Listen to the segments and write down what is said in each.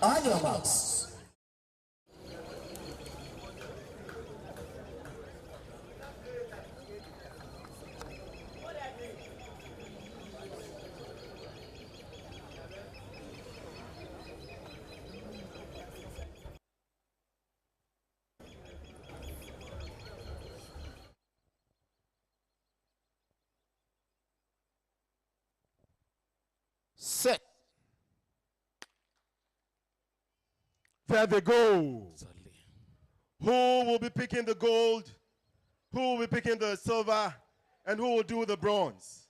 On your marks. Set. There they go. Who will be picking the gold? Who will be picking the silver? And who will do the bronze?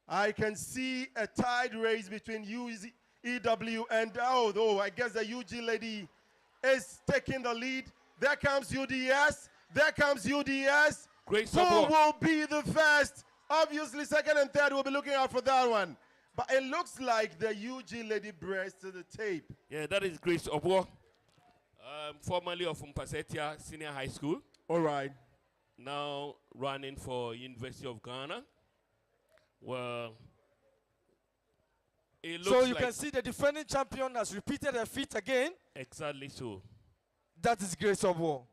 I can see a tied race between EW and I guess the UG lady is taking the lead. There comes UDS. There comes UDS. Great Who support. will be the first? Obviously, second and third will be looking out for that one. But it looks like the UG lady breast to the tape. Yeah, that is Grace Obwo, formerly of Mpasetia Senior High School. All right. Now running for University of Ghana. Well, it looks so you like can see the defending champion has repeated her feat again. exactly so. That is Grace of War.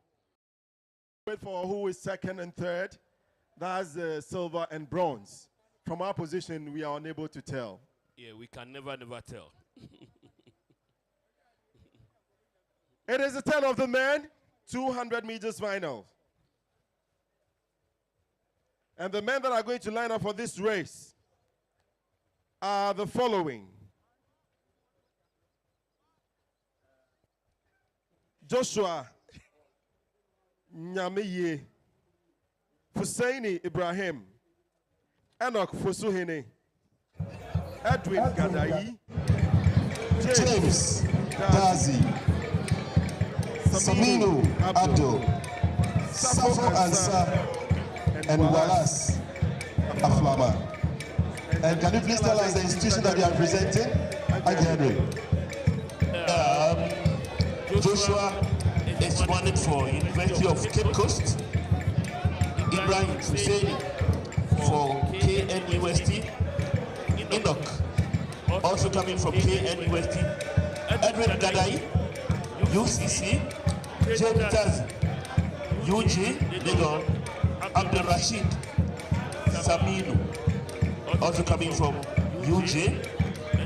Wait for who is second and third. That's silver and bronze. From our position, we are unable to tell. Yeah, we can never tell. It is the turn of the men, 200 meters final. And the men that are going to line up for this race are the following. Joshua Nyamiye, Husseini Ibrahim, Enoch Fosuhene, Edwin Gadai, James Dazi, Saminu Abdul, Safo Ansa, and Wallace Aflama. And can you please tell us the institution that you are presenting? Joshua is running for University of Cape Coast. Ibrahim Hussein for KNUST. Enoch, also coming from KNUST. Edwin Gadai, UCC. James Tazi, UG, Legon. Abdul Rashid Saminu, also coming from UJ.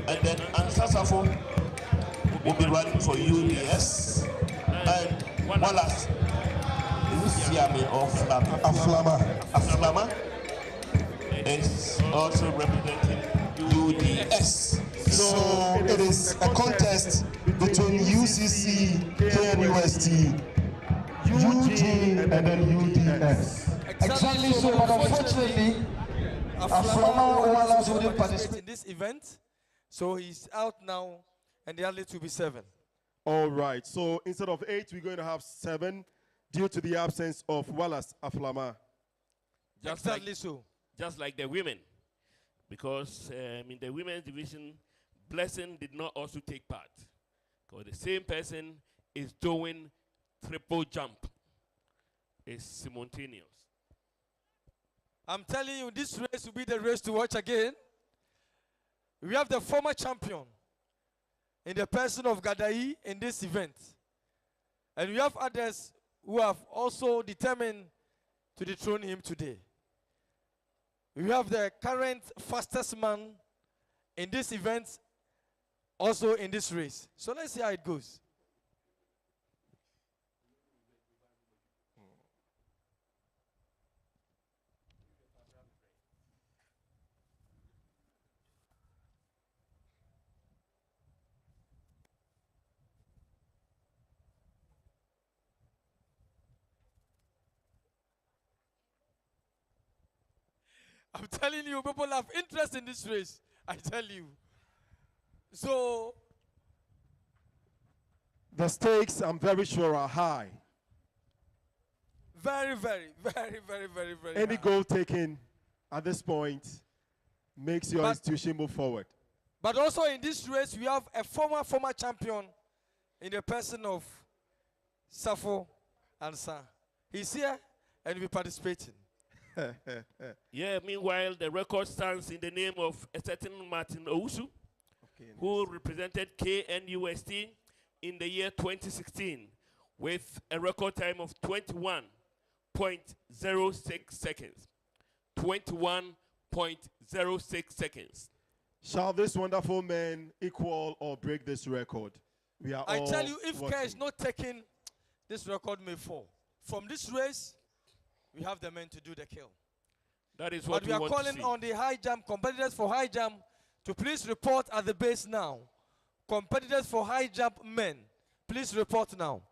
And then Ansasafo will be running for UDS. And Wallace Luciame of Aflama is also representing UDS. So it is a contest between UCC, KNUST, UG, and then UDS. Exactly so, but unfortunately, Aflama Wallace wouldn't participate in this event. So he's out now, and the athlete will be 7. All right, so instead of 8, we're going to have 7 due to the absence of Wallace Aflama. Just like the women. Because in the women's division, Blessing did not also take part. Because the same person is doing triple jump. It's simultaneous. I'm telling you, this race will be the race to watch again. We have the former champion in the person of Gadai in this event. And we have others who have also determined to dethrone him today. We have the current fastest man in this event, also in this race. So let's see how it goes. I'm telling you, people have interest in this race. I tell you. So, the stakes, I'm very sure, are high. Very, very Any high. goal taken at this point makes your institution move forward. But also in this race, we have a former champion in the person of Safo Ansa. He's here and will be participating. Yeah, meanwhile, the record stands in the name of a certain Martin Ousu, who represented KNUST in the year 2016 with a record time of 21.06 seconds. 21.06 seconds. Shall this wonderful man equal or break this record? We are I all tell you, if watching. care is not taken, this record may fall. From this race, we have the men to do the kill. That is what But we are want calling to see. on the high jump competitors for high jump to please report at the base now. Competitors for high jump men, please report now.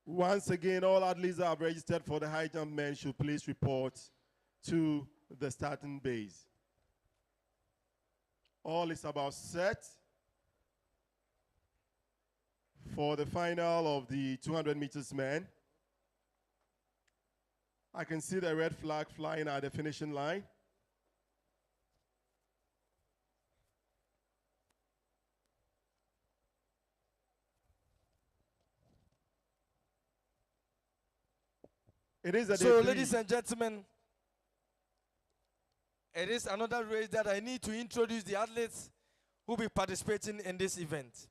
Once again, all athletes that have registered for the high jump men should please report to the starting base. All is about set for the final of the 200 meters men. I can see the red flag flying at the finishing line. It is a So, day ladies three. and gentlemen, it is another race that I need to introduce the athletes who will be participating in this event.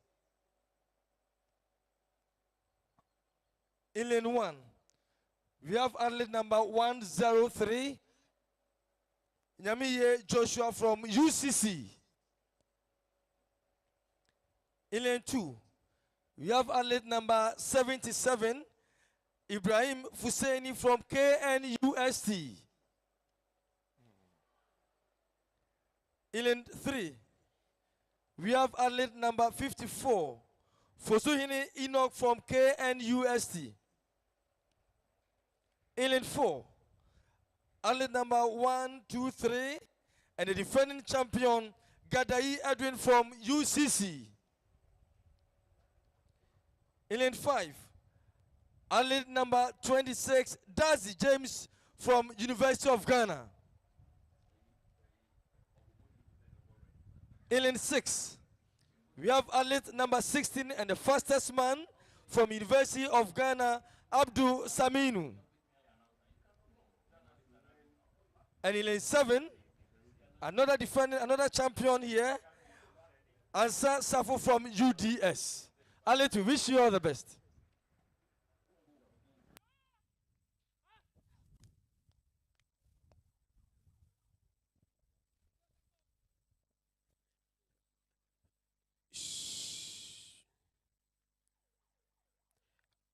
In lane 1, we have athlete number 103, Nyamiye Joshua from UCC. In lane 2, we have athlete number 77, Ibrahim Fusaini from KNUST. In lane 3, we have athlete number 54, Fosuhini Enoch from KNUST. In lane 4, athlete number 1, 2, 3, and the defending champion, Gadai Edwin from UCC. In lane 5, athlete number 26, Dazi James from University of Ghana. In lane 6, we have athlete number 16 and the fastest man from University of Ghana, Abdul Saminu. And in lane 7, another defendant, another champion here, Ansa Safo from UDS. Athlete, we wish you all the best.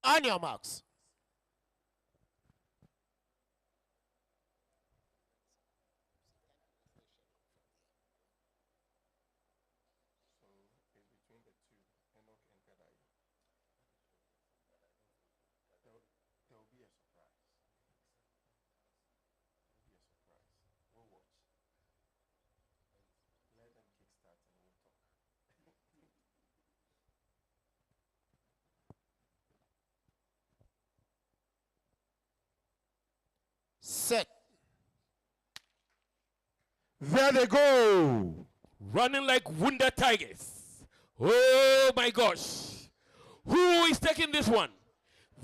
On your marks. Set. There they go. Running like Wunder Tigers. Oh my gosh. Who is taking this one?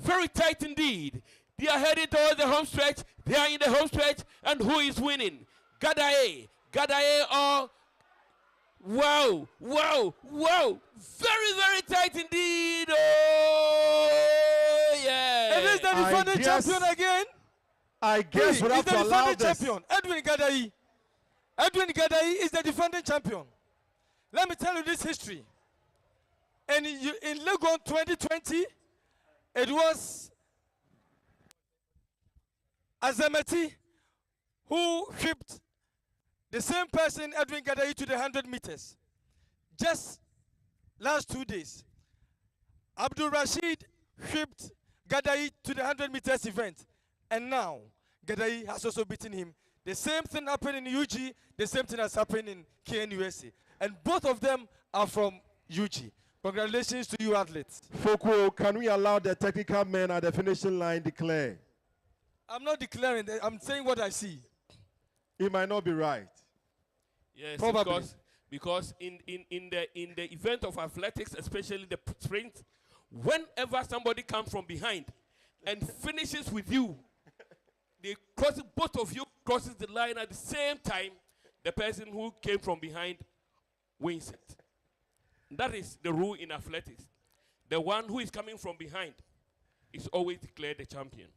Very tight indeed. They are heading towards the home stretch. They are in the home stretch. And who is winning? Gadaye. Gadaye or... Wow. Wow. Wow. Very, very tight indeed. Oh, yeah. It is the defending champion again. I guess we have to allow this. Champion, Edwin Gadai. Edwin Gadai is the defending champion. Let me tell you this history. And in Legon 2020, it was Azameti who whipped the same person, Edwin Gadai, to the 100 meters. Just last 2 days, Abdul Rashid whipped Gadai to the 100 meters event. And now, Gadai has also beaten him. The same thing happened in UG, the same thing has happened in KNUST. And both of them are from UG. Congratulations to you, athletes. Foko, can we allow the technical men at the finishing line declare? I'm not declaring, I'm saying what I see. It might not be right. Yes, Probably. because in the event of athletics, especially the sprint, whenever somebody comes from behind and finishes with you, they cross, both of you crosses the line at the same time, the person who came from behind wins it. That is the rule in athletics. The one who is coming from behind is always declared the champion.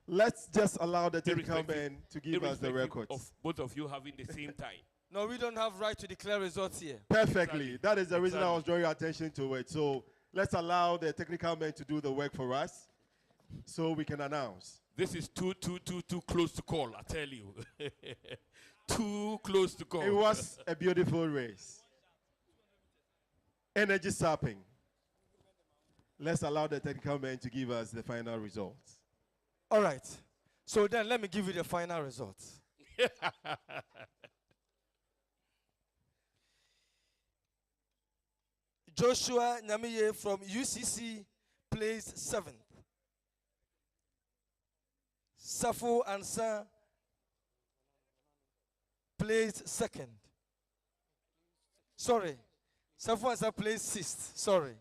Let's just allow the technical men to give us the records. Of both of you having the same time. No, we don't have right to declare results here. Perfectly. Exactly. That is the reason I was drawing your attention to it. So let's allow the technical men to do the work for us so we can announce. This is too close to call, I tell you. Too close to call. It was a beautiful race. Energy sapping. Let's allow the technical men to give us the final results. All right. So then let me give you the final results. Joshua Nyamiye from UCC placed 7th. Safo Ansa placed 2nd. Sorry. Safo Ansa placed 6th. Sorry.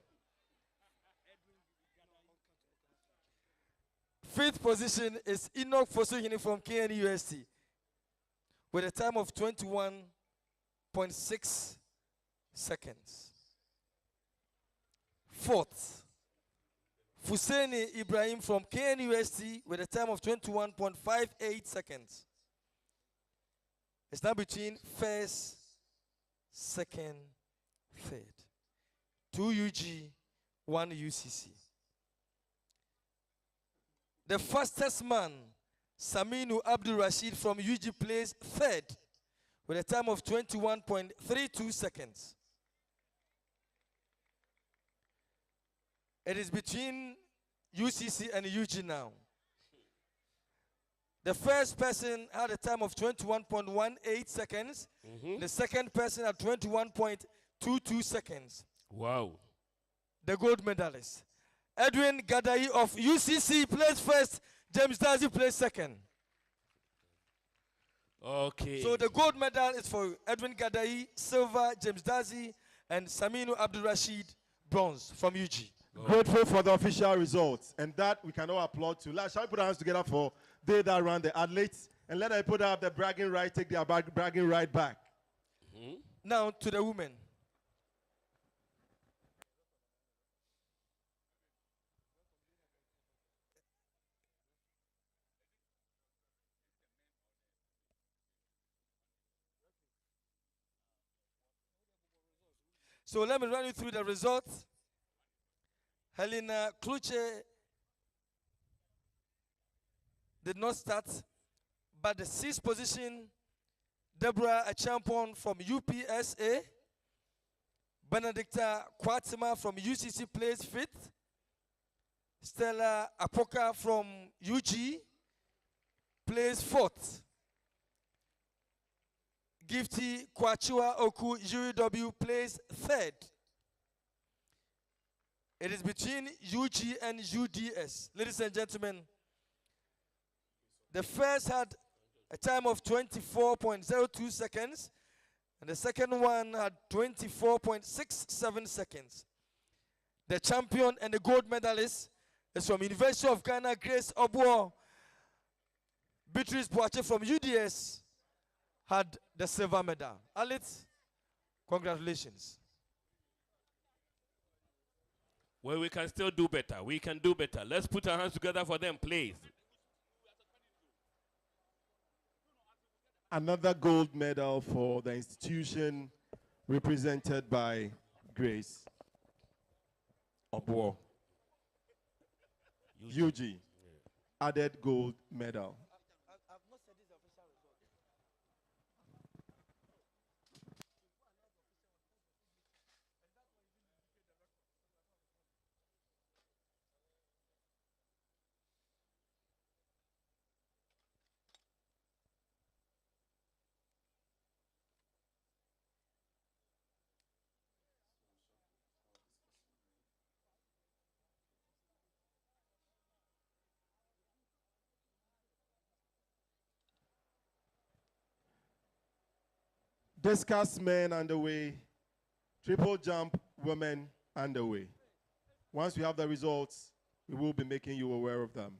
5th position is Enoch Fosuhini from KNUST with a time of 21.6 seconds. 4th, Fuseni Ibrahim from KNUST with a time of 21.58 seconds. It's now between 1st, 2nd, 3rd. 2 UG, 1 UCC. The fastest man, Saminu Abdul Rashid from UG placed 3rd with a time of 21.32 seconds. It is between UCC and UG now. The first person had a time of 21.18 seconds. The second person had 21.22 seconds. Wow. The gold medalist. Edwin Gadai of UCC placed 1st. James Dazi placed 2nd. Okay. So the gold medal is for Edwin Gadai, silver, James Dazi, and Saminu Abdul Rashid, bronze from UG. Grateful for the official results, and that we can all applaud to. Shall we put our hands together for they that run the athletes, and let them put up the bragging right, take their bragging right back. Now to the women. So let me run you through the results. Helena Kluche did not start, but the 6th position, Deborah Achampon from UPSA, Benedicta Kwatima from UCC placed 5th, Stella Apoka from UG placed 4th, Gifty Kwachua Oku UW placed 3rd. It is between UG and UDS. Ladies and gentlemen, the first had a time of 24.02 seconds, and the second one had 24.67 seconds. The champion and the gold medalist is from University of Ghana, Grace Obuo. Beatrice Boache from UDS had the silver medal. Alex, congratulations. Well, we can still do better. We can do better. Let's put our hands together for them, please. Another gold medal for the institution represented by Grace Obuo. UG. Added gold medal. Discus men underway, triple jump women underway. Once we have the results, We will be making you aware of them.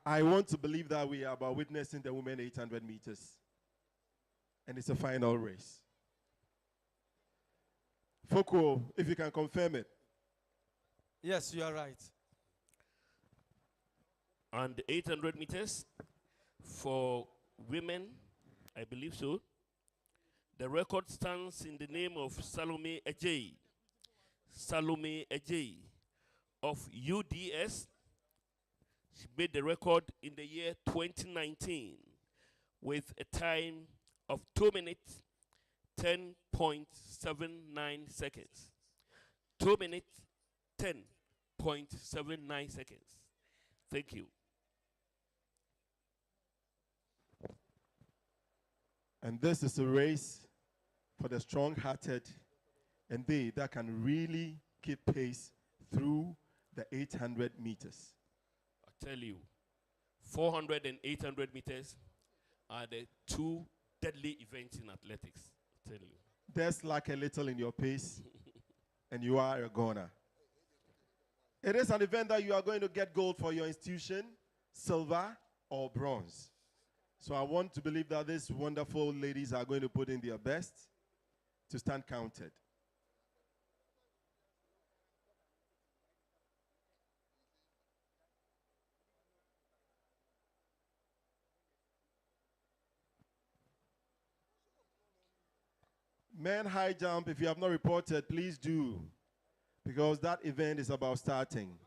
I want to believe that we are about witnessing the women 800 meters. And it's a final race. Foko, if you can confirm it. Yes, you are right. And 800 meters for women, I believe so. The record stands in the name of Salome Ejei. Salome Ejei of UDS. She made the record in the year 2019 with a time of 2 minutes, 10.79 seconds. 2 minutes, 10.79 seconds. Thank you. And this is a race for the strong-hearted and they that can really keep pace through the 800 meters. I tell you, 400 and 800 meters are the two deadly events in athletics. I tell you. There's like a little in your pace and you are a goner. It is an event that you are going to get gold for your institution, silver or bronze. So I want to believe that these wonderful ladies are going to put in their best to stand counted. Men high jump, if you have not reported, please do, because that event is about starting.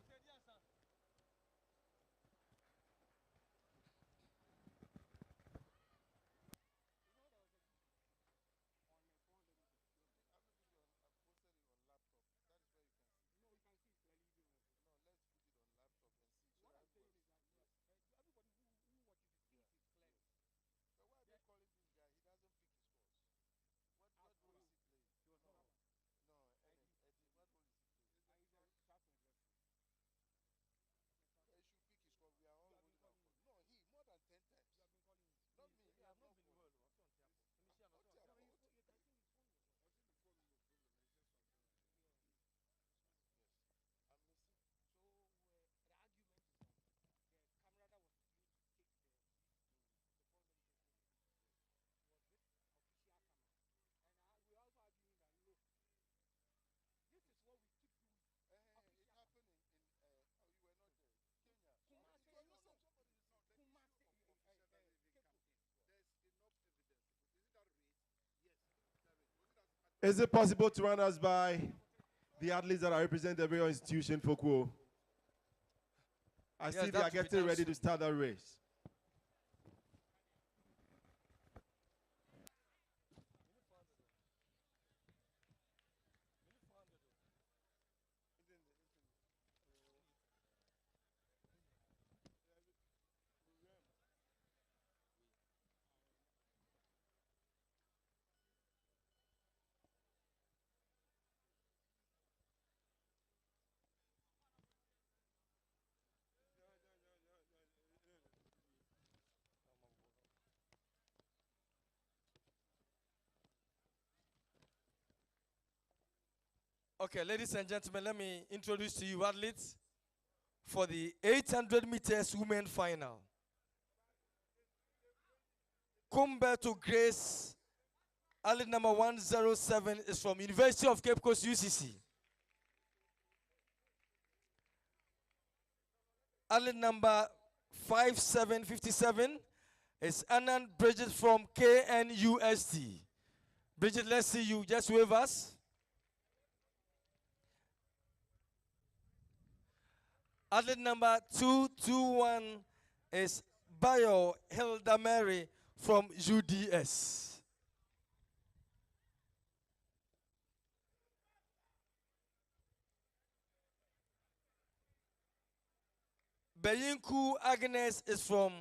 Is it possible to run us by the athletes that are representing the real institution, Foko? I see they are getting ready to start that race. Okay, ladies and gentlemen, let me introduce to you athletes for the 800 meters women final. Kumbetu Grace, athlete number 107 is from University of Cape Coast, UCC. Athlete number 5757 is Anand Bridget from KNUST. Bridget, let's see you. Just wave us. Athlete number 221 is Bayo Hilda Mary from UDS. Beyinku Agnes is from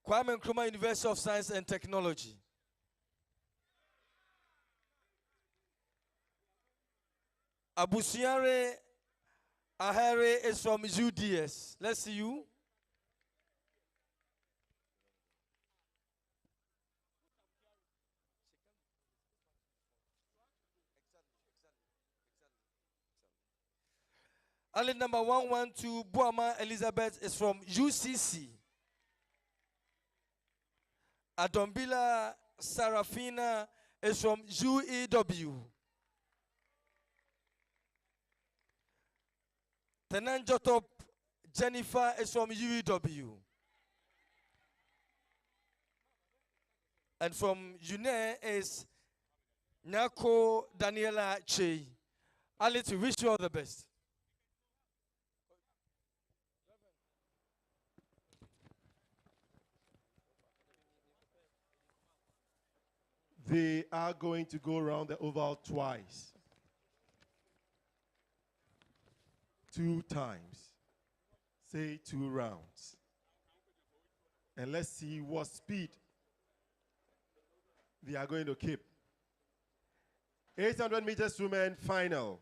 Kwame Nkrumah University of Science and Technology. Abusiare Ahere is from UDS. Let's see you. Athlete number 112, Buama Elizabeth, is from UCC. Adombila Sarafina is from UEW. Tenanjotop Jennifer is from UEW. And from UNE is Nyako Daniela Che. Athlete, we wish you all the best. They are going to go around the oval twice. 2 times. Say 2 rounds. And let's see what speed they are going to keep. 800 meters women final.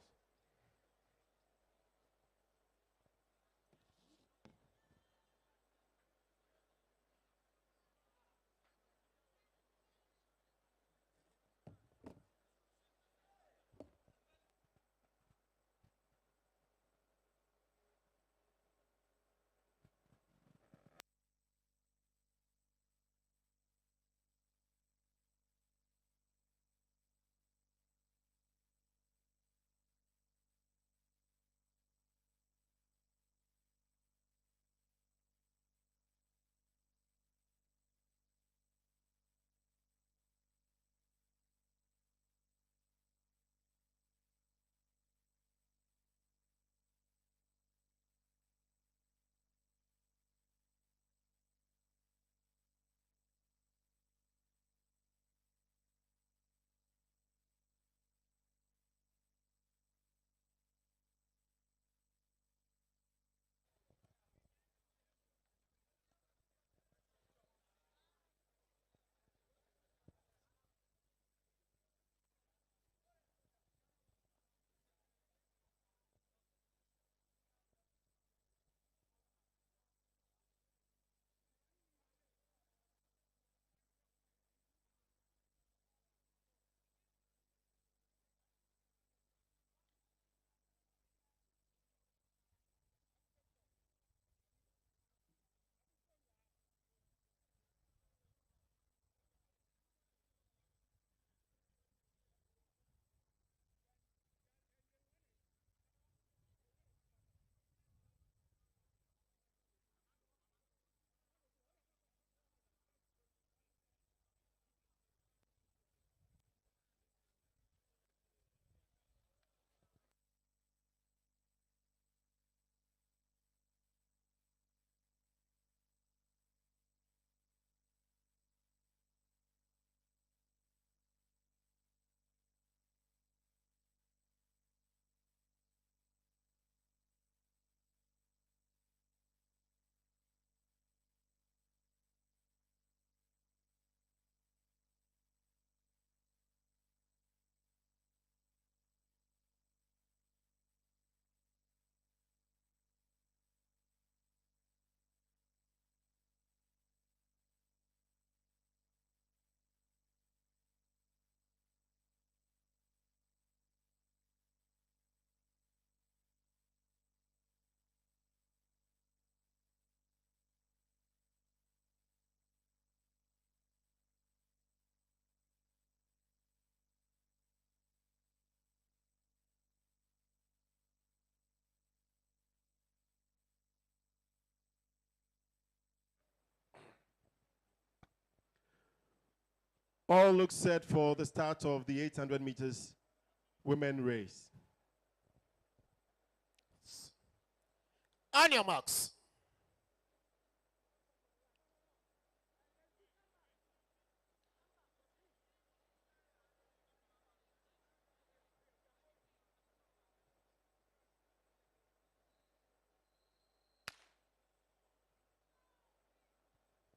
All look set for the start of the 800 meters women race. On your marks.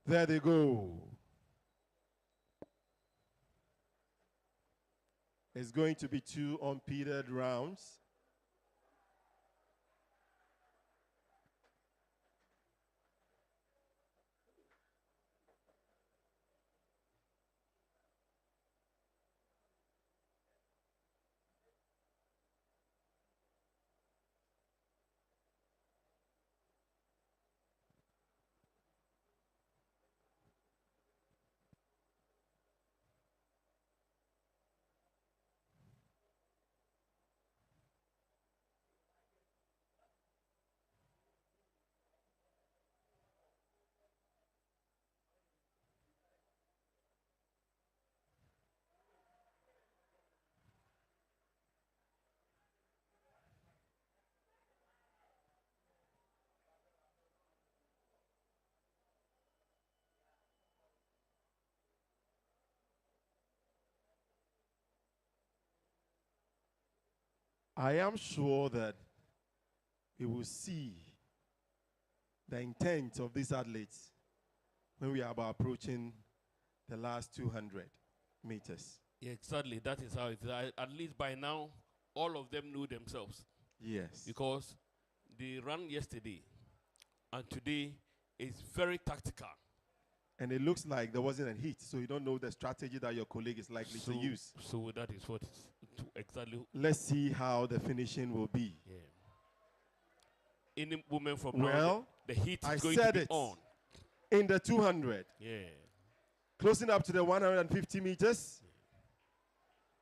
There they go. It's going to be 2 unpeated rounds. I am sure that we will see the intent of these athletes when we are about approaching the last 200 meters. Yeah, exactly. That is how it is. At least by now, all of them knew themselves. Yes. Because they ran yesterday, and today is very tactical. And it looks like there wasn't a hit, so you don't know the strategy that your colleague is likely to use. So that is what exactly. Let's see how the finishing will be. Yeah. Any woman from Well, now, the heat is going to be on. In the 200. Yeah. Closing up to the 150 meters,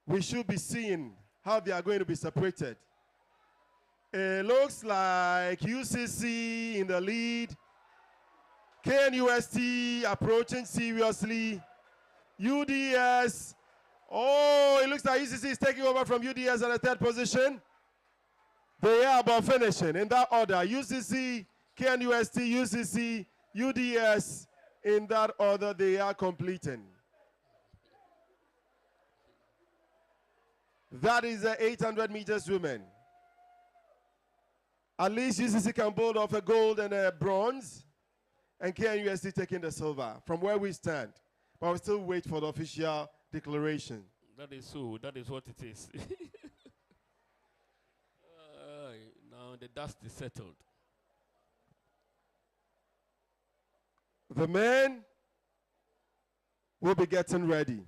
we should be seeing how they are going to be separated. It looks like UCC in the lead. KNUST approaching seriously. UDS. Oh, it looks like UCC is taking over from UDS at the 3rd position. They are about finishing in that order. UCC, KNUST, UCC, UDS. In that order, they are completing. That is the 800 meters women. At least UCC can build off a gold and a bronze, and KNUST taking the silver from where we stand. But we still wait for the official declaration. That is so. That is what it is. Now the dust is settled. The men will be getting ready.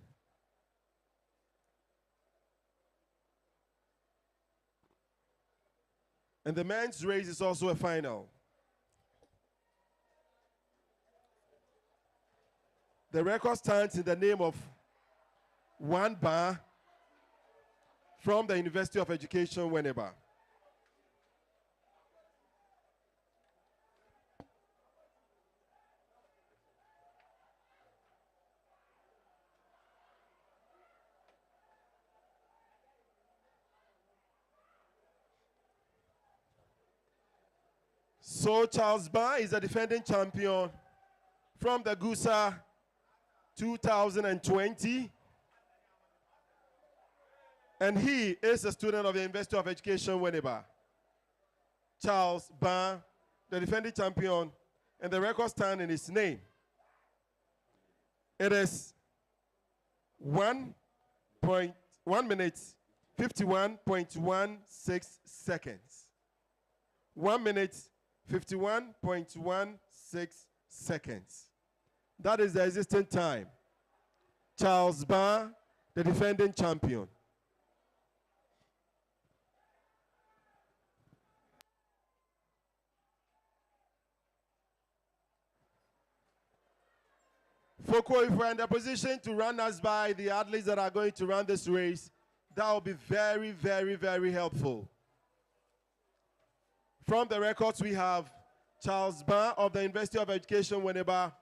And the men's race is also a final. The record stands in the name of Wan Ba from the University of Education, Winneba. So Charles Ba is a defending champion from the GUSA 2020. And he is a student of the University of Education, Winneba. Charles Ba, the defending champion, and the record stand in his name. It is 1 minute, 51.16 seconds. 1 minute, 51.16 seconds. That is the existing time. Charles Ba, the defending champion. Foko, if we're in the position to run us by the athletes that are going to run this race, that will be very, very, very helpful. From the records we have, Charles Ba of the University of Education, Winneba,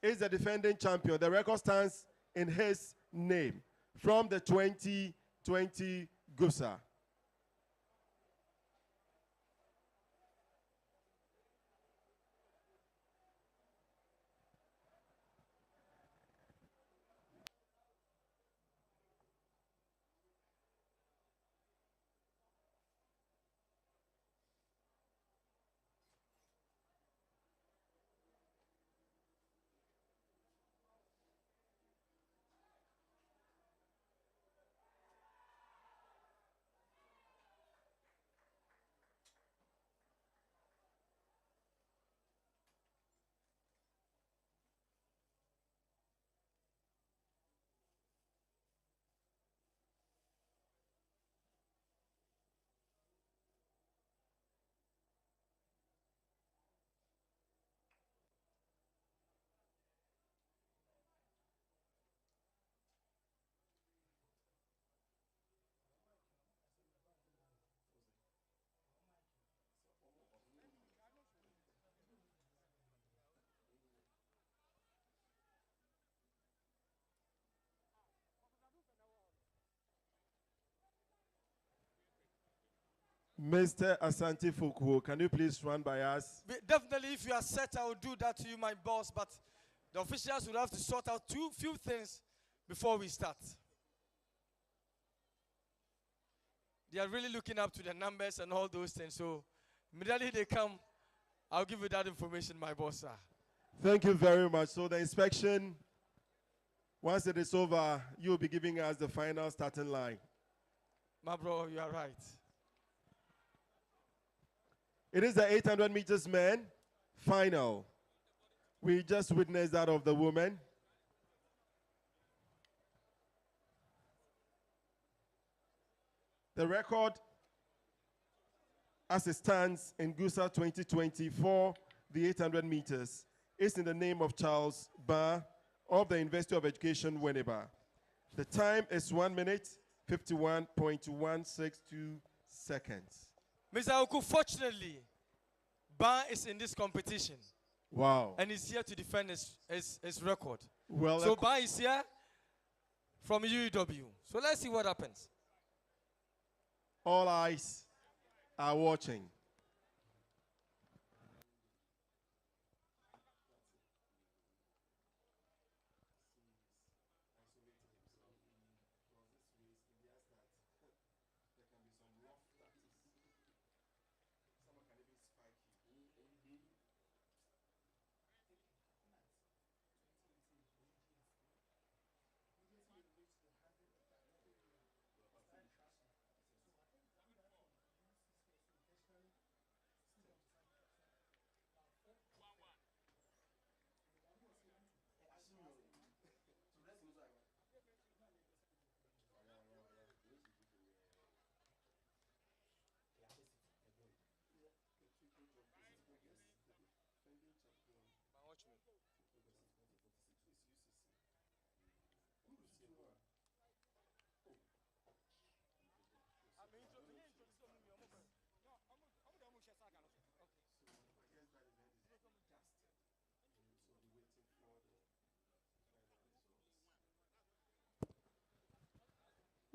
is the defending champion. The record stands in his name from the 2020 GUSA. Mr. Asante Fukuo, can you please run by us? Definitely, if you are set, I will do that to you, my boss. But the officials will have to sort out few things before we start. They are really looking up to the numbers and all those things. So immediately they come, I'll give you that information, my boss, sir. Thank you very much. So the inspection, once it is over, you'll be giving us the final starting line. My bro, you are right. It is the 800 meters men final. We just witnessed that of the women. The record as it stands in GUSA 2020 for the 800 meters is in the name of Charles Barr of the University of Education, Winneba. The time is 1 minute, 51.162 seconds. Mr. Oku, fortunately, Barr is in this competition. Wow. And he's here to defend his record. Well, so Barr is here from UEW. So let's see what happens. All eyes are watching.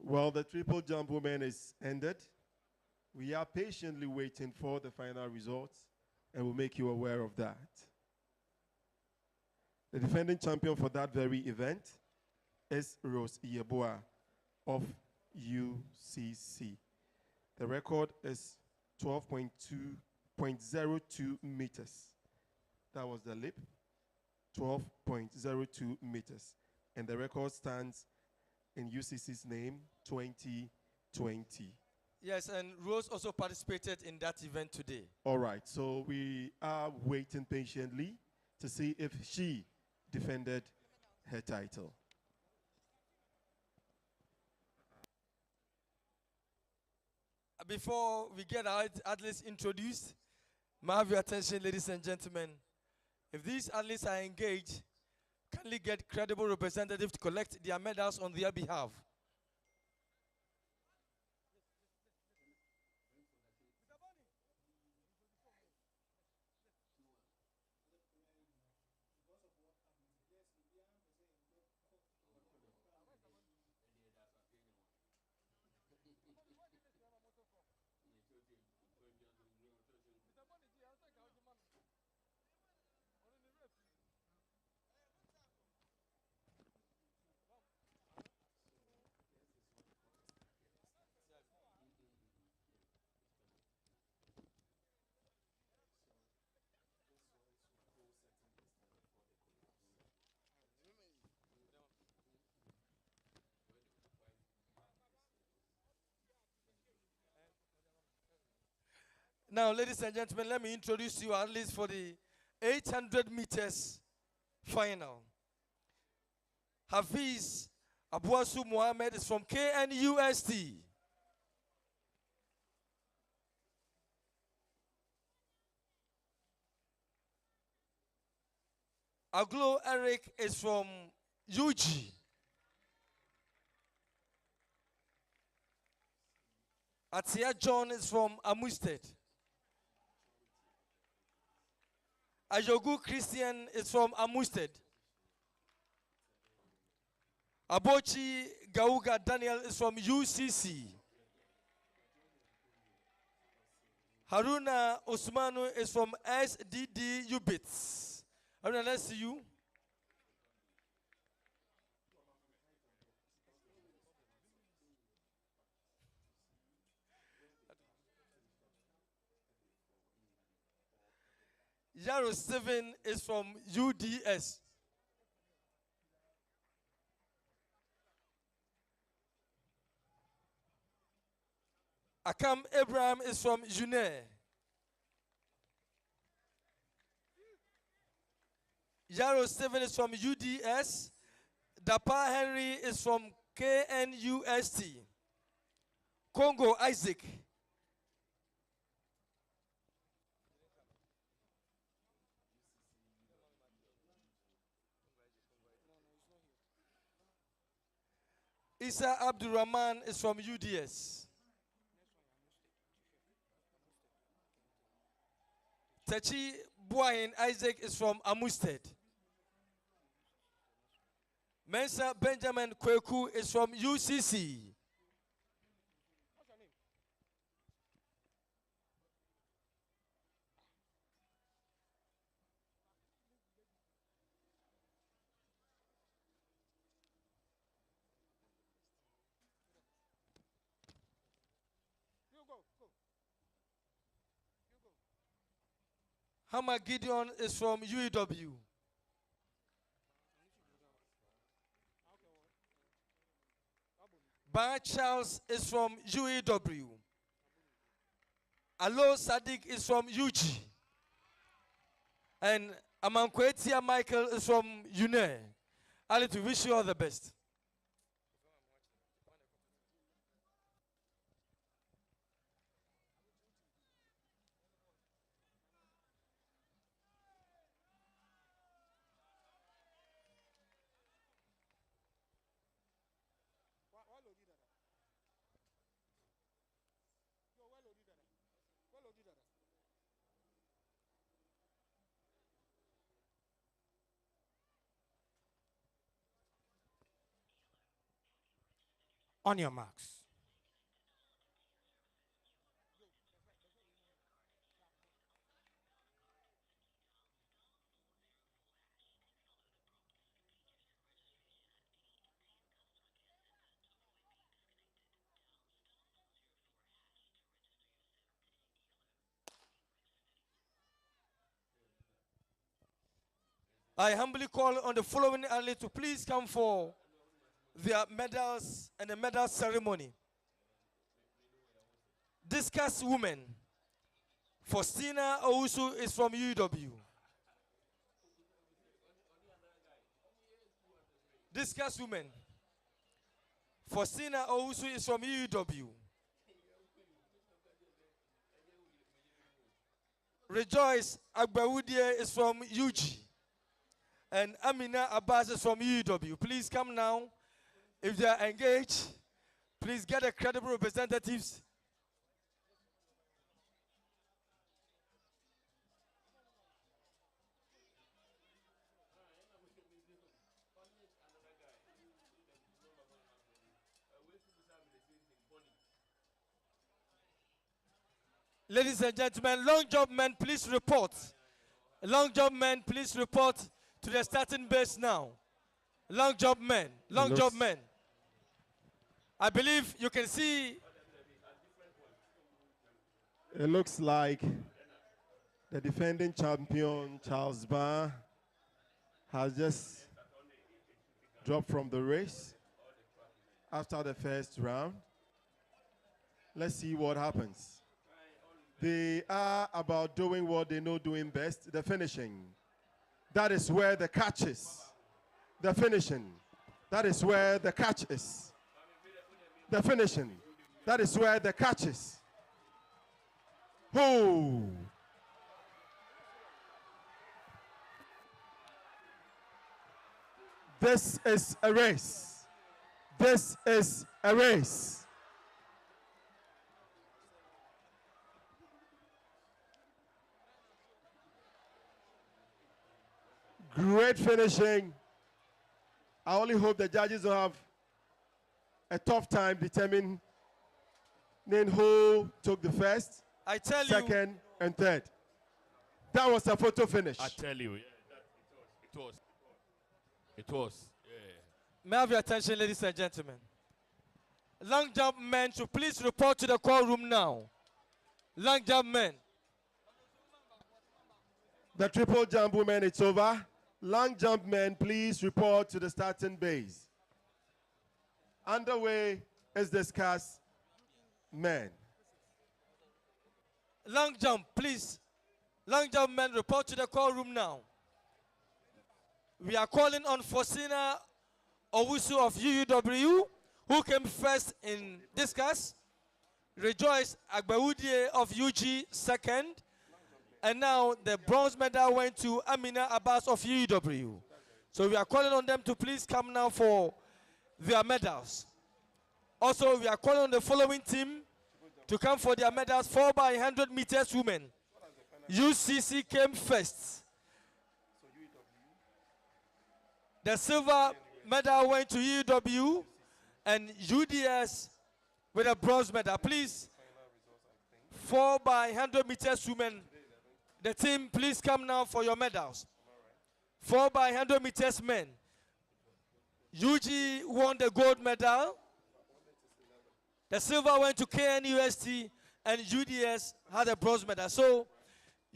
Well, the triple jump women is ended. We are patiently waiting for the final results, and we'll make you aware of that. The defending champion for that very event is Rose Iyeboah of UCC. The record is 12.02 meters. That was the leap, 12.02 meters. And the record stands in UCC's name, 2020. Yes, and Rose also participated in that event today. All right, so we are waiting patiently to see if she defended her title. Before we get our athletes introduced, may I have your attention, ladies and gentlemen. If these athletes are engaged, kindly get credible representatives to collect their medals on their behalf. Now, ladies and gentlemen, let me introduce you at least for the 800 meters final. Hafiz Abuasu Mohammed is from KNUST. Aglo Eric is from UG. Atia John is from Amusted. Ajogu Christian is from Amusted. Abochi Gauga Daniel is from UCC. Haruna Osmanu is from SDD UBITS. Haruna, let's see you. Yaro 7 is from UDS. Akam Abraham is from June. Yaro 7 is from UDS. Dapa Henry is from KNUST. Congo Isaac. Isa Abdurrahman is from UDS. Tachi Buahin Isaac is from Amusted. Mensa Benjamin Kweku is from UCC. Hammer Gideon is from UEW. Bar Charles is from UEW. Alo Sadiq is from UG. And Amankwetia Michael is from UNE. Ali, to wish you all the best. On your marks. I humbly call on the following athletes to please come for their medals and the medal ceremony. Discus women. Faustina Owusu is from UW. Discus women. Faustina Owusu is from UW. Rejoice Agbawudie is from UG. And Amina Abbas is from UW. Please come now. If they are engaged, please get the credible representatives. Ladies and gentlemen, long job men, please report. Long job men, please report to the starting base now. Long job men, long job men. I believe you can see. It looks like the defending champion, Charles Barr, has just dropped from the race after the first round. Let's see what happens. They are about doing what they know doing best, the finishing. That is where the catch is. The finishing. That is where the catch is. The finishing. That is where the catch is. Who? This is a race. This is a race. Great finishing. I only hope the judges will have a tough time determining who took the first, I tell you, second, and third. That was a photo finish. I tell you, yeah, it was. Yeah. may I have your attention, ladies and gentlemen? Long jump men should please report to the call room now. Long jump men. The triple jump women, it's over. Long jump men, please report to the starting base. Underway is Discus men. Long jump, please. Long jump men, report to the call room now. We are calling on Fosina Owusu of UUW, who came first in Discus. Rejoice Agbawudie of UG second. And now the bronze medal went to Amina Abbas of UUW. So we are calling on them to please come now for their medals. Also, we are calling on the following team to come for their medals. 4 by 100 meters women. UCC came first. The silver medal went to UUW and UDS with a bronze medal. Please, 4 by 100 meters women. The team, please come now for your medals. 4 by 100 meters men. UG won the gold medal. The silver went to KNUST and UDS had a bronze medal. So,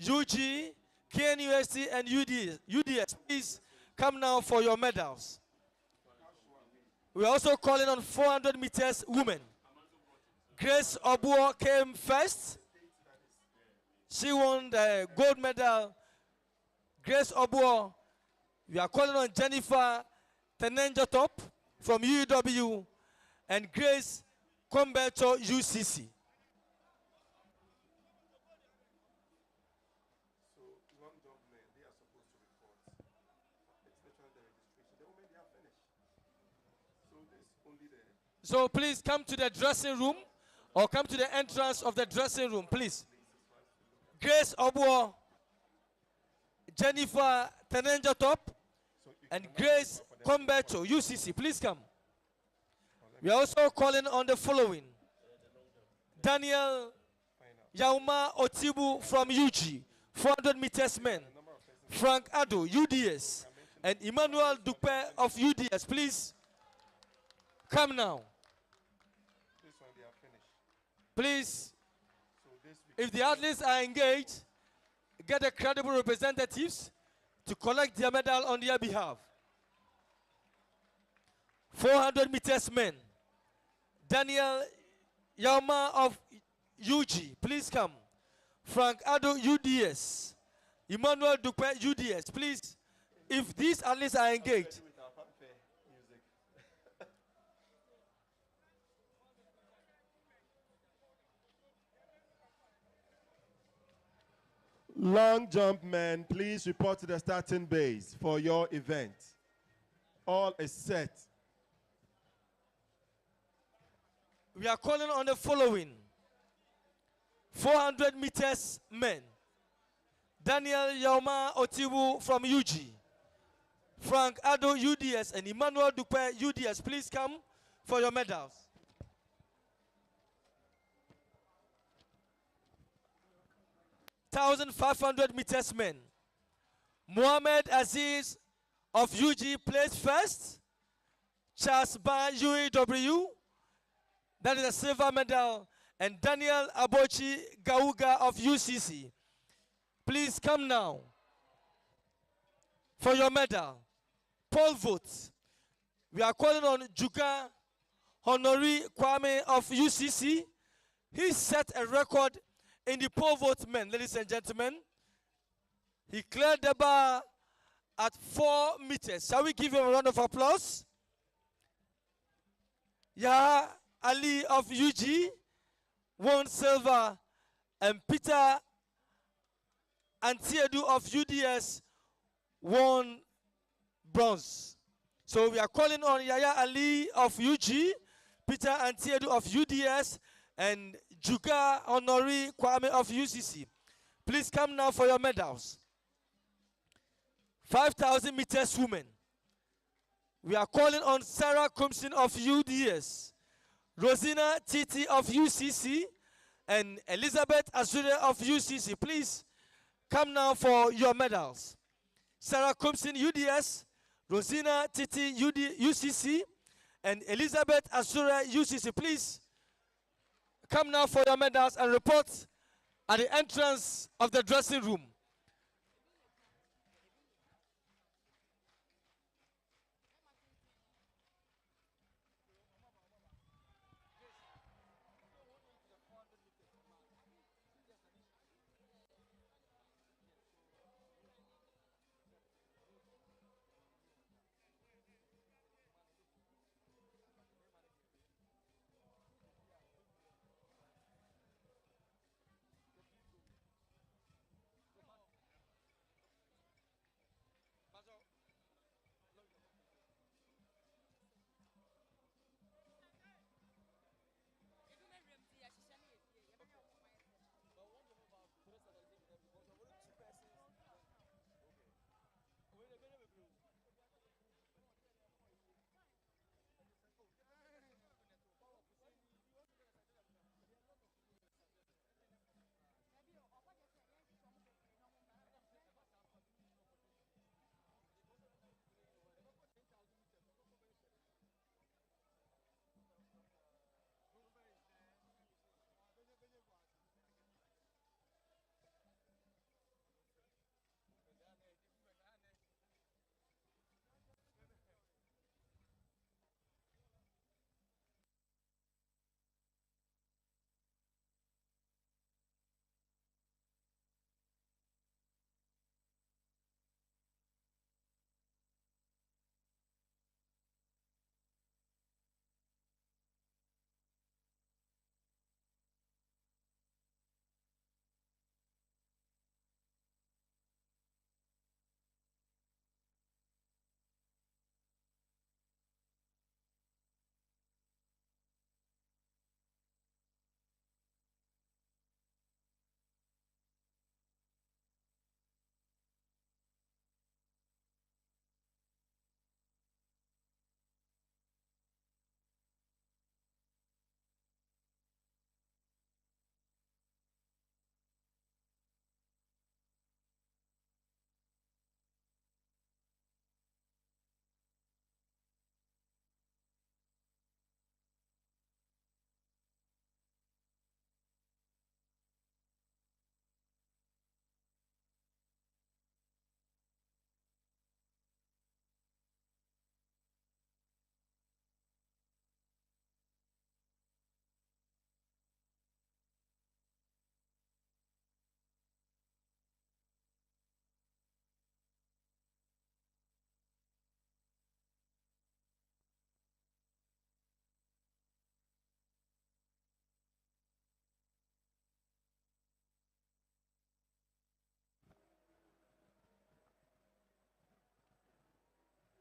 UG, KNUST and UDS, please come now for your medals. We're also calling on 400 meters women. Grace Obuo came first. She won the gold medal. Grace Obuo. We are calling on Jennifer Tenenjotop from UW and Grace Comberto UCC. So please come to the dressing room or come to the entrance of the dressing room, please. Grace Obuo, Jennifer Tenenjotop, and Grace Comberto, UCC, please come. We are also calling on the following. Daniel Yauma Otibu from UG, 400 meters men. Frank Ado, UDS, and Emmanuel Dupe of UDS, please come now. Please, if the athletes are engaged, get the credible representatives to collect their medal on their behalf. 400 meters men. Daniel Yauma of UG, please come. Frank Ado, UDS. Emmanuel Dupe, UDS, please. If these athletes are engaged, long jump men, please report to the starting base for your event. All is set. we are calling on the following. 400 meters men. Daniel Yauma Otibu from UG. Frank Ado, UDS, and Emmanuel Dupe, UDS, please come for your medals. (1,500 meters men. Mohamed Aziz of UG placed first. Charles Ba UAW, that is a silver medal. And Daniel Abochi Gauga of UCC. Please come now for your medal. Poll votes. We are calling on Juga Honori Kwame of UCC. He set a record in the pole vault men, ladies and gentlemen. He cleared the bar at 4 meters. Shall we give him a round of applause? Yahya Ali of UG won silver, and Peter Antiedu of UDS won bronze. So we are calling on Yahya Ali of UG, Peter Antiedu of UDS, and Juga Honori Kwame of UCC. Please come now for your medals. 5,000 meters women. We are calling on Sarah Compson of UDS, Rosina Titi of UCC, and Elizabeth Azure of UCC. Please come now for your medals. Sarah Compson UDS, Rosina Titi UCC, and Elizabeth Azure UCC. Please come now for your medals and report at the entrance of the dressing room.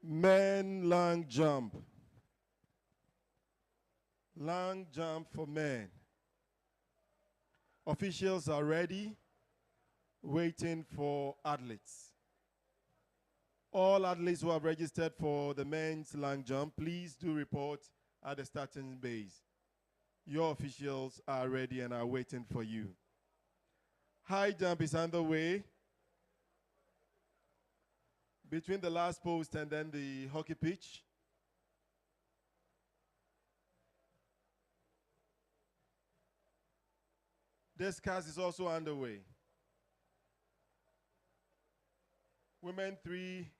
Men long jump. Long jump for men. Officials are ready, waiting for athletes. All athletes who have registered for the men's long jump, please do report at the starting base. Your officials are ready and are waiting for you. High jump is underway. Between the last post and then the hockey pitch. Discus is also underway. Women 3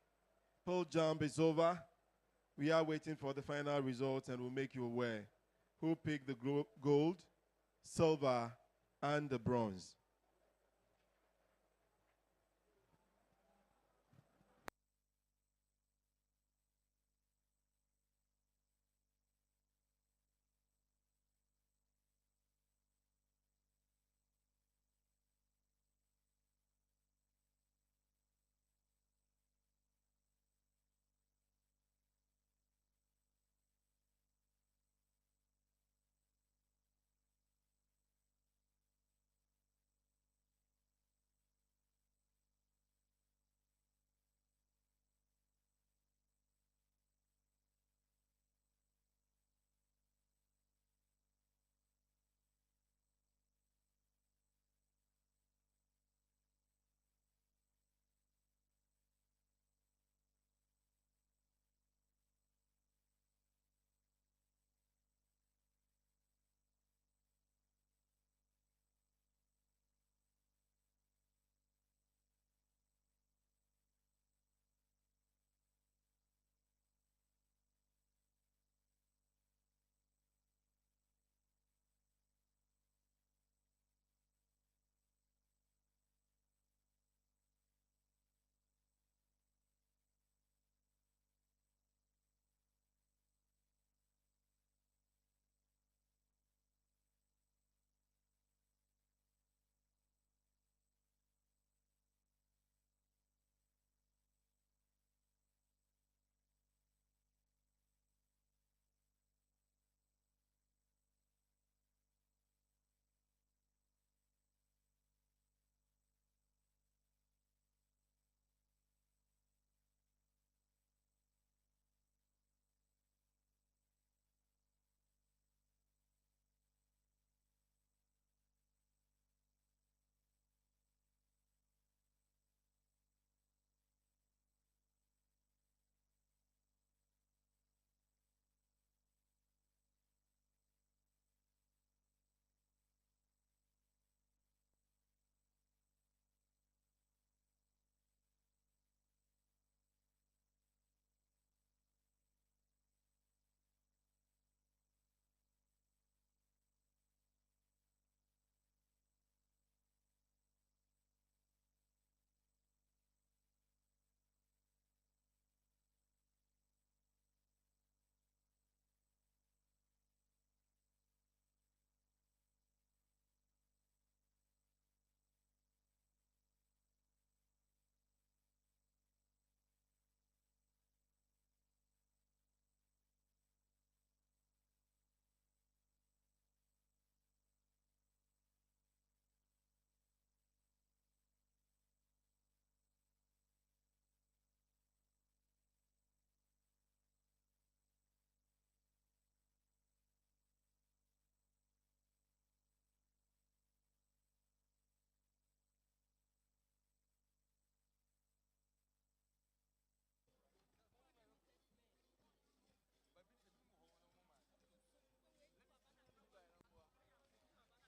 pole jump is over. We are waiting for the final results and we'll make you aware who picked the gold, silver, and the bronze.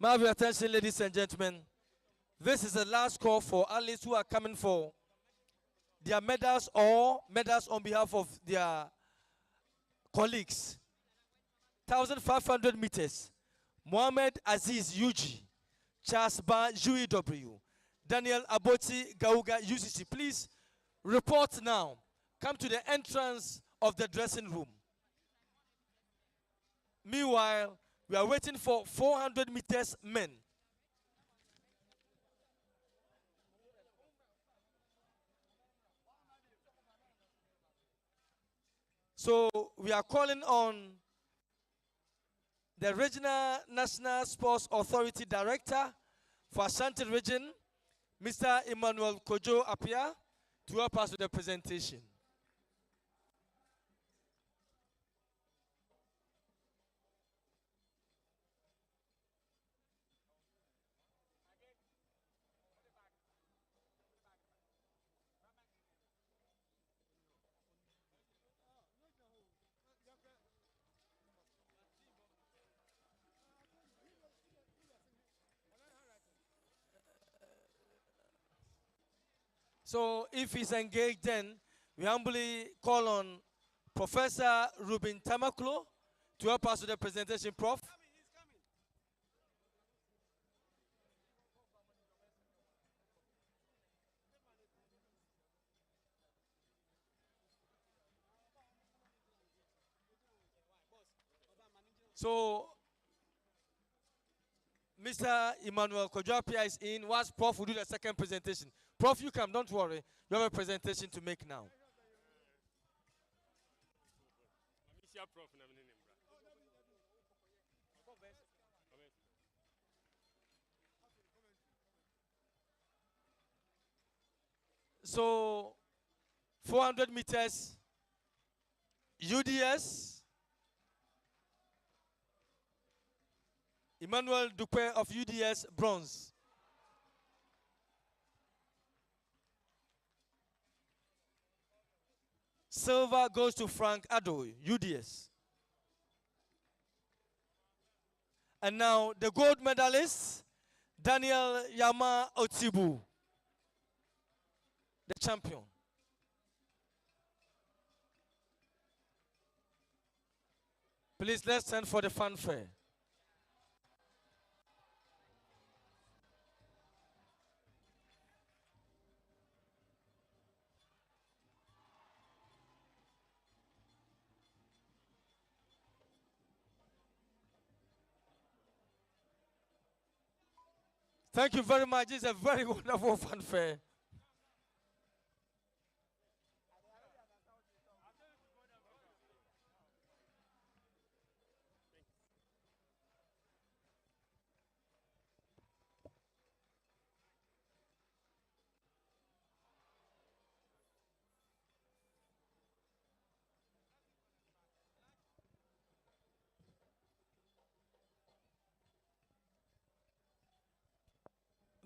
May I have your attention, ladies and gentlemen. This is the last call for athletes who are coming for their medals or medals on behalf of their colleagues. 1,500 meters. Mohamed Aziz UG, Charles Ban UEW, Daniel Aboti Gauga UCC. Please report now. Come to the entrance of the dressing room. Meanwhile, we are waiting for 400 meters men. So we are calling on the Regional National Sports Authority Director for Ashanti Region, Mr. Emmanuel Kojo Apia, to help us with the presentation. So if he's engaged, then we humbly call on Professor Ruben Tamaklo to help us with the presentation. Prof. So, Mr. Emmanuel Kojoapia is in. Whilst Prof will do the second presentation. Prof, you come, don't worry. You have a presentation to make now. So, 400 meters, UDS, Emmanuel Dupe of UDS, bronze. Silver goes to Frank Adoy, UDS. And now the gold medalist, Daniel Yama Otibu, the champion. Please, let's stand for the fanfare. Thank you very much. It's a very wonderful fanfare.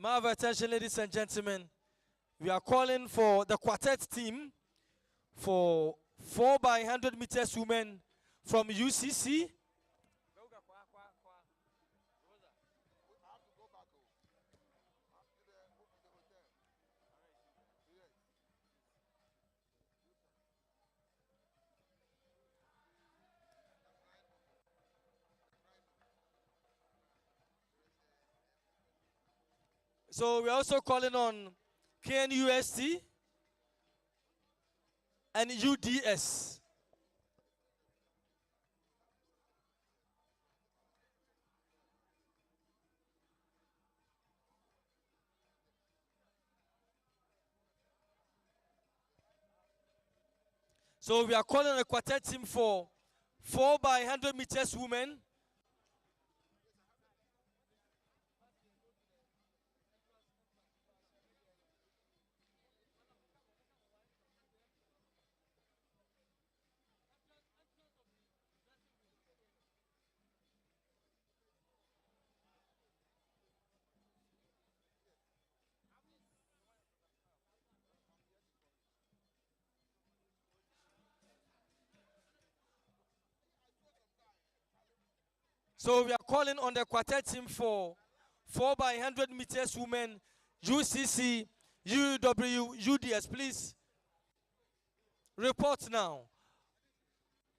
My attention, ladies and gentlemen. We are calling for the quartet team for 4x100 meters women from UCC. So we're also calling on KNUST and UDS. So we are calling a quartet team for 4x100 meters women. So we are calling on the quartet team for 4x100 meters women, UCC, UW, UDS. Please report now.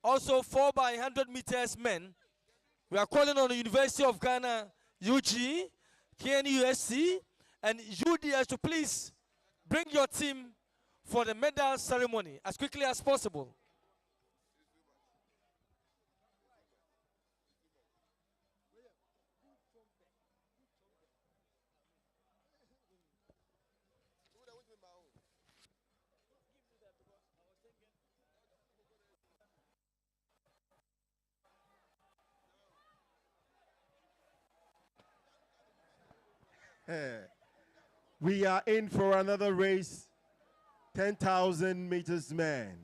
Also 4x100 meters men. We are calling on the University of Ghana, UG, KNUST, and UDS to please bring your team for the medal ceremony as quickly as possible. We are in for another race, 10,000 meters man.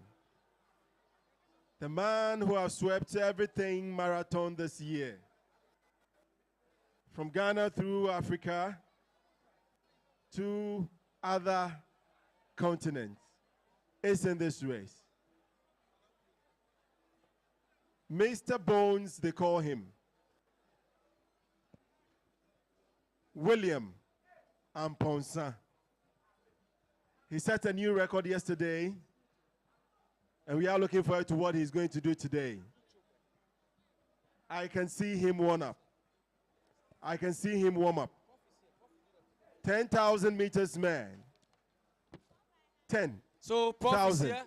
The man who has swept everything marathon this year. From Ghana through Africa to other continents is in this race. Mr. Bones, they call him. William Amponsa. He set a new record yesterday, and we are looking forward to what he's going to do today. I can see him warm up. I can see him warm up. 10,000 meters man. 10. So, Prof is here.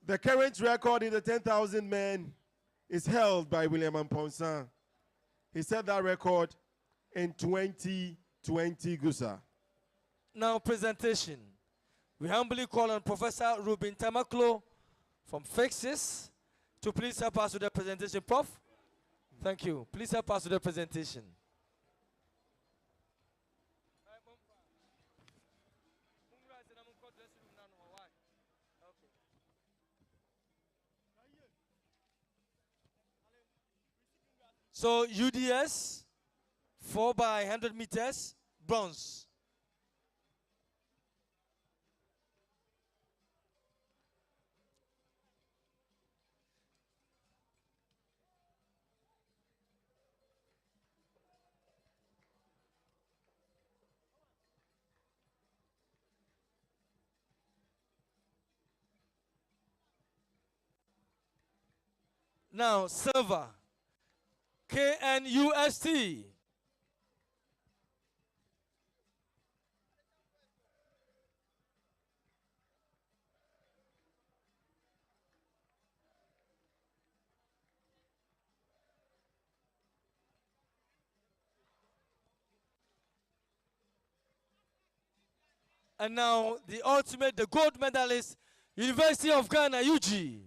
The current record in the 10,000 men is held by William Amponsan. He set that record in 2020 GUSA. Now presentation. We humbly call on Professor Ruben Tamaklo from Fexis to please help us with the presentation. Prof, thank you. Please help us with the presentation. So UDS, 4 by 100 meters, bronze. Now, silver, KNUST. And now, the ultimate, the gold medalist, University of Ghana, UG.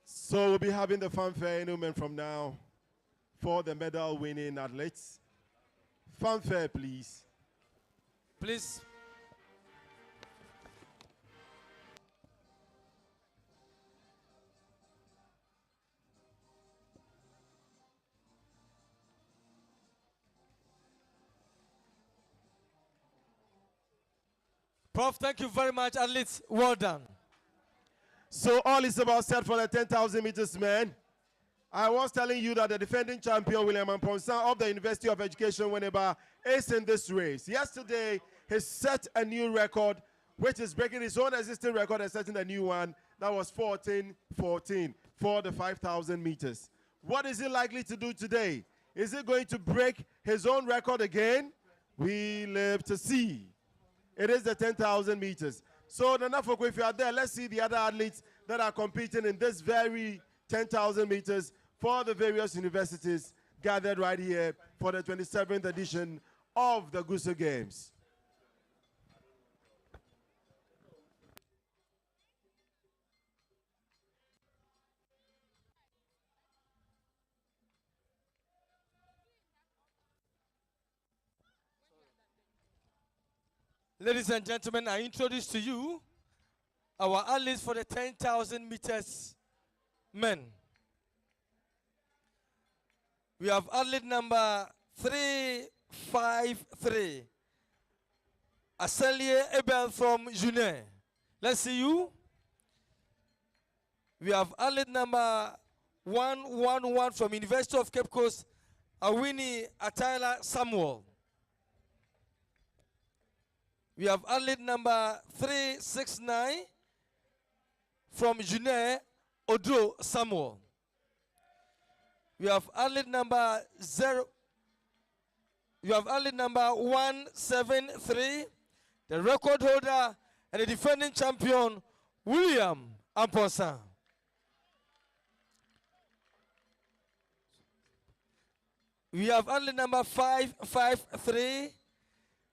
So we'll be having the fanfare in from now for the medal winning athletes. Fanfare, please. Please. Prof, thank you very much, athletes. Well done. So all is about set for the 10,000 meters men. I was telling you that the defending champion, William Amponsan of the University of Education, Winneba, is in this race. Yesterday, he set a new record, which is breaking his own existing record and setting a new one. That was 14:14 for the 5,000 meters. What is he likely to do today? Is he going to break his own record again? We live to see. It is the 10,000 meters. So, Nanafoko, if you are there, let's see the other athletes that are competing in this very 10,000 meters for the various universities gathered right here for the 27th edition of the GUSA Games. Ladies and gentlemen, I introduce to you our athletes for the 10,000 meters men. We have athlete number 353, Aselie Ebel from Juné. Let's see you. We have athlete number 111 from University of Cape Coast, Awini Atayla Samuel. We have athlete number 369 from Juné, Odo Samuel. We have athlete number 173, the record holder and the defending champion, William Amponsan. We have athlete number 553,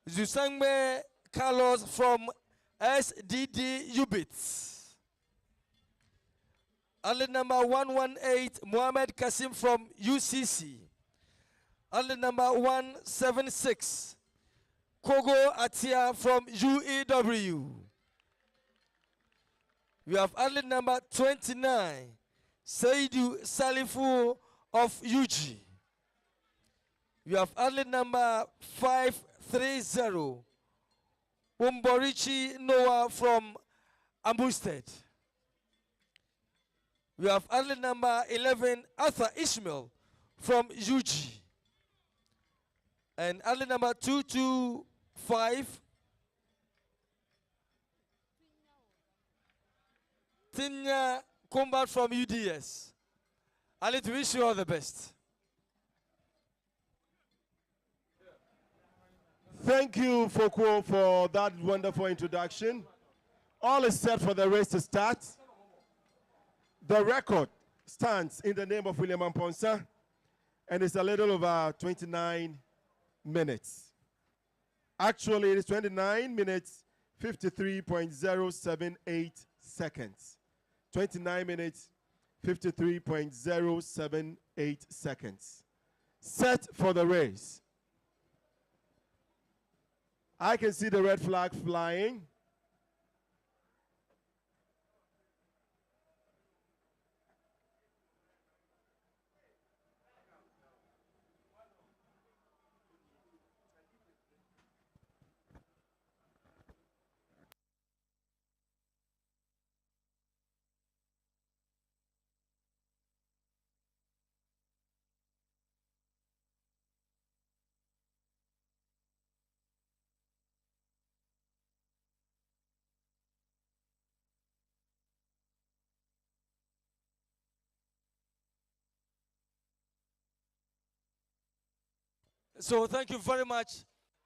Zusangme Carlos from SDD Ubits. Athlete number 118, Mohamed Kasim from UCC. Athlete number 176, Kogo Atia from UEW. We have athlete number 29, Saidu Salifu of UG. We have athlete number 530, Umborichi Noah from Ambusted. We have athlete number 11, Arthur Ishmael from UG. And athlete number 225, Tinya Combat from UDS. I need to wish you all the best. Thank you, Foko, for that wonderful introduction. All is set for the race to start. The record stands in the name of William Amponsa, and it's a little over 29 minutes. Actually, it is 29 minutes, 53.078 seconds. 29 minutes, 53.078 seconds. Set for the race. I can see the red flag flying. So thank you very much,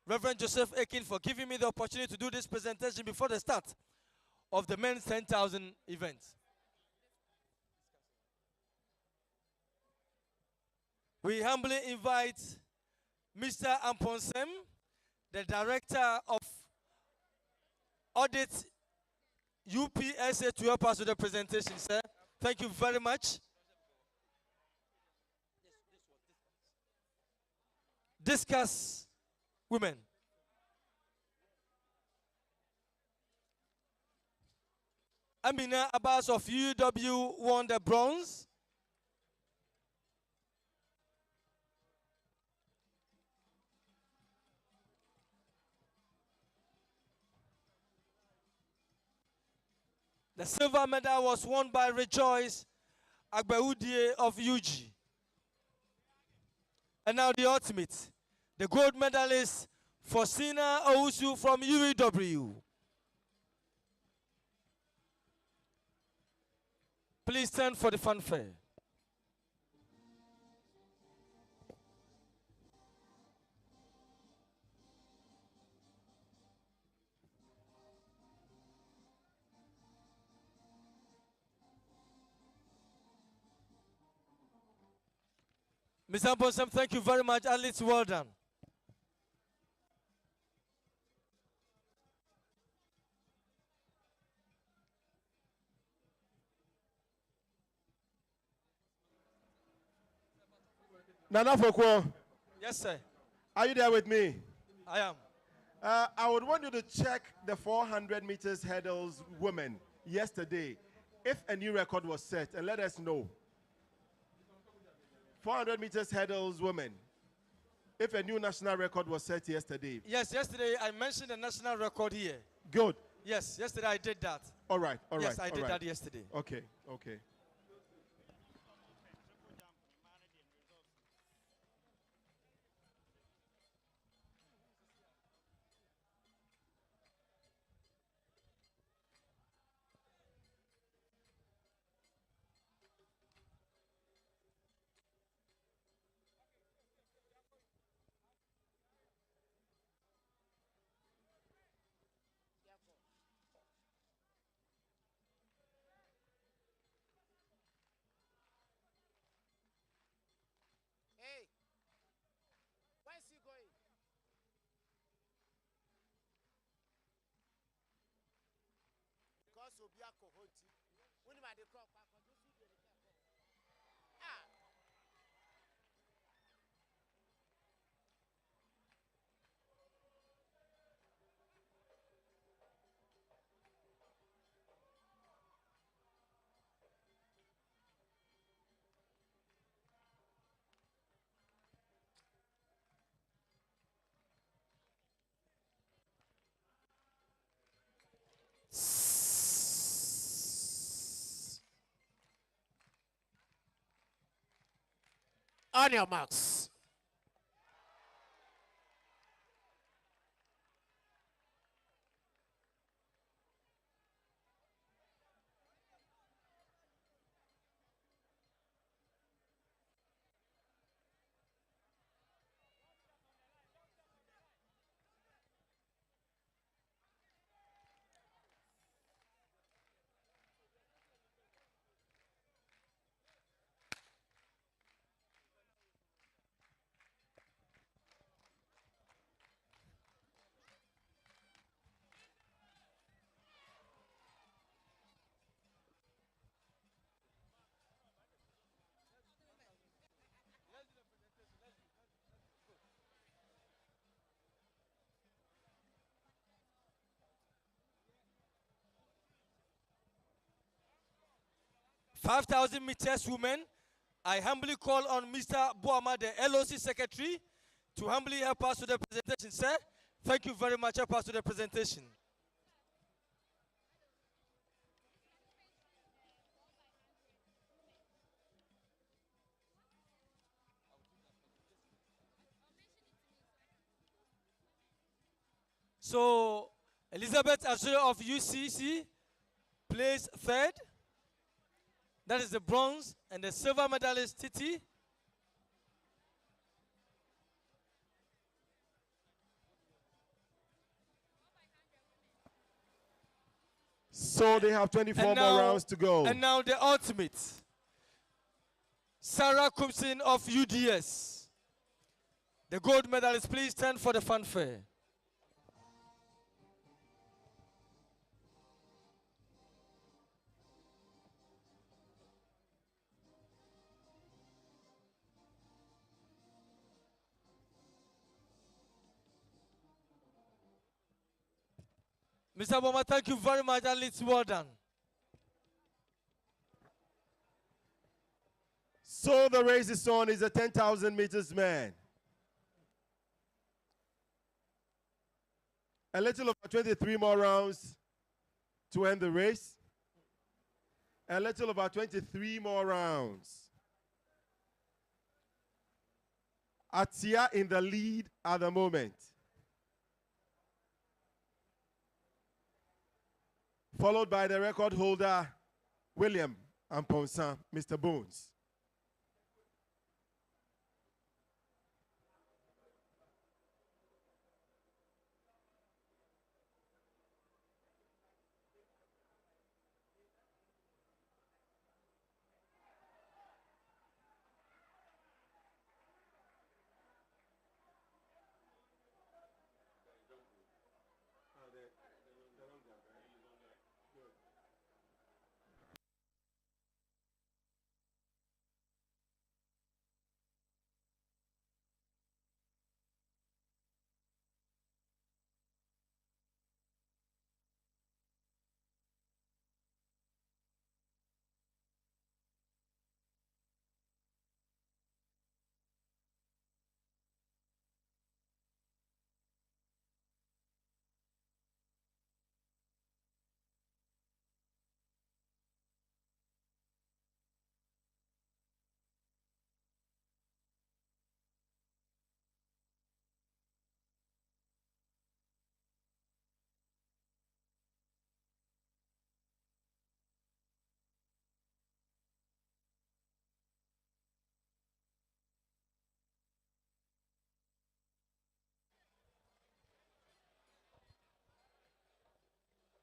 Reverend Joseph Akin, for giving me the opportunity to do this presentation before the start of the men's 10,000 event. We humbly invite Mr. Amponsem, the Director of Audit UPSA, to help us with the presentation, sir. Thank you very much. Discus women. Amina Abbas of UW won the bronze. The silver medal was won by Rejoice Agbaudie of UG. And now the ultimate. The gold medalist, Fosina Owusu from UEW. Please stand for the fanfare. Mr. Amponsem, thank you very much. Athletes, well done. Nana Foko, Yes, sir. are you there with me? I am. I would want you to check the 400 meters hurdles women yesterday, if a new record was set, and let us know. 400 meters hurdles women, if a new national record was set yesterday. Yes, yesterday I mentioned the national record here. Good. Yes, yesterday I did that. All right, all right. Yes, I did that yesterday. Okay, okay. Hey, where's he going? Because Obia Kohoti. When am I the crop? Ah. On your marks. 5,000 meters women, I humbly call on Mr. Boama, the LOC Secretary, to humbly help us with the presentation. Sir, thank you very much. Help us with the presentation. So, Elizabeth Azure of UCC placed third. That is the bronze, and the silver medalist Titi. So they have 24 more rounds to go. And now the ultimate. Sarah Kumsin of UDS. The gold medalist, please stand for the fanfare. Mr. Boma, thank you very much. Athletes, well done. So the race is on. Is a 10,000 meters man. A little over 23 more rounds to end the race. A little over 23 more rounds. Atia in the lead at the moment. Followed by the record holder, William Amponsan, Mr. Bones.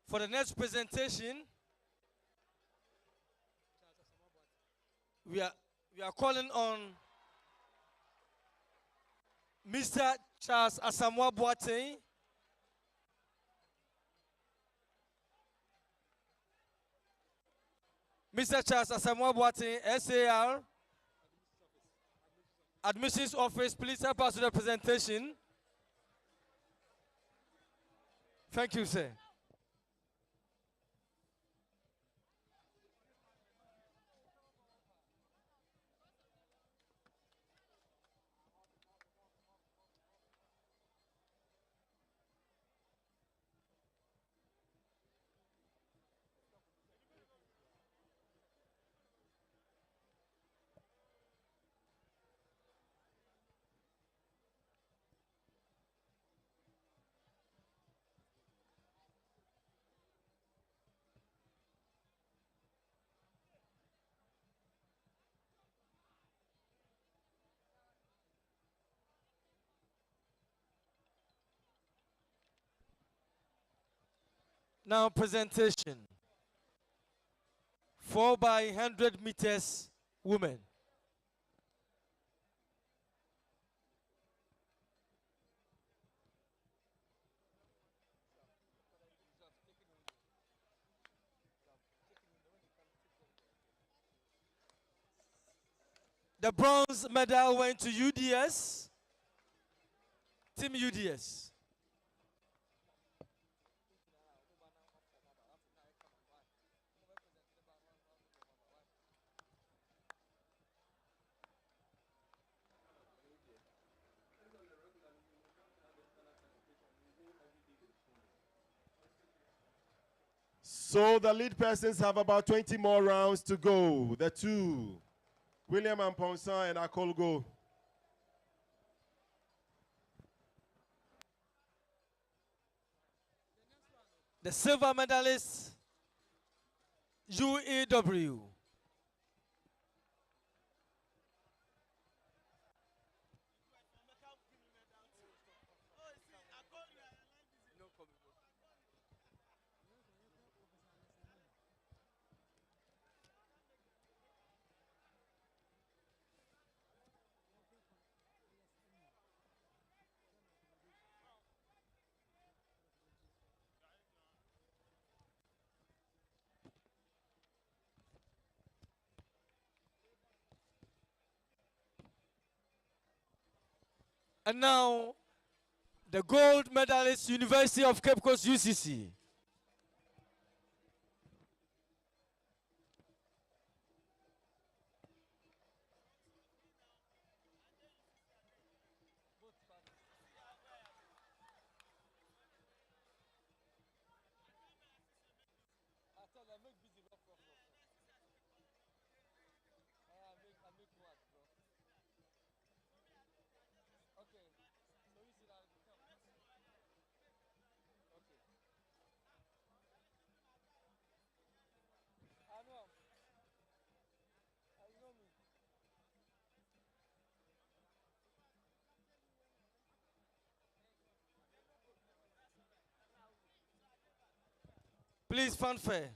For the next presentation, we are calling on Mr. Charles Asamoah Boateng. Mr. Charles Asamoah Boateng, SAR, Admissions Office, please help us with the presentation. Thank you, sir. Now presentation. 4 by 100 meters women. The bronze medal went to UDS, Team UDS. So the lead persons have about 20 more rounds to go. The two, William and Ponsan and Akolgo. The silver medalist, UEW. And now, the gold medalist, University of Cape Coast, UCC. Please, fanfare.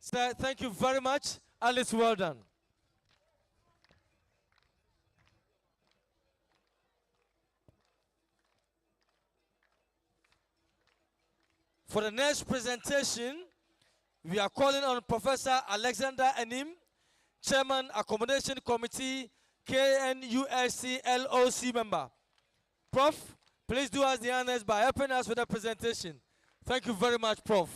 Sir, thank you very much. Alice, well done. For the next presentation, we are calling on Professor Alexander Enim, Chairman, Accommodation Committee, KNUST LOC member. Prof, please do us the honors by helping us with the presentation. Thank you very much, Prof.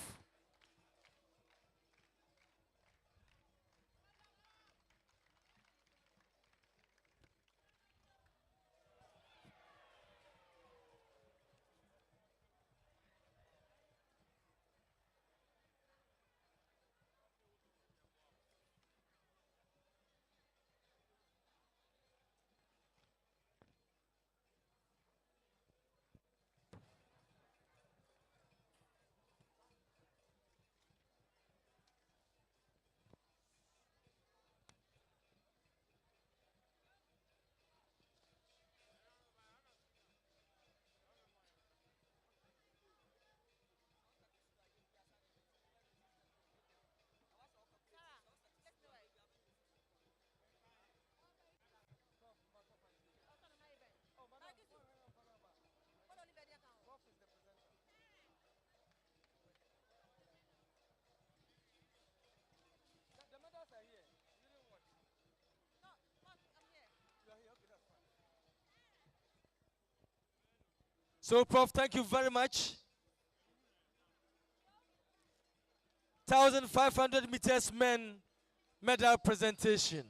So, Prof, thank you very much. 1,500 meters men medal presentation.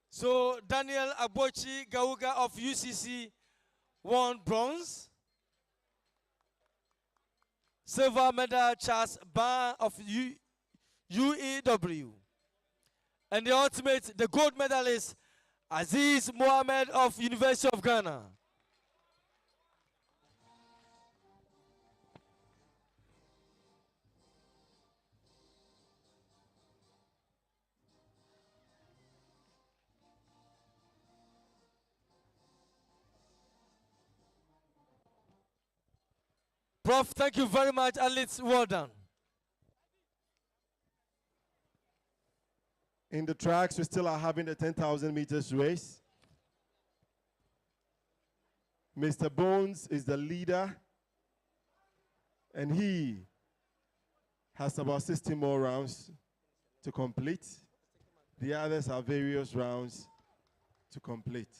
So, Daniel Abochi Gauga of UCC won bronze. Silver medal Charles Ban of UEW. And the ultimate, the gold medalist, Aziz Mohammed of University of Ghana. Prof, thank you very much, and it's well done. In the tracks, we still are having the 10,000 meters race. Mr. Bones is the leader, and he has about 60 more rounds to complete. The others have various rounds to complete.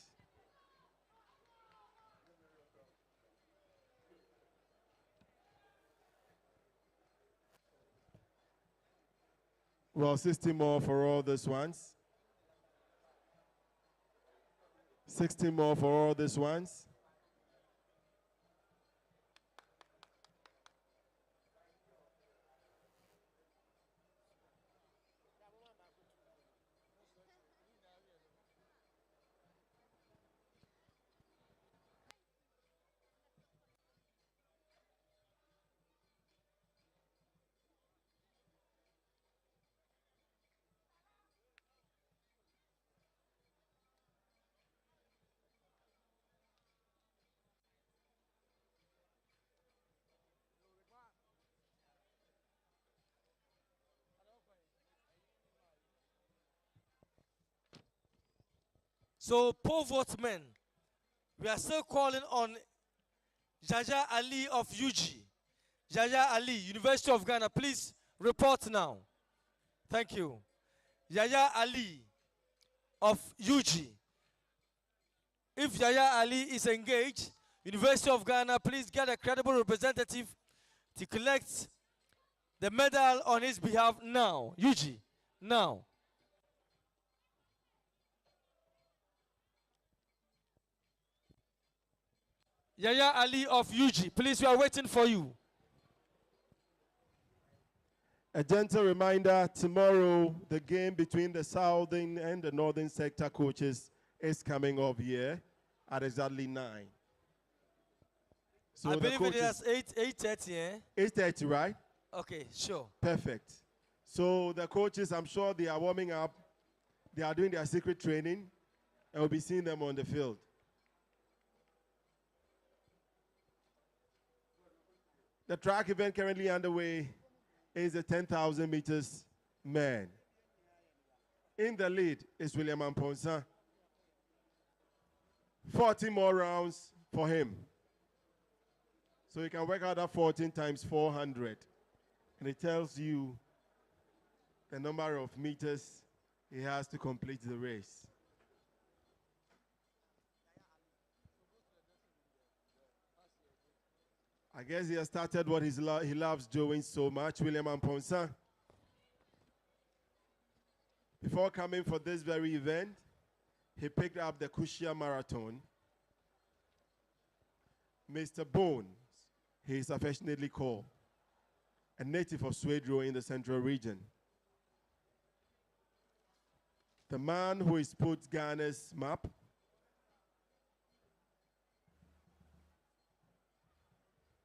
Well, 60 more for all these ones. 60 more for all these ones. So, poll vote men, we are still calling on Jaja Ali of UG. Jaja Ali, University of Ghana, please report now. Thank you. Yaya Ali of UG. If Yaya Ali is engaged, University of Ghana, please get a credible representative to collect the medal on his behalf now. UG, now. Yaya Ali of UG, please, we are waiting for you. A gentle reminder, tomorrow the game between the southern and the northern sector coaches is coming up here at exactly 9. So I the believe it coaches, is 8:30, eh? 8:30, right? Okay, sure. Perfect. So the coaches, I'm sure they are warming up. They are doing their secret training, and we'll be seeing them on the field. The track event currently underway is the 10,000 meters man. In the lead is William Amponsa. 40 more rounds for him. So you can work out that 14 times 400. And it tells you the number of meters he has to complete the race. I guess he has started what he loves doing so much, William Amponsa. Before coming for this very event, he picked up the Kushia Marathon. Mr. Bones, he is affectionately called, a native of Swedro in the central region. The man who has put Ghana's map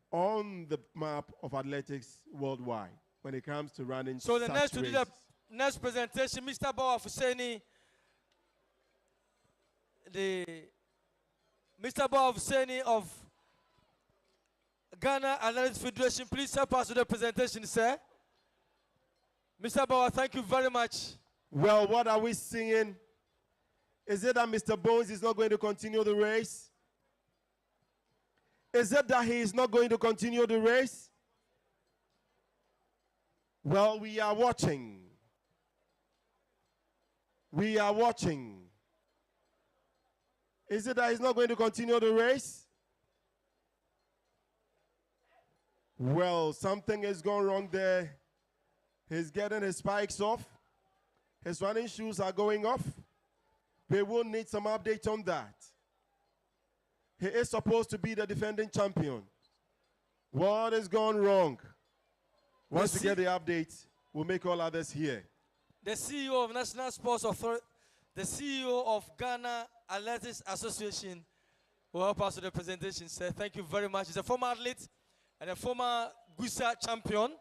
on the map of athletics worldwide when it comes to running. So the such next to do the races. next presentation, Mr. Bawa Fuseni, Mr. Bawa Fuseni of Ghana Athletics Federation, please help us with the presentation, sir. Mr. Bawa, thank you very much. Well, what are we seeing? Is it that Mr. Bones is not going to continue the race? Is it that he is not going to continue the race? Well, we are watching. We are watching. Is it that he's not going to continue the race? Well, something is going wrong there. He's getting his spikes off. His running shoes are going off. We will need some update on that. He is supposed to be the defending champion. What is going wrong? Once we get the update, we'll make all others here. The CEO of National Sports Authority, the CEO of Ghana Athletics Association will help us with the presentation, sir. Thank you very much. He's a former athlete and a former GUSA champion.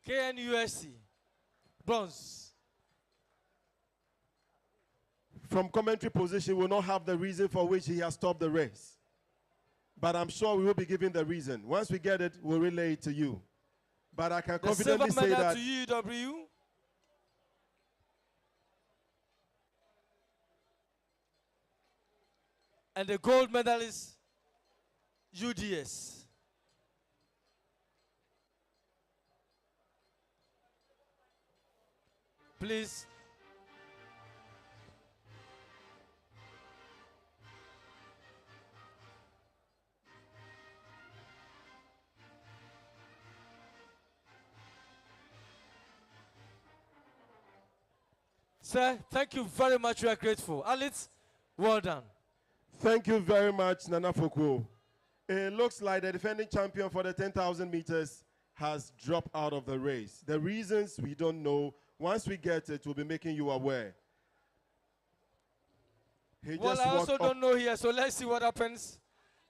KNUST, bronze. From commentary position, we'll not have the reason for which he has stopped the race. But I'm sure we will be given the reason. Once we get it, we'll relay it to you. But I can confidently say that to UW. And the gold medalist, UDS. Please. Sir, thank you very much. We are grateful. Alex, well done. Thank you very much, Nana Foko. It looks like the defending champion for the 10,000 meters has dropped out of the race. The reasons we don't know. Once we get it, we'll be making you aware. Well, I also don't know here, so let's see what happens.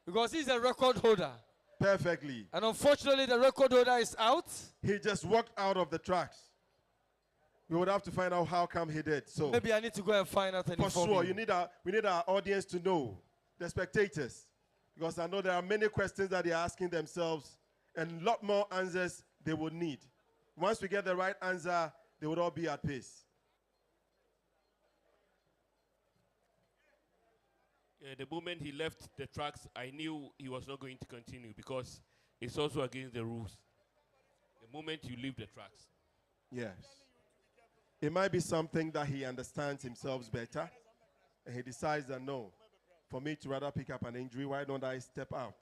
Because he's a record holder. Perfectly. And unfortunately, the record holder is out. He just walked out of the tracks. We would have to find out how come he did. So maybe I need to go and find out. For sure, we need our audience to know, the spectators. Because I know there are many questions that they're asking themselves and a lot more answers they would need. Once we get the right answer, they would all be at peace. The moment he left the tracks, I knew he was not going to continue because it's also against the rules. The moment you leave the tracks. Yes. It might be something that he understands himself better, and he decides that no, for me to rather pick up an injury, why don't I step out?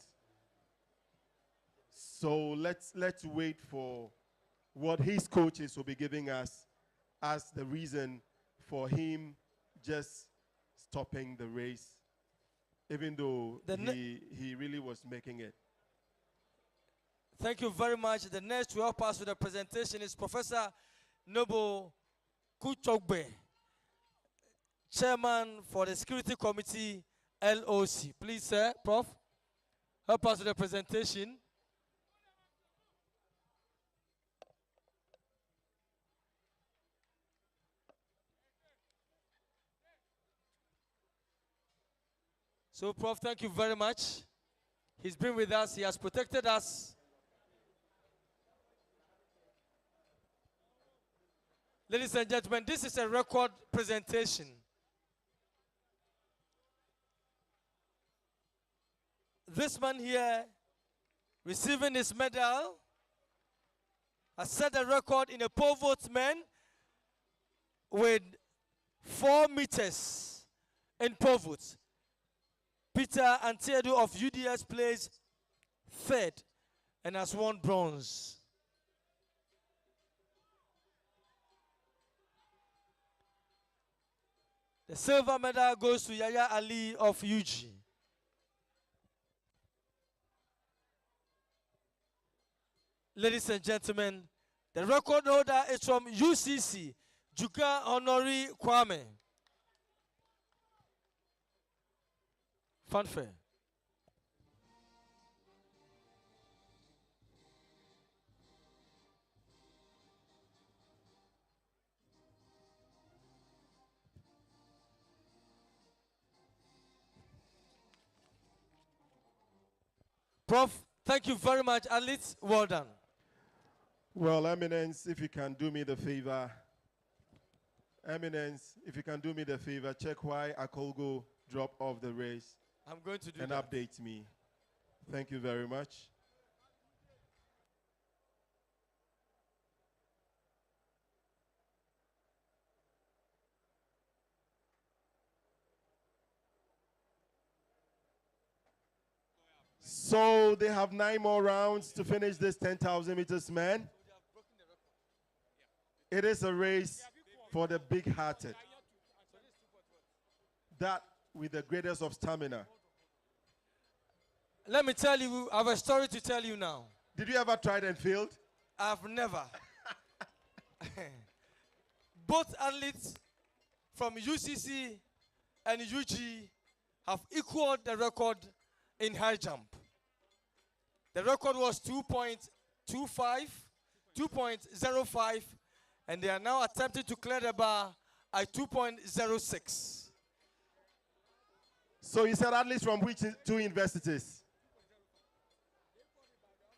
So let's wait for what his coaches will be giving us as the reason for him just stopping the race, even though he really was making it. Thank you very much. The next to help us with the presentation is Professor Noble Kuchogbe, Chairman for the Security Committee, LOC. Please, sir, Prof, help us with the presentation. So, Prof, thank you very much. He's been with us. He has protected us. Ladies and gentlemen, this is a record presentation. This man here, receiving his medal, has set a record in a pole vault men with 4 meters in pole vault. Peter Antiedu of UDS plays 3rd and has won bronze. The silver medal goes to Yaya Ali of UG. Ladies and gentlemen, the record holder is from UCC, Juga Honori Kwame. Fanfare. Prof, thank you very much. Athletes, well done. Well, Eminence, if you can do me the favor. Eminence, if you can do me the favor, check why Akolgo dropped off the race. I'm going to do and that. Update me. Thank you very much. So they have 9 more rounds to finish this 10,000 meters, man. It is a race for the big-hearted. That with the greatest of stamina. Let me tell you, I have a story to tell you now. Did you ever try it and failed? I've never. Both athletes from UCC and UG have equaled the record in high jump. The record was 2.25, 2.05, and they are now attempting to clear the bar at 2.06. So you said athletes from which 2 universities?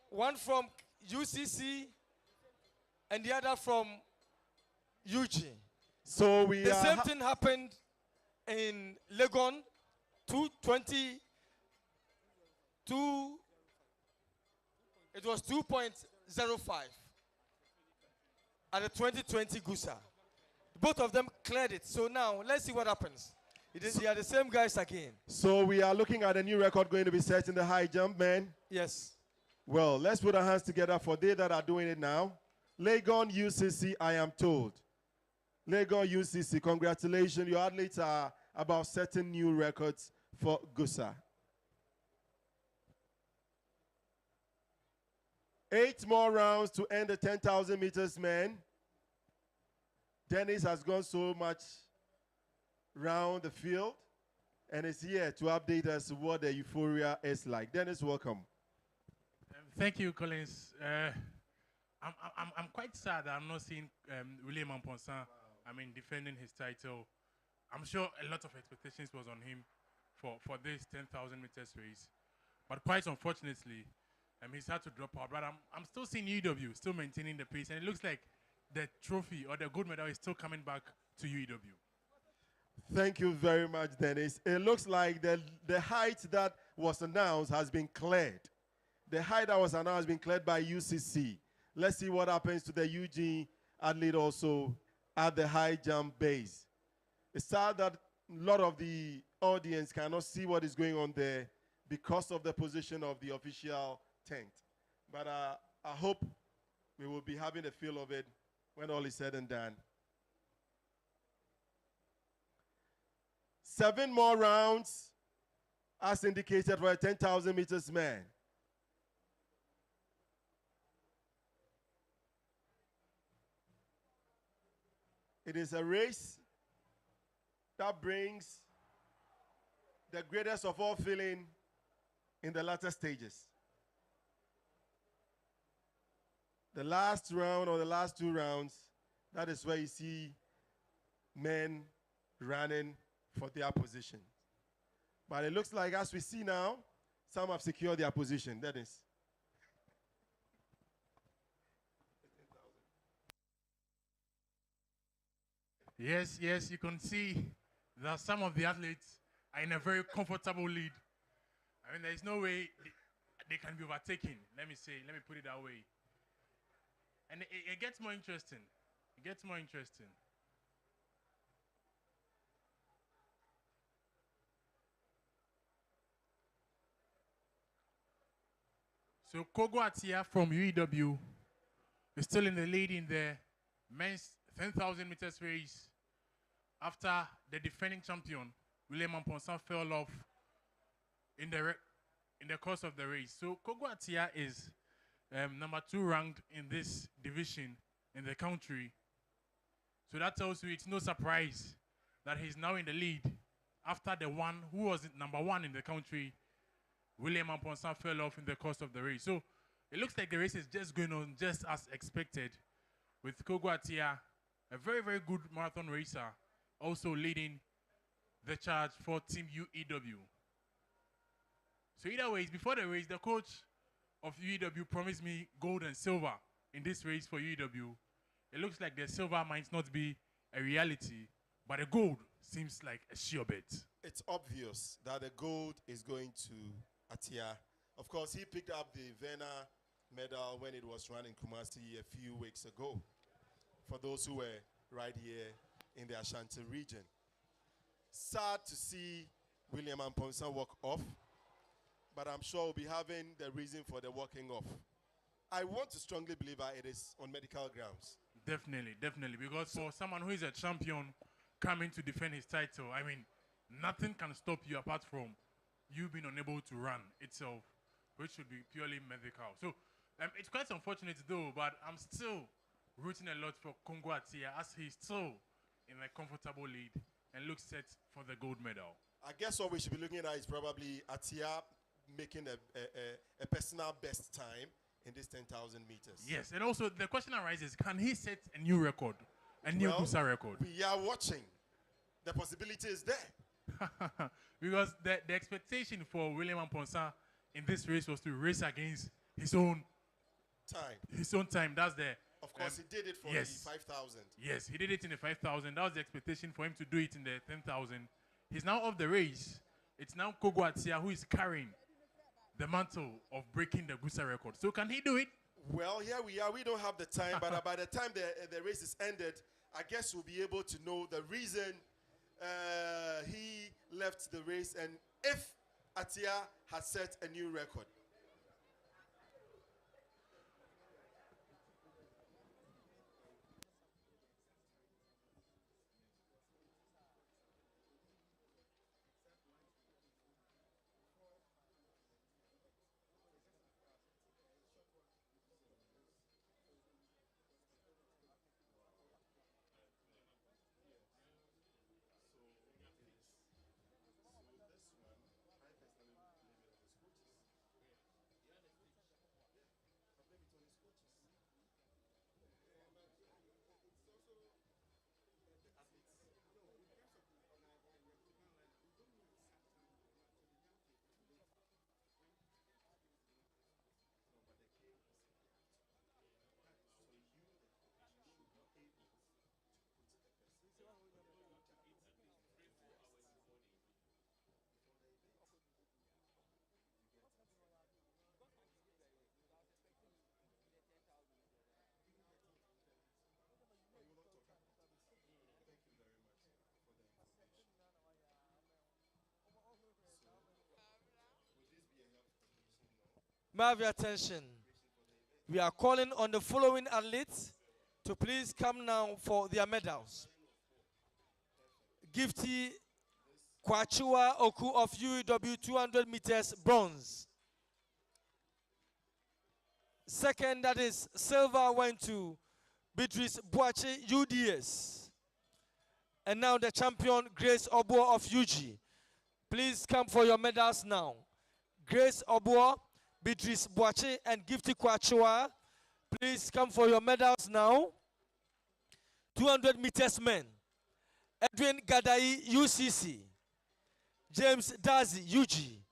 One from UCC and the other from UG. So the same thing happened in Legon, 2.20. It was 2.05 at the 2020 GUSA. both of them cleared it. So now, let's see what happens. They are the same guys again. So we are looking at a new record going to be set in the high jump, man. Yes. Well, let's put our hands together for they that are doing it now. Legon UCC, I am told. Legon UCC, congratulations. Your athletes are about setting new records for GUSA. 8 more rounds to end the 10,000 meters, man. Dennis has gone so much round the field and is here to update us what the euphoria is like. Dennis, welcome. Thank you, Collins. I'm quite sad that I'm not seeing William Amponsan, defending his title. I'm sure a lot of expectations was on him for this 10,000 meters race. But quite unfortunately, he's had to drop out. But I'm still seeing UW still maintaining the pace. And it looks like the trophy or the gold medal is still coming back to UW. Thank you very much, Dennis. It looks like the height that was announced has been cleared. The height that was announced has been cleared by UCC. Let's see what happens to the Eugene athlete also at the high jump base. It's sad that a lot of the audience cannot see what is going on there because of the position of the official tent. But I hope we will be having a feel of it when all is said and done. 7 more rounds as indicated for a 10,000 meters man. It is a race that brings the greatest of all feeling in the latter stages. The last round or the last 2 rounds, that is where you see men running for their position. But it looks like, as we see now, some have secured their position. That is. Yes, you can see that some of the athletes are in a very comfortable lead. There's no way they can be overtaken. Let me put it that way. And it gets more interesting. It gets more interesting. So Kogo Atia from UEW is still in the lead in the men's 10,000 meters race after the defending champion, William Amponsan, fell off in the course of the race. So Kogo Atia is number 2 ranked in this division in the country. So that tells you it's no surprise that he's now in the lead after the one who was number 1 in the country, William Amponsan, fell off in the course of the race. So it looks like the race is just going on just as expected, with Kogo Atia, a very, very good marathon racer, also leading the charge for Team UEW. So either ways, before the race, the coach of UEW promised me gold and silver in this race for UEW. It looks like the silver might not be a reality, but the gold seems like a sure bet. It's obvious that the gold is going to Atia. Of course, he picked up the Vena medal when it was run in Kumasi a few weeks ago, for those who were right here in the Ashanti region. Sad to see William Amponsan walk off, but I'm sure we'll be having the reason for the walking off. I want to strongly believe that it is on medical grounds. Definitely, because for someone who is a champion coming to defend his title, nothing can stop you apart from you being unable to run itself, which should be purely medical. So it's quite unfortunate though, but I'm still rooting a lot for Kongo Atia, as he's still in a comfortable lead and looks set for the gold medal. I guess what we should be looking at is probably Atia making a personal best time in this 10,000 meters. Yes, and also the question arises, can he set a new record, a new GUSA record? We are watching. The possibility is there. Because the expectation for William Amponsan in this race was to race against his own time. That's the... Of course, he did it for the 5,000. Yes, he did it in the 5,000. That was the expectation for him to do it in the 10,000. He's now off the race. It's now Kogo Atia who is carrying the mantle of breaking the GUSA record. So can he do it? Well, here we are. We don't have the time, but by the time the race is ended, I guess we'll be able to know the reason he left the race and if Atia has set a new record. May I have your attention? We are calling on the following athletes to please come now for their medals. Gifty Kwachua Oku of UEW 200 meters bronze. Second, that is silver, went to Beatrice Boache UDS. And now the champion, Grace Obuo of UG. Please come for your medals now. Grace Obuo, Beatrice Boache, and Gifty Kwachua, please come for your medals now. 200 meters men. Edwin Gadai, UCC. James Dazi, UG.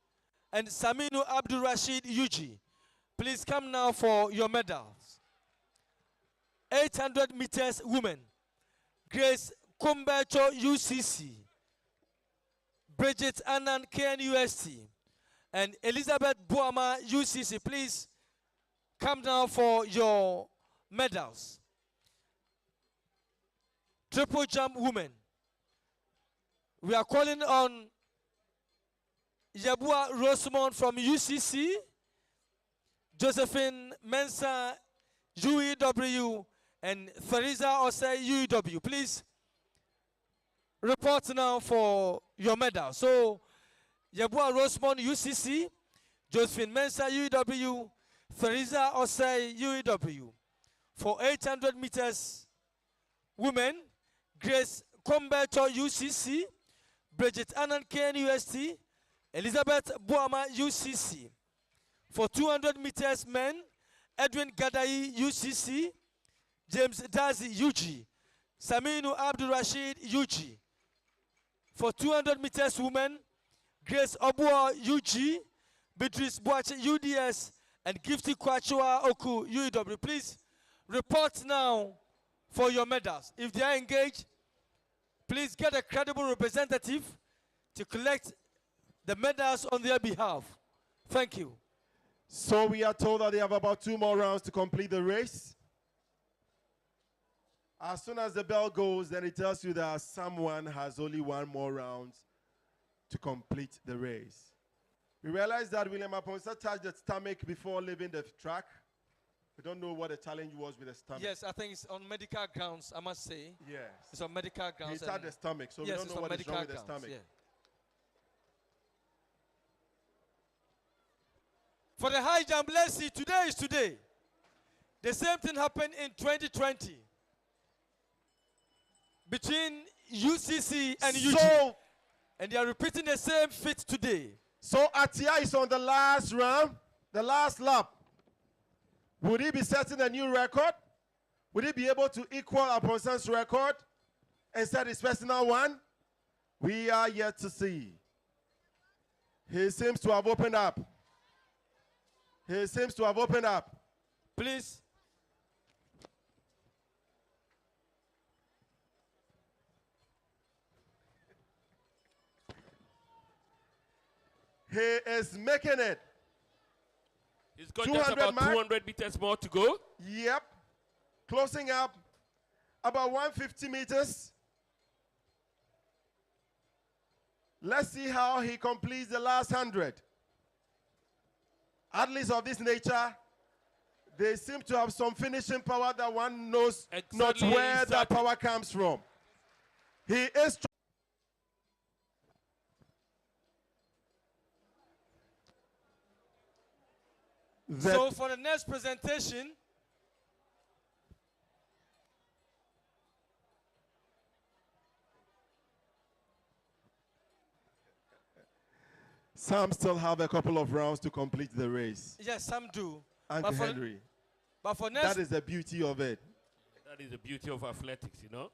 And Saminu Abdul Rashid, UG. Please come now for your medals. 800 meters women. Grace Kumbecho, UCC. Bridget Annan, KNUST. And Elizabeth Buama, UCC, please come now for your medals. Triple jump women. We are calling on Yabua Rosemont from UCC, Josephine Mensa, UEW, and Theresa Osei, UEW. Please report now for your medal. So, Yabua Rosemont, UCC, Josephine Mensa, UEW, Theresa Osei, UEW. For 800 meters women, Grace Kombeto, UCC, Bridget Annan, KNUST, Elizabeth Buama, UCC. For 200 meters men, Edwin Gadai, UCC, James Dazi, UG, Saminu Abdul Rashid, UG. For 200 meters women, Grace Obua, UG, Beatrice Boache, UDS, and Gifty Kwachua Oku, UEW. Please report now for your medals. If they are engaged, please get a credible representative to collect the medals on their behalf. Thank you. So we are told that they have about 2 more rounds to complete the race. As soon as the bell goes, then it tells you that someone has only 1 more round to complete the race. We realized that William Aponsa touched the stomach before leaving the track. We don't know what the challenge was with the stomach. Yes, I think it's on medical grounds, I must say. Yes. It's on medical grounds. He touched the stomach, so yes, we don't know what is wrong with the stomach. Yeah. For the high jump, let's see, today is today. The same thing happened in 2020 between UCC and UG. So, and they are repeating the same feat today. So Atia is on the last round, the last lap. Would he be setting a new record? Would he be able to equal Aponsa's record and set his personal one? We are yet to see. He seems to have opened up. He seems to have opened up. Please. He is making it. He's got just about 200 meters more to go. Yep. Closing up about 150 meters. Let's see how he completes the last 100. Athletes of this nature, they seem to have some finishing power that one knows not where that power comes from. He is. So for the next presentation, some still have a couple of rounds to complete the race. yes, some do. Uncle Henry. But for next, that is the beauty of it. That is the beauty of athletics, you know.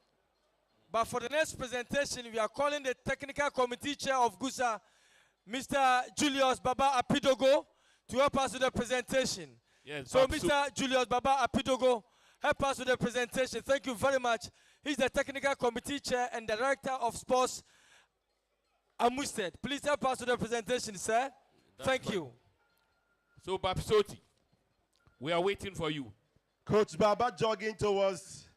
But for the next presentation, we are calling the technical committee chair of GUSA, Mr. Julius Baba Apidogo, to help us with the presentation. Yes, so Mr. Julius Baba Apidogo, help us with the presentation. Thank you very much. He's the technical committee chair and director of sports at KNUST-TEK. Please help us with the presentation, sir. Thank you. So Babsoti, we are waiting for you. Coach Baba jogging towards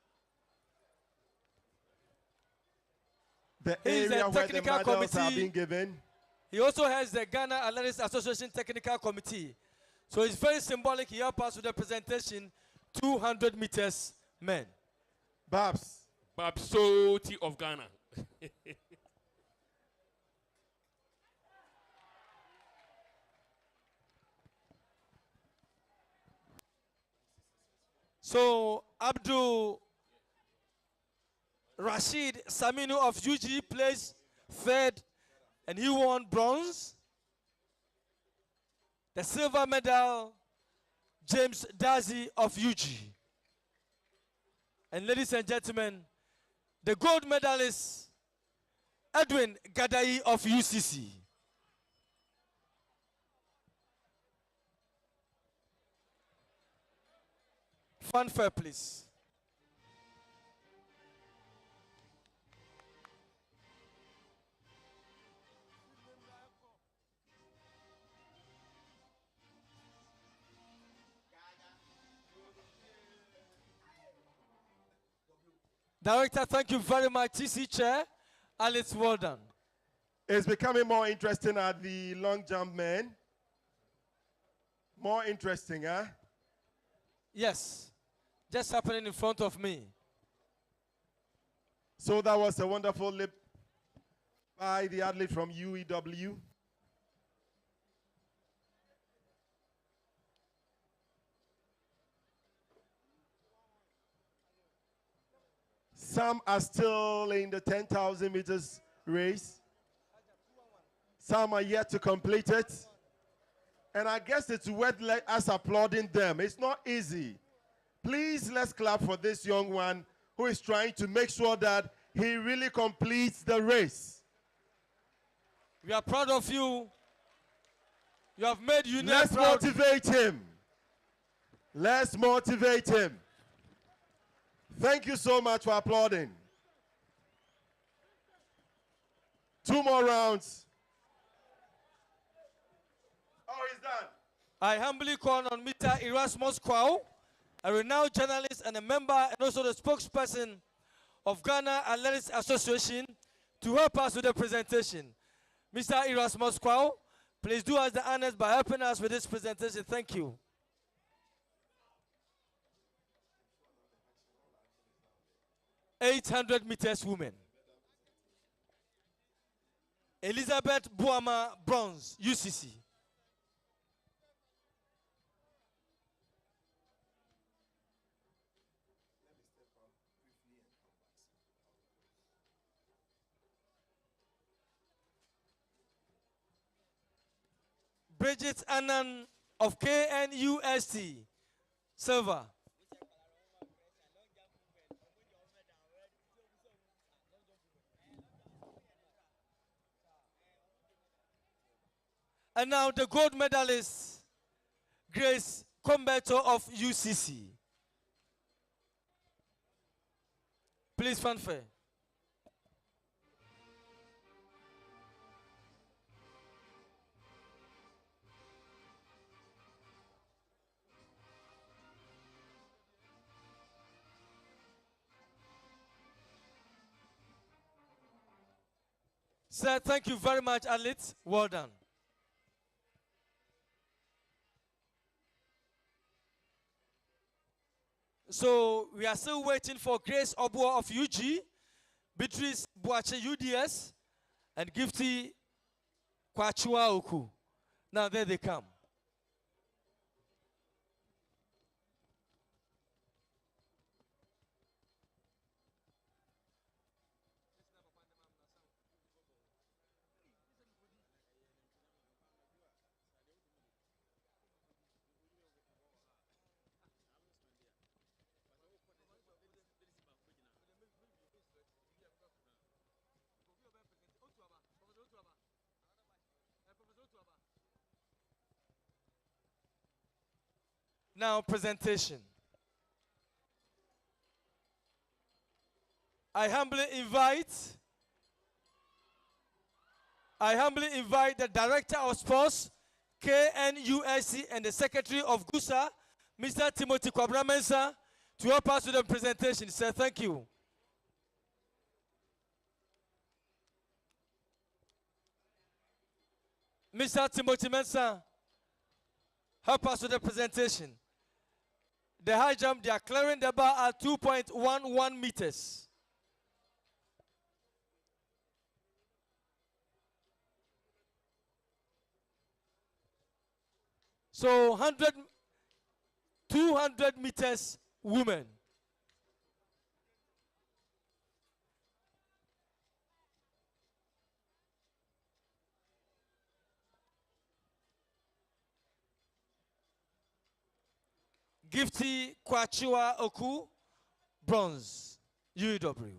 the area where the medals are being given. He also has the Ghana Athletics Association Technical Committee. So it's very symbolic. He helped us with the presentation, 200 meters men. Babsoti of Ghana. So Abdul Rashid Saminu of UG placed third and he won bronze. The silver medal, James Dazi of UG. And ladies and gentlemen, the gold medalist, Edwin Gadai of UCC. Fanfare, please. Director, thank you very much. TC Chair, Alice, well done. It's becoming more interesting at the long jump, men. More interesting, huh? Yes. Just happening in front of me. So that was a wonderful lip by the athlete from UEW. Some are still in the 10,000 meters race. Some are yet to complete it. And I guess it's worth us applauding them. It's not easy. Please, let's clap for this young one who is trying to make sure that he really completes the race. We are proud of you. You have made UNED Let's proud. motivate him. Let's motivate him. Thank you so much for applauding. 2 more rounds. Oh, he's done. I humbly call on Mr. Erasmus Kwao, a renowned journalist and a member and also the spokesperson of Ghana Athletics Association, to help us with the presentation. Mr. Erasmus Kwao, please do us the honors by helping us with this presentation. Thank you. .800 meters women. Elizabeth Buama, bronze, UCC. Bridget Annan of KNUST, silver. And now the gold medalist, Grace Combeto of UCC. Please fanfare. Sir, thank you very much, athletes. Well done. So we are still waiting for Grace Obuo of UG, Beatrice Boache UDS, and Gifty Kwachua Oku. Now there they come. Now presentation. I humbly invite the Director of Sports, KNUST, and the Secretary of GUSA, Mr. Timothy Kwabramensa, to help us with the presentation. Sir, thank you. Mr. Timothy Mensa, help us with the presentation. The high jump, they are clearing the bar at 2.11 meters. So 200 meters women. Gifty Kwachua Oku, bronze, UEW.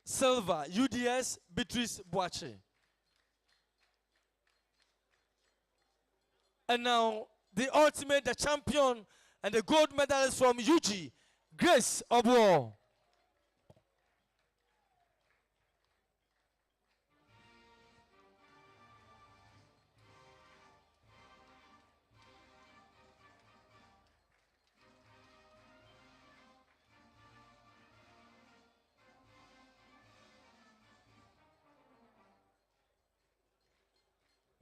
Silver, UDS, Beatrice Boache. And now, the ultimate, the champion, and the gold medalist from UG, Grace Obuo.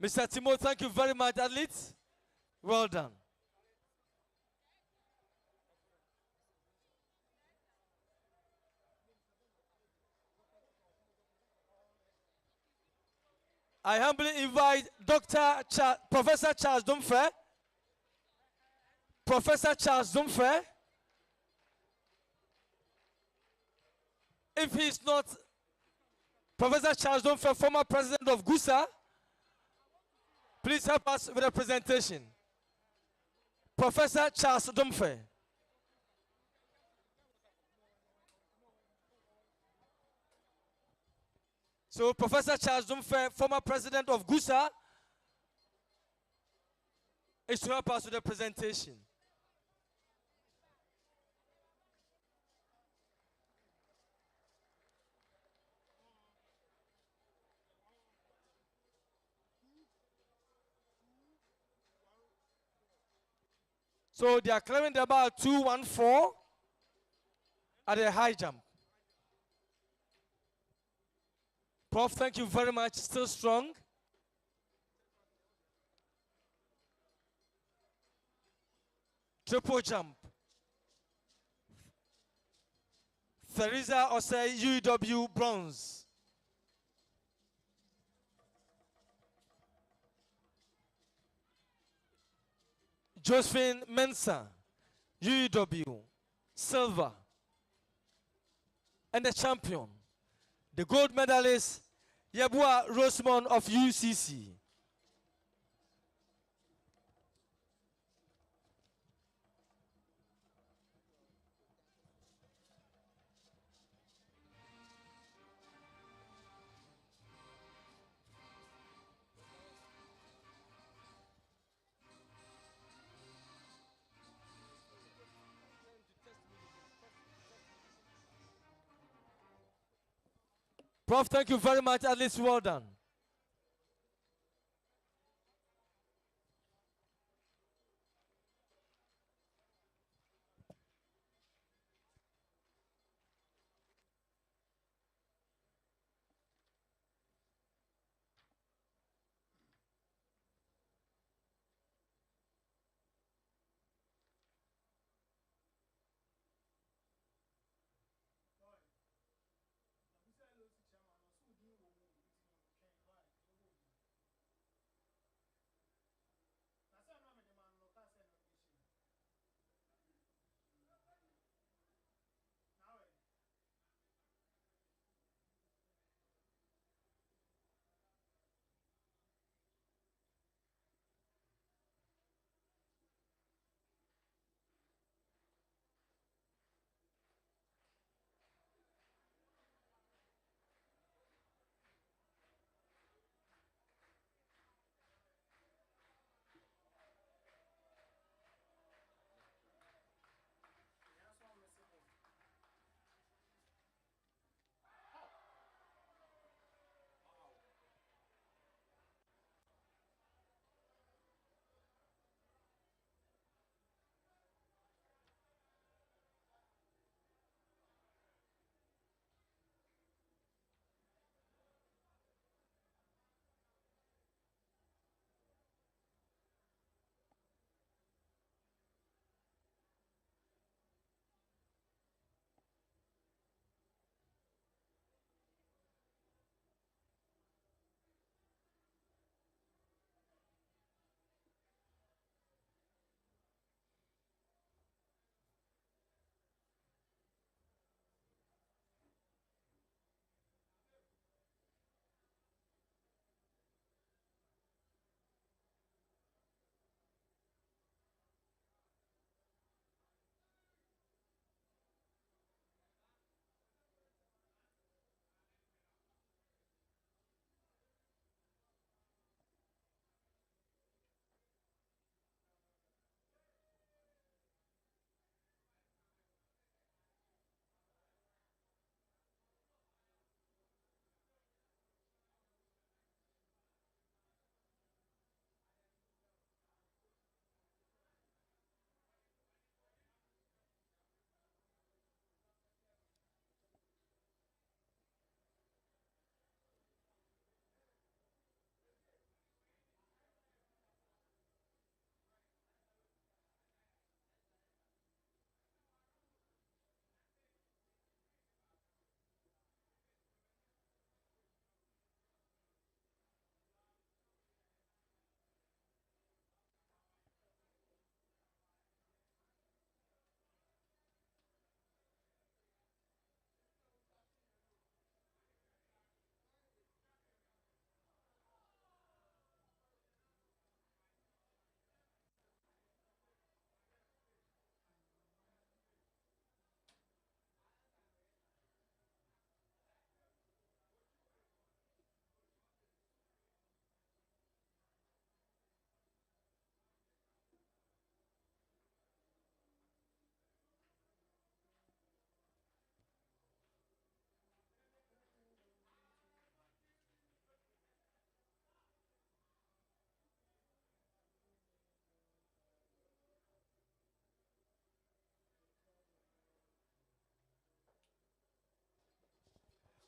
Mr. Timo, thank you very much, athletes. Well done. I humbly invite Professor Charles Dumfe. Professor Charles Dumfe. If he's not Professor Charles Dumfe, former president of GUSA, please help us with a presentation. Professor Charles Dumfe. So Professor Charles Dumfe, former president of GUSA, is to help us with the presentation. So they are clearing the bar 214 at a high jump. Prof, thank you very much. Still strong. Triple jump. Theresa Osei, UW bronze. Josephine Mensah, UW, silver. And the champion, the gold medalist, Yabua Rosemond of UCC. Prof, thank you very much. At least well done.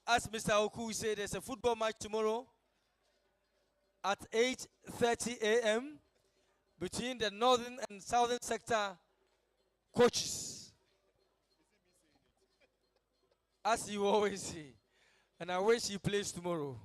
as Mr. Oku said, there's a football match tomorrow at 8:30 a.m. between the northern and southern sector coaches. As you always say. And I wish he plays tomorrow.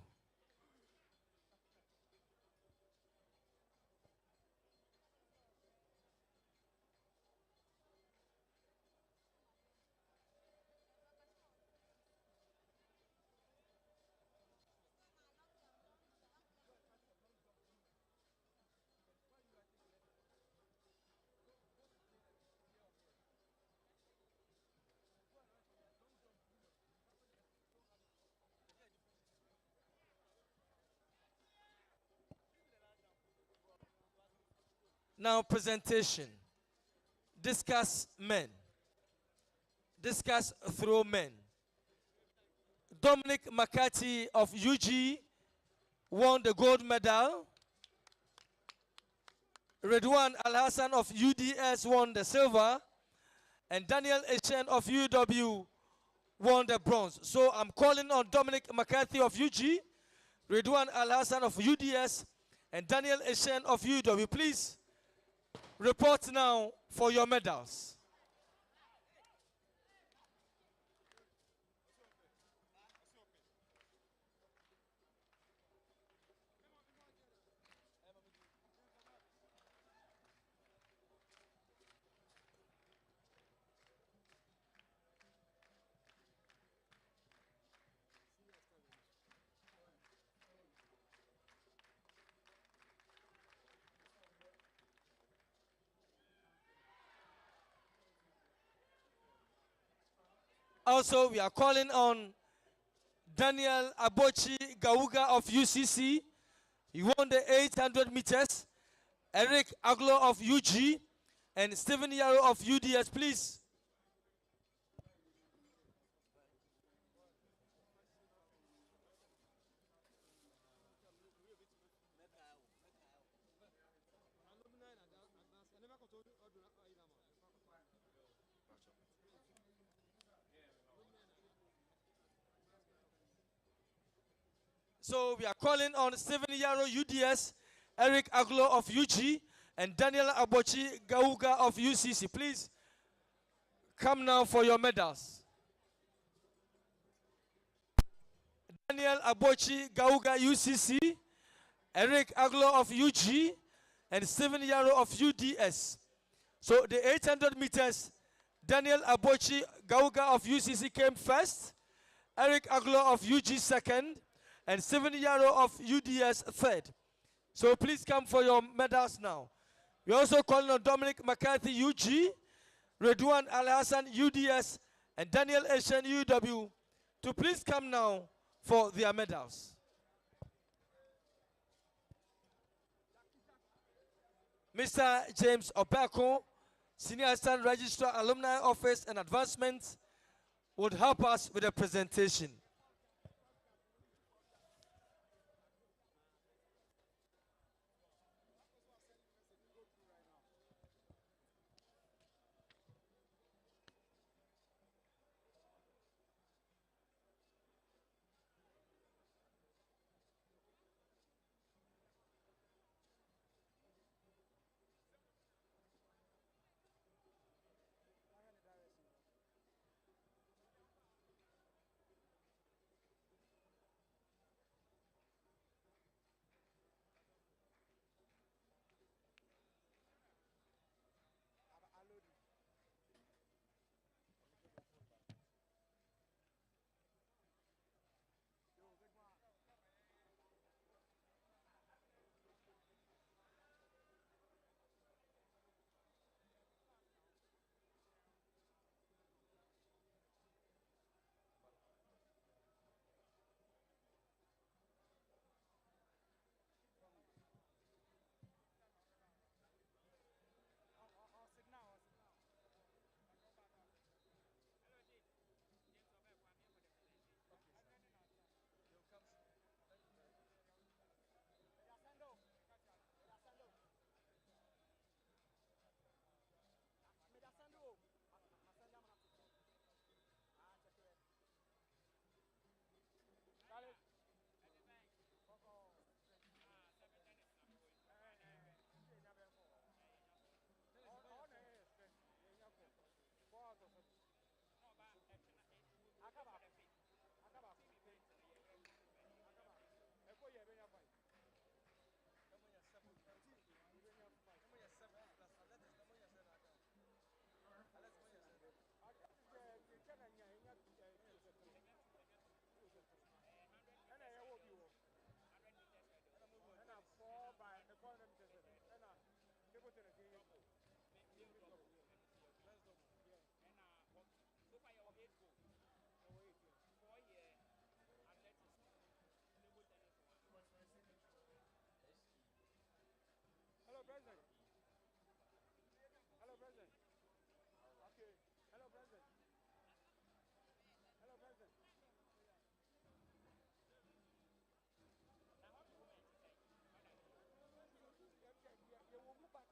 Now presentation. Discus men. Discus throw men. Dominic McCarthy of UG won the gold medal. Redwan Al-Hassan of UDS won the silver. And Daniel Echen of UW won the bronze. So I'm calling on Dominic McCarthy of UG, Redwan Al-Hassan of UDS, and Daniel Echen of UW. Please report now for your medals. Also, we are calling on Daniel Abochi Gauga of UCC. He won the 800 meters. Eric Aglo of UG and Stephen Yarrow of UDS, please. So we are calling on Stephen Yarrow UDS, Eric Aglo of UG, and Daniel Abochi Gauga of UCC. Please come now for your medals. Daniel Abochi Gauga UCC, Eric Aglo of UG, and Stephen Yarrow of UDS. So the 800 meters, Daniel Abochi Gauga of UCC came first, Eric Aglo of UG second, and Stephen Yarrow of UDS third. So please come for your medals now. We also calling on Dominic McCarthy UG, Redwan Al-Hassan UDS, and Daniel Eshen UW to please come now for their medals. Mr. James Opako, Senior Assistant Registrar, Alumni Office and Advancement, would help us with the presentation. Hello, President. Hello, President. Okay. Hello, President. Hello, President. You will move back.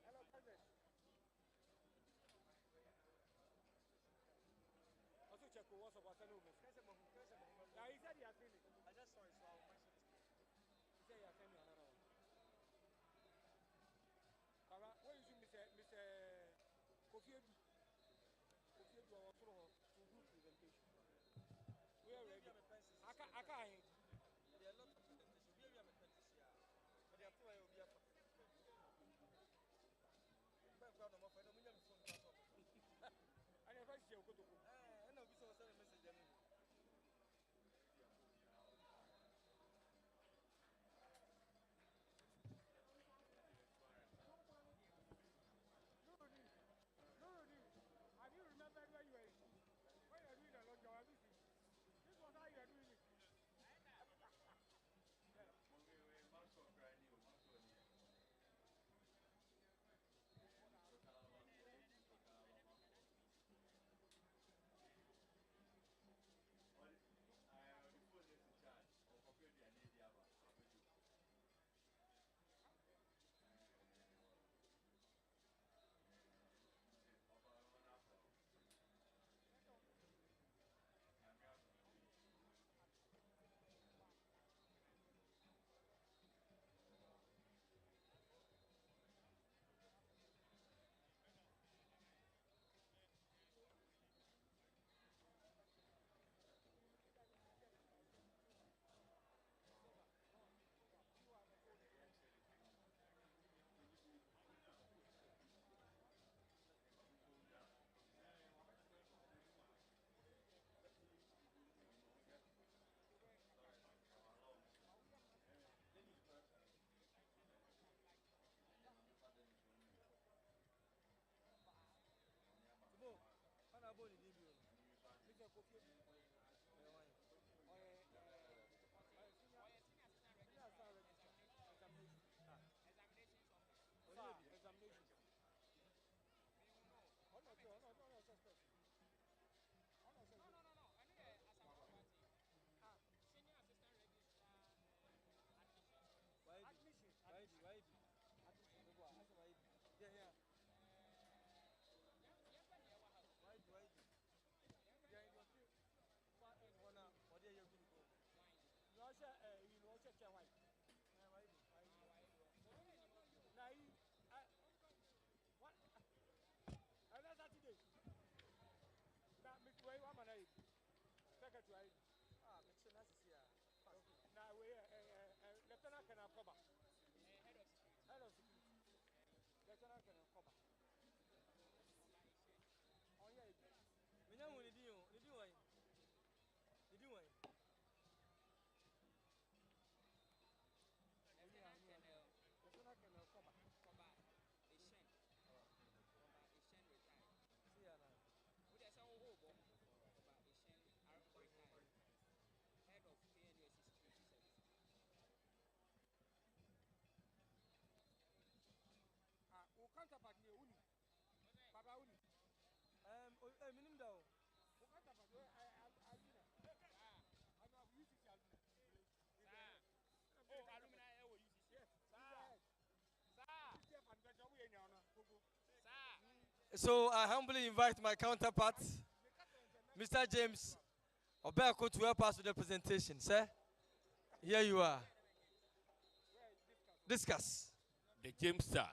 Hello, President. Also check what's about the movement. Yeah, he said he has finished. I just saw it, so I'll mention it. He said he has sent me another one. Baba, where is Mr. Kofiedu? Kofiedu, our floor to group presentation. We are ready. I can't. There are a lot of presentations. We are presentation. But they are two. I will be up. I never see you go to go. I know we saw a message. I do remember where you were. When you are doing a lot of job, this was how you are doing it. Examinations. Oh no, suspect. Oh no, suspect. No. I need a senior assistant registrar admission. Why? Yeah. Why? Yeah, it was one or the year. You also, check why. Now, what? Another Saturday. Now, Miss Way, one man, secretary. Mr. Nassia. Now, we Lieutenant can cover. Head of security. Lieutenant can cover. Oh, yeah. We know what you do. Did you? Lieutenant can cover. Asian retired. See, we just say, Asian retired. Head of KNUST security service. So I humbly invite my counterpart, Mr. James Obeko, to help us with the presentation. Sir, here you are. Discuss. The James Star.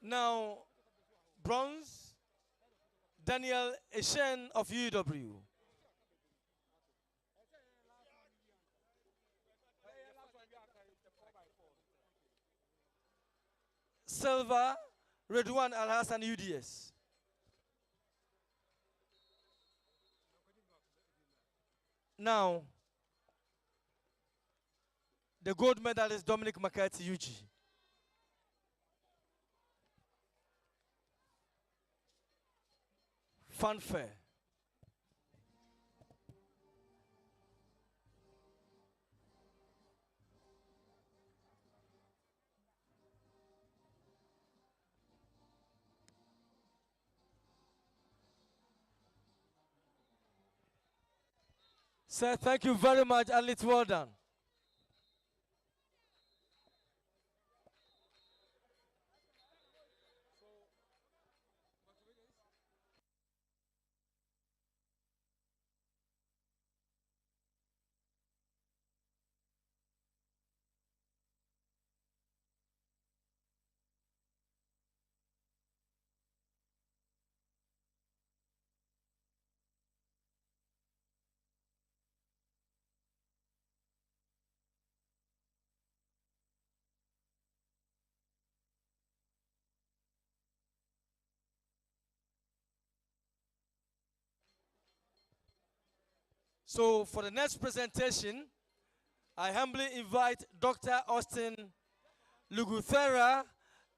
Now, bronze, Daniel Eshen of UW. Silver, Redwan Al-Hassan, UDS. Now, the gold medalist Dominic McCarthy, UG. Fanfare. Sir, thank you very much, and it's well done. So for the next presentation, I humbly invite Dr. Austin Luguthera,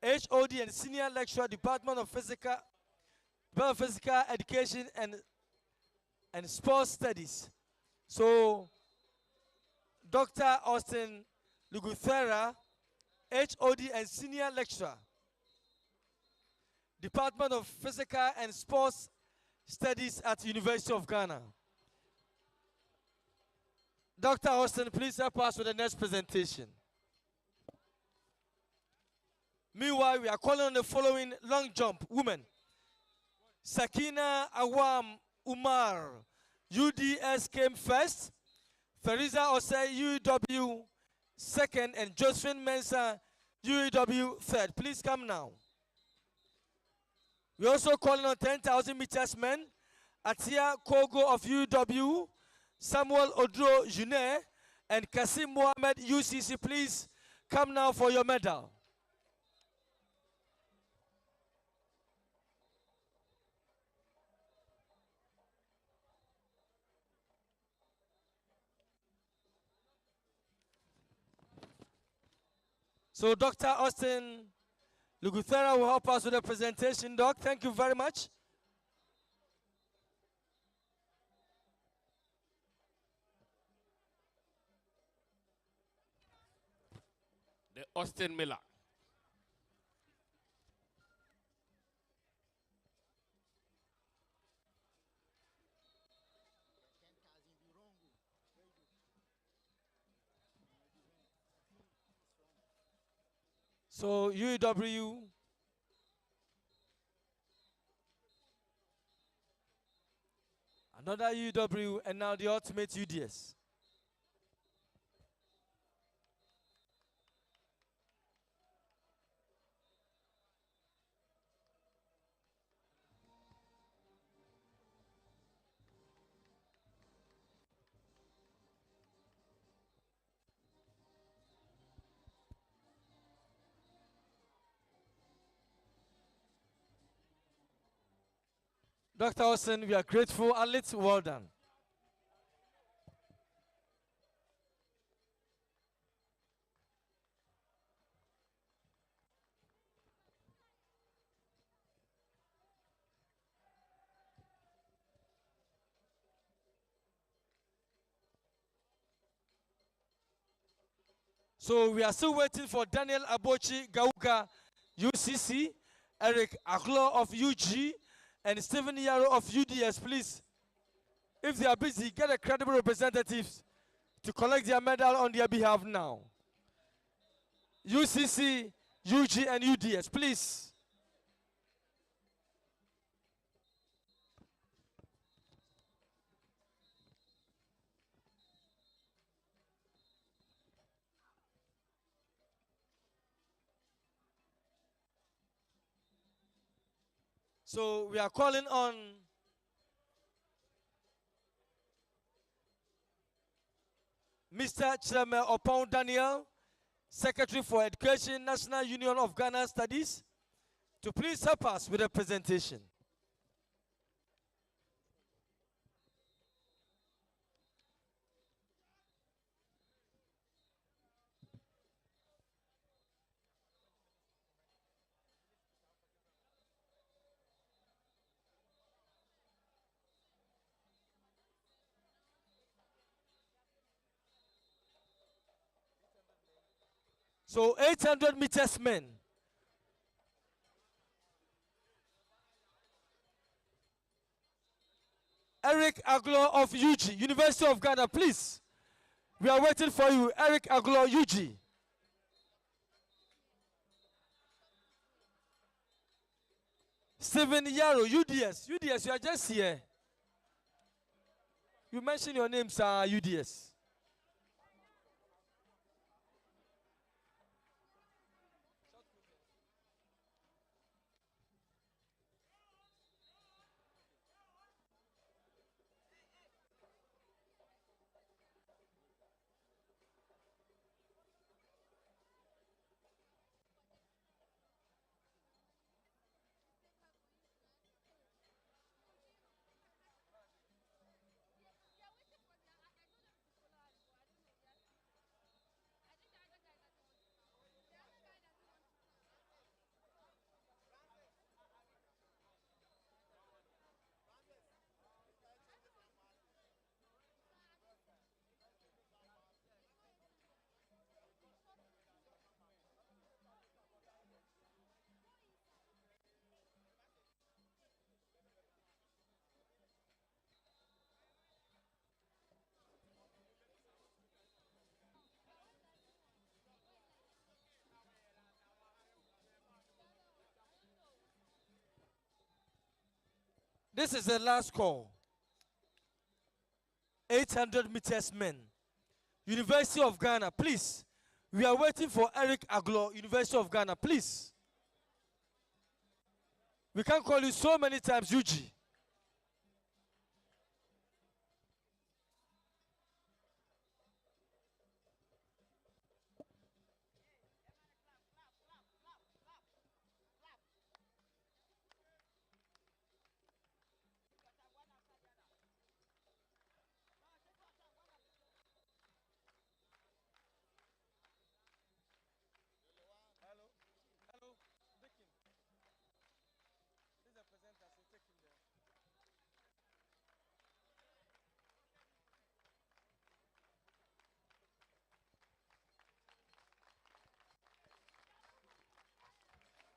HOD and Senior Lecturer, Department of Physical Education and Sports Studies. So Dr. Austin Luguthera, HOD and Senior Lecturer, Department of Physical and Sports Studies at University of Ghana. Dr. Austin, please help us with the next presentation. Meanwhile, we are calling on the following long jump women. Sakina Awam Umar, UDS came first. Fariza Osei, UW second. And Josephine Mensah, UW third. Please come now. We're also calling on 10,000 meters men. Atia Kogo of UW, Samuel Odro Junet, and Kasim Mohamed UCC. Please come now for your medal. So Dr. Austin Luguthera will help us with the presentation, Doc. Thank you very much. The Austin Miller. So UW, another UW, and now the ultimate UDS. Dr. Austin, we are grateful, and it's well done. So we are still waiting for Daniel Abochi Gauga, UCC, Eric Aklo of UG, and Stephen Yaro of UDS. Please, if they are busy, get a credible representatives to collect their medal on their behalf now. UCC, UG, and UDS, please. So we are calling on Mr. Chirame Opon Daniel, Secretary for Education, National Union of Ghana Studies, to please help us with a presentation. So 800 meters men. Eric Aglo of UG, University of Ghana, please. We are waiting for you, Eric Aglo, UG. Stephen Yaro, UDS. UDS, you are just here. You mentioned your name, sir, UDS. This is the last call. 800 meters men. University of Ghana, please. We are waiting for Eric Aglo, University of Ghana, please. We can't call you so many times, UG.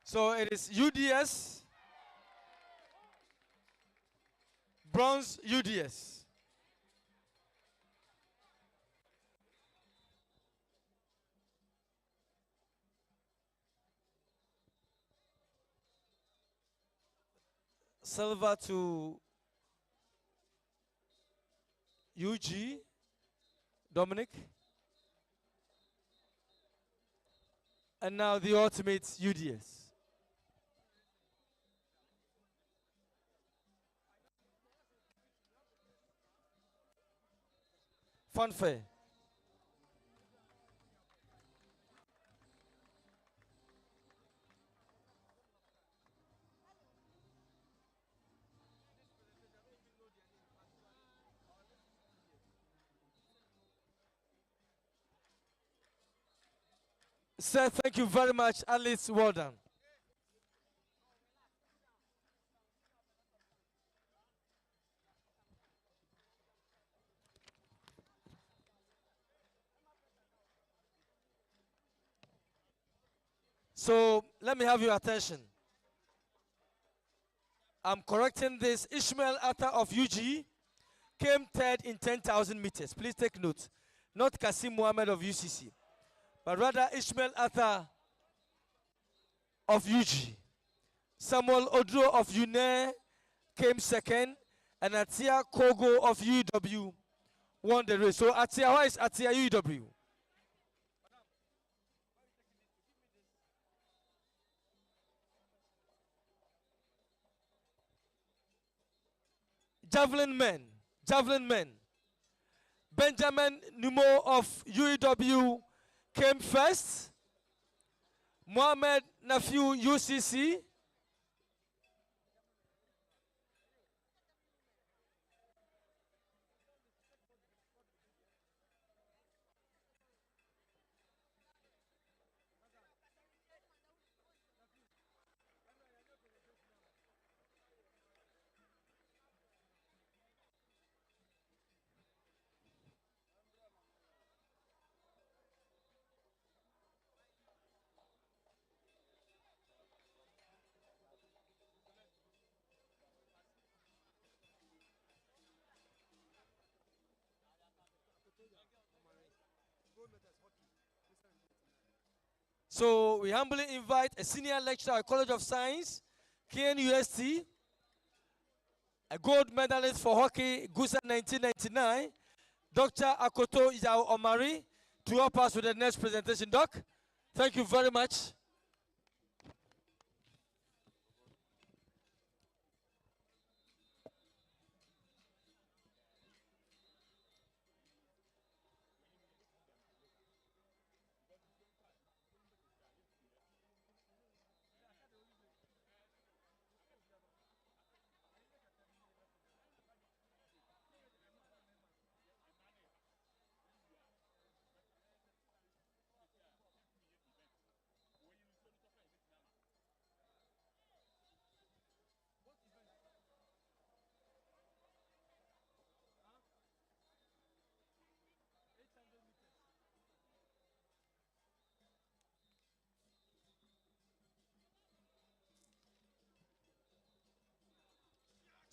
So it is UDS, bronze UDS. Silver to UG, Dominic. And now the ultimate UDS. Fanfare. Sir, thank you very much. Alice, well done. So let me have your attention. I'm correcting this. Ishmael Atta of UG came third in 10,000 meters. Please take note. not Kasim Mohammed of UCC, but rather Ishmael Arthur of UG. Samuel Odro of UNE came second, and Atia Kogo of UW won the race. So Atia, why is Atia UW? Javelin men. Benjamin Numo of UEW came first. Mohamed Nafiu UCC. So we humbly invite a senior lecturer at College of Science, KNUST, a gold medalist for hockey, GUSA 1999, Dr. Akoto Yao Omari, to help us with the next presentation. Doc, thank you very much.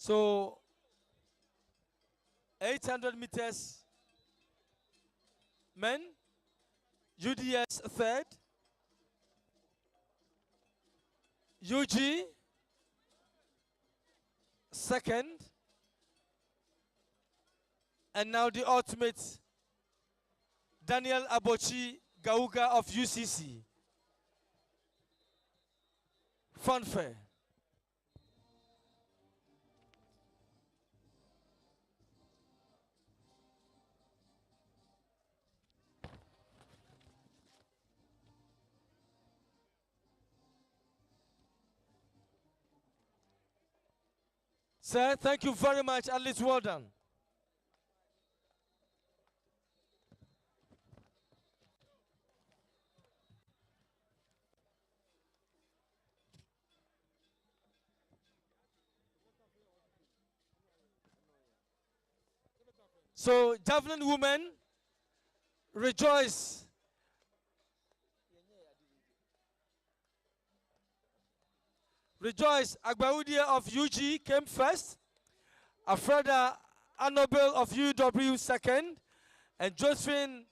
So 800 meters men, UDS third, UG second, and now the ultimate, Daniel Abochi Gauga of UCC. Fanfare. Sir, thank you very much. At least well done. So, javelin women, rejoice. Rejoice Agbaudia of UG came first. Afreda Annabel of UW second. And Josephine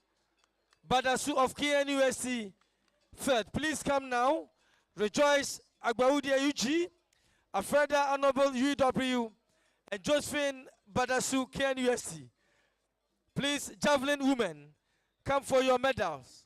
Badasu of KNUST third. Please come now. Rejoice Agbaudia UG. Afreda Annabel UW. And Josephine Badasu KNUST. Please, javelin women, come for your medals.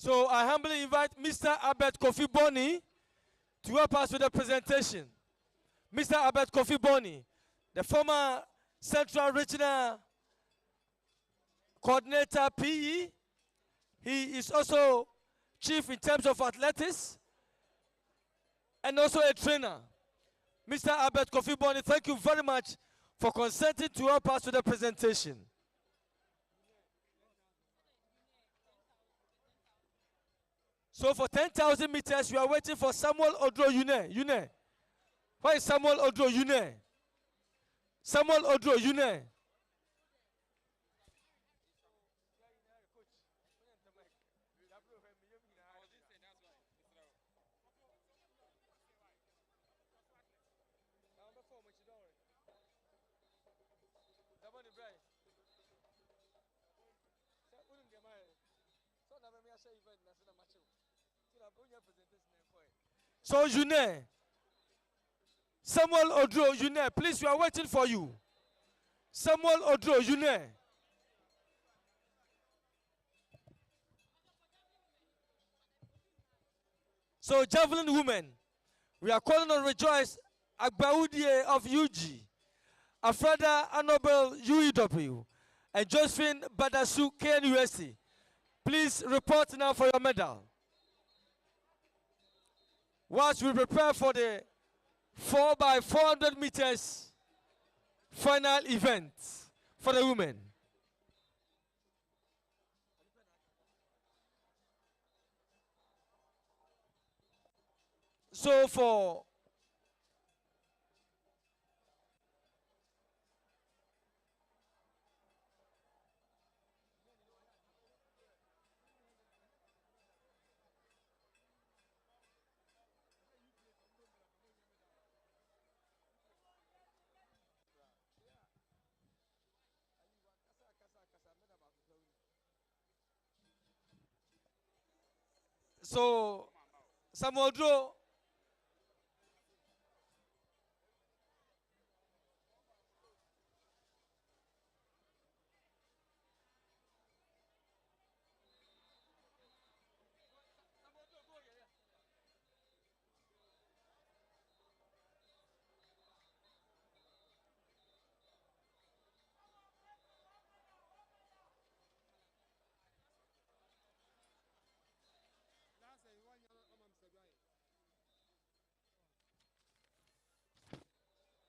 So I humbly invite Mr. Albert Kofi Boni to help us with the presentation. Mr. Albert Kofi Boni, the former Central Regional Coordinator PE. He is also chief in terms of athletics and also a trainer. Mr. Albert Kofi Boni, thank you very much for consenting to help us with the presentation. So for 10,000 meters, we are waiting for Samuel Odro Yune. Yune. Where is Samuel Odro Yune? Samuel Odro Yune. So Yune, Samuel Odro Yune, please, we are waiting for you. Samuel Odro Yune. So javelin women, we are calling on Rejoice Agbaudie of UG, Afrada Annabel UEW, and Josephine Badasu KNUST. Please report now for your medal. Whilst we prepare for the 4x400 meters final event for the women. So Samuel Odro,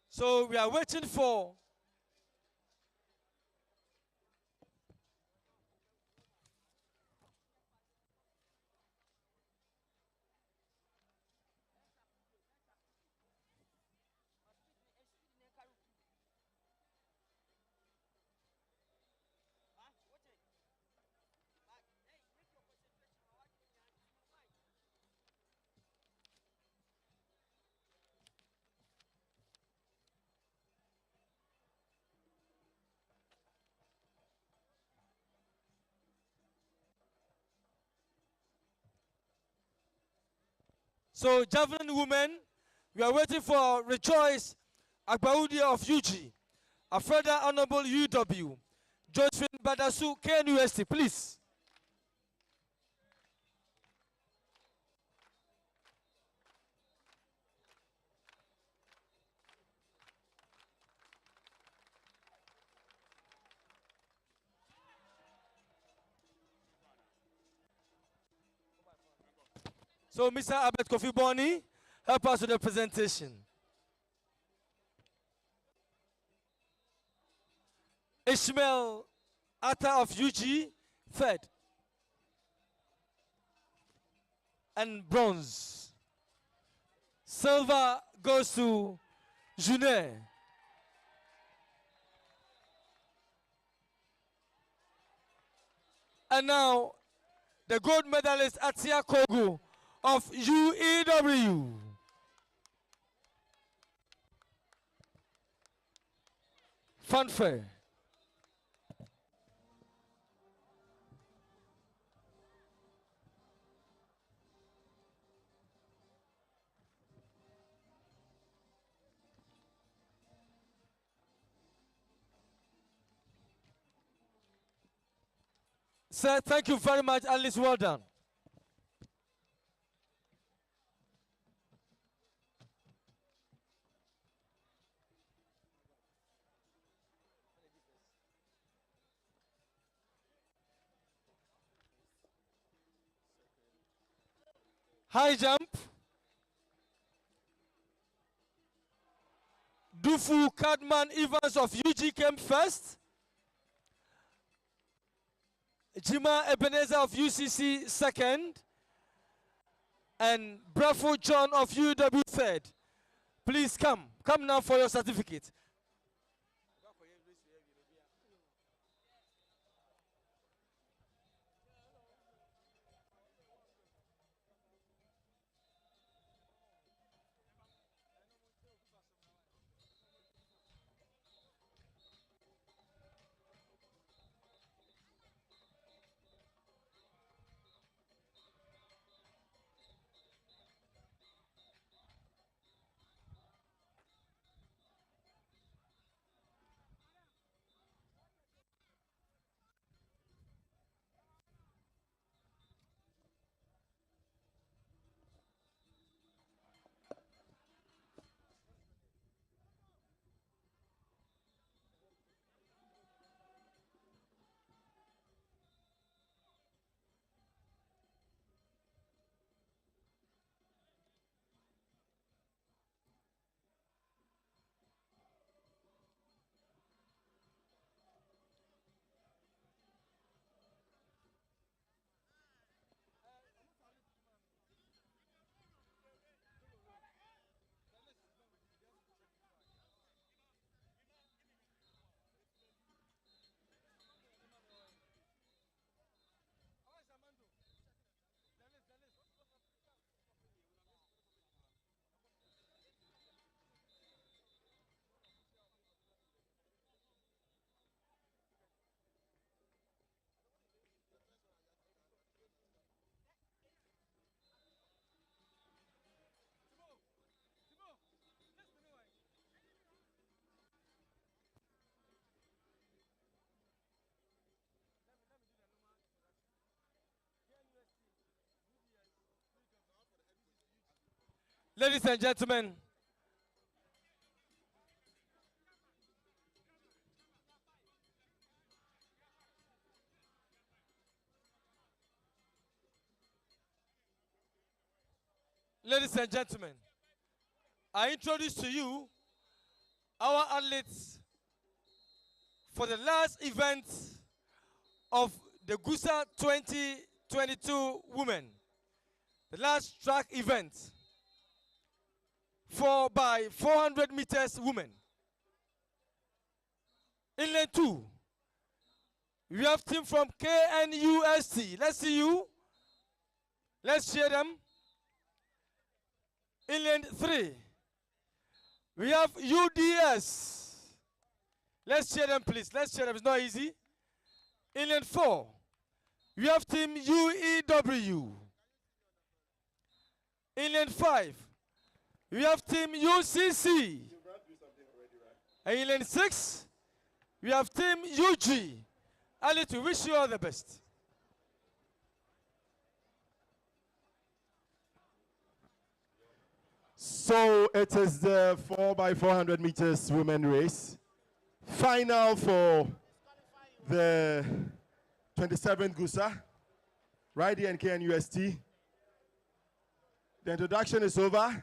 so we are waiting for javelin women, we are waiting for Rejoice Agbaudi of UG, Afreda Honorable UW, Josephine Badasu KNUST, please. So Mr. Albert Kofi Boni, help us with the presentation. Ishmael Atta of UG, third. And bronze. Silver goes to June. And now, the gold medalist Atia Kogu of UEW. Fanfare. Sir, thank you very much, Alice. Well done. High jump. Dufu Cadman Evans of UG came first. Jima Ebenezer of UCC second. and Bravo John of UW third. Please come. Come now for your certificate. Ladies and gentlemen, ladies and gentlemen, I introduce to you our athletes for the last event of the GUSA 2022 Women, the last track event by 400 meters women. In lane 2, we have team from KNUST. Let's see you. Let's cheer them. In lane 3, we have UDS. Let's cheer them, please. Let's cheer them. It's not easy. In lane 4, we have team UEW. In lane 5, we have team UCC. And in lane 6, we have team UG. Ali, to wish you all the best. So it is the 4x400 meters women race. Final for the 27th GUSA, right here in KNUST. The introduction is over.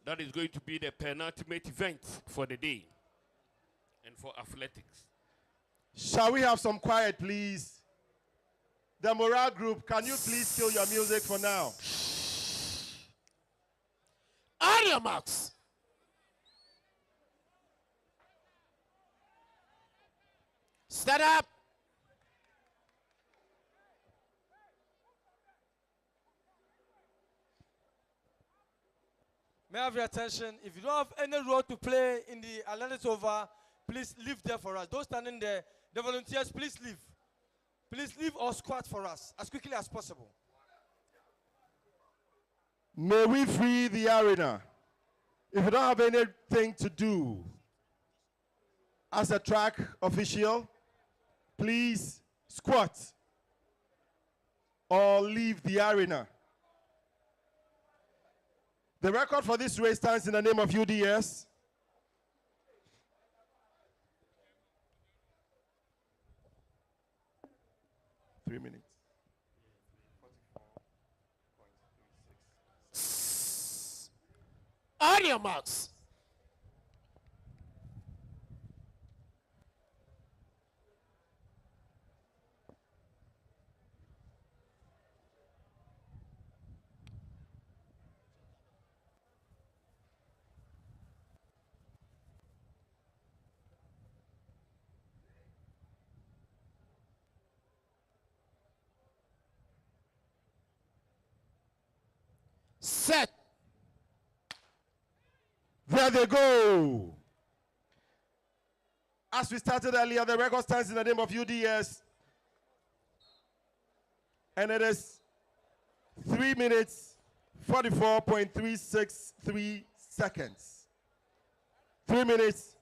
That is going to be the penultimate event for the day and for athletics. Shall we have some quiet, please? The morale group, can you please kill your music for now? On your marks. Stand up. May I have your attention? If you don't have any role to play in the athletics over, please leave there for us. Those standing there, the volunteers, please leave. Please leave or squat for us as quickly as possible. May we free the arena. If you don't have anything to do as a track official, please squat or leave the arena. The record for this race stands in the name of UDS. Three minutes. On your marks. Set. There they go. As we started earlier, the record stands in the name of UDS. And it is 3 minutes, 44.363 seconds. 3 minutes,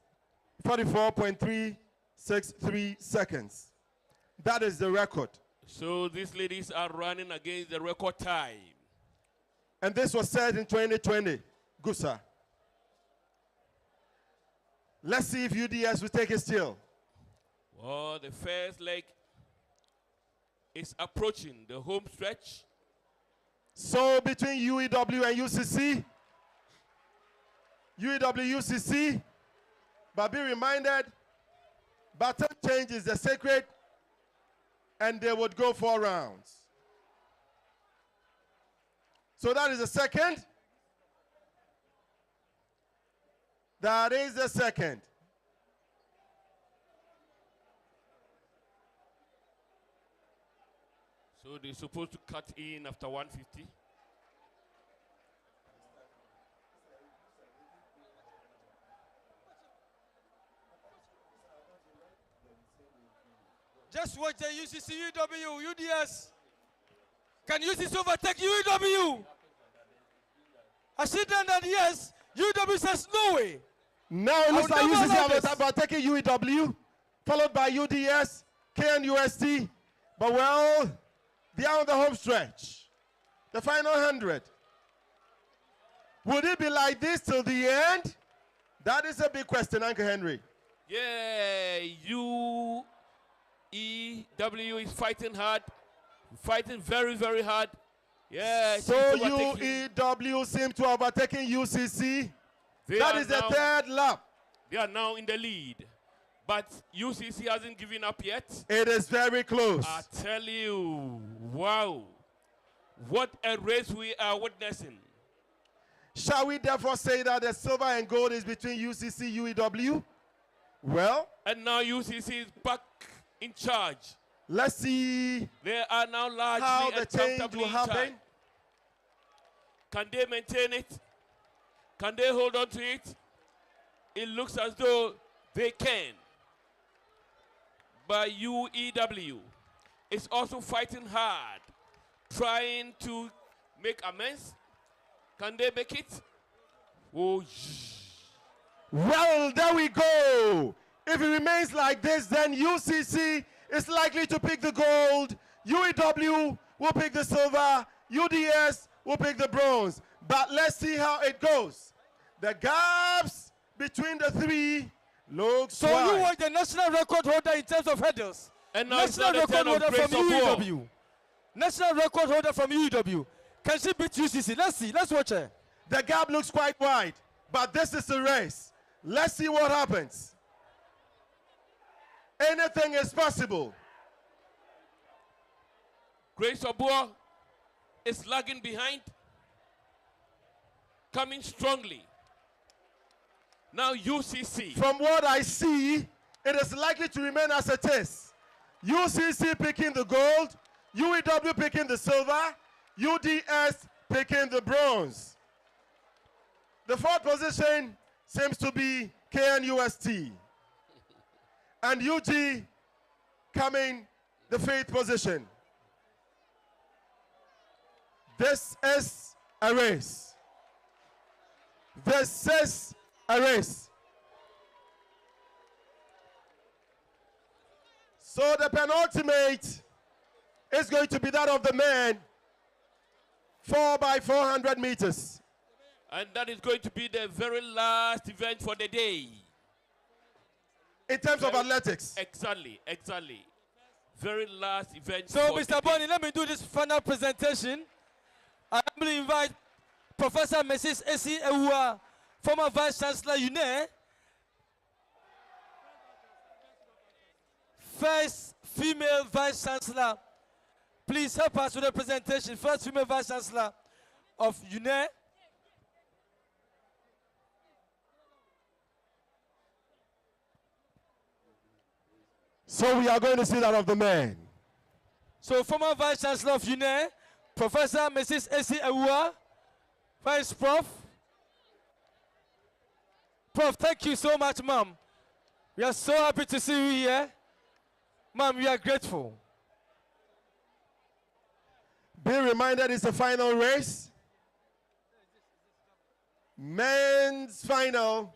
44.363 seconds. That is the record. So these ladies are running against the record time. And this was set in 2020, GUSA. Let's see if UDS will take it still. Well, the first leg is approaching the home stretch. So between UEW and UCC, UCC, but be reminded, baton change is the sacred, and they would go 4 rounds. So that is the second. That is the second. So they're supposed to cut in after 150. Just watch the UCC, UW, UDS. Can UCC overtake UW? I see then that yes, UW says no way. Now it looks like UCC are taking UEW, followed by UDS, KNUST. But well, they are on the home stretch. The final 100. Would it be like this till the end? That is a big question, Uncle Henry. Yeah, UEW is fighting hard, fighting very, very hard. Yeah. So UEW seem to have overtaken UCC. That is the third lap. They are now in the lead. But UCC hasn't given up yet. It is very close. I tell you, wow. What a race we are witnessing. Shall we therefore say that the silver and gold is between UCC, UEW? Well. And now UCC is back in charge. Let's see. They are now largely how the change will happen. Can they maintain it? Can they hold on to it? It looks as though they can. But UEW is also fighting hard, trying to make amends. Can they make it? Oh, well, there we go. If it remains like this, then UCC is likely to pick the gold. UEW will pick the silver. UDS will pick the bronze. But let's see how it goes. The gaps between the three looks so wide. You were the national record holder in terms of hurdles. And now national record holder from UEW. National record holder from UEW. Can she beat UCC? Let's see. Let's watch her. The gap looks quite wide, but this is a race. Let's see what happens. Anything is possible. Grace Obua is lagging behind, coming strongly. Now UCC. From what I see, it is likely to remain as it is. UCC picking the gold, UEW picking the silver, UDS picking the bronze. The fourth position seems to be KNUST. And UG coming the fifth position. This is a race. This is a race. So the penultimate is going to be that of the men, 4 by 400 meters. And that is going to be the very last event for the day. In terms of athletics. Exactly, exactly. Very last event. So, Mr. Bonnie, let me do this final presentation. I humbly invite Professor Mrs. Esi Ewua, former Vice Chancellor UNE, first female Vice Chancellor. Please help us with the presentation. First female Vice Chancellor of UNE. So we are going to see that of the men. So former Vice Chancellor of UNE, Professor Mrs. Esi Ewua, Where is Prof? Prof, thank you so much, Ma'am. We are so happy to see you here. Ma'am, we are grateful. Be reminded it's the final race. Men's final,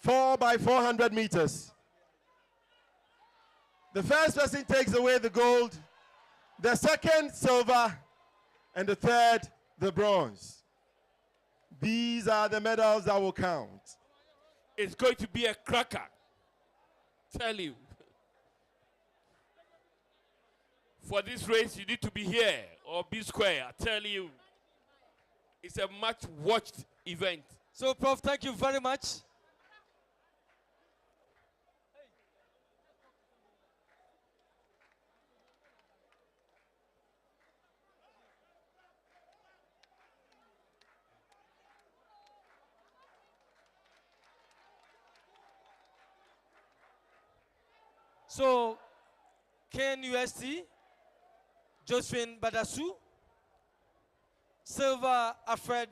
4 by 400 meters. The first person takes away the gold, the second silver, and the third the bronze. These are the medals that will count. It's going to be a cracker. Tell you. For this race, you need to be here or be square. I tell you. It's a much watched event. So, Prof, thank you very much. So, KNUST, Josephine Badasu, Silver Afrida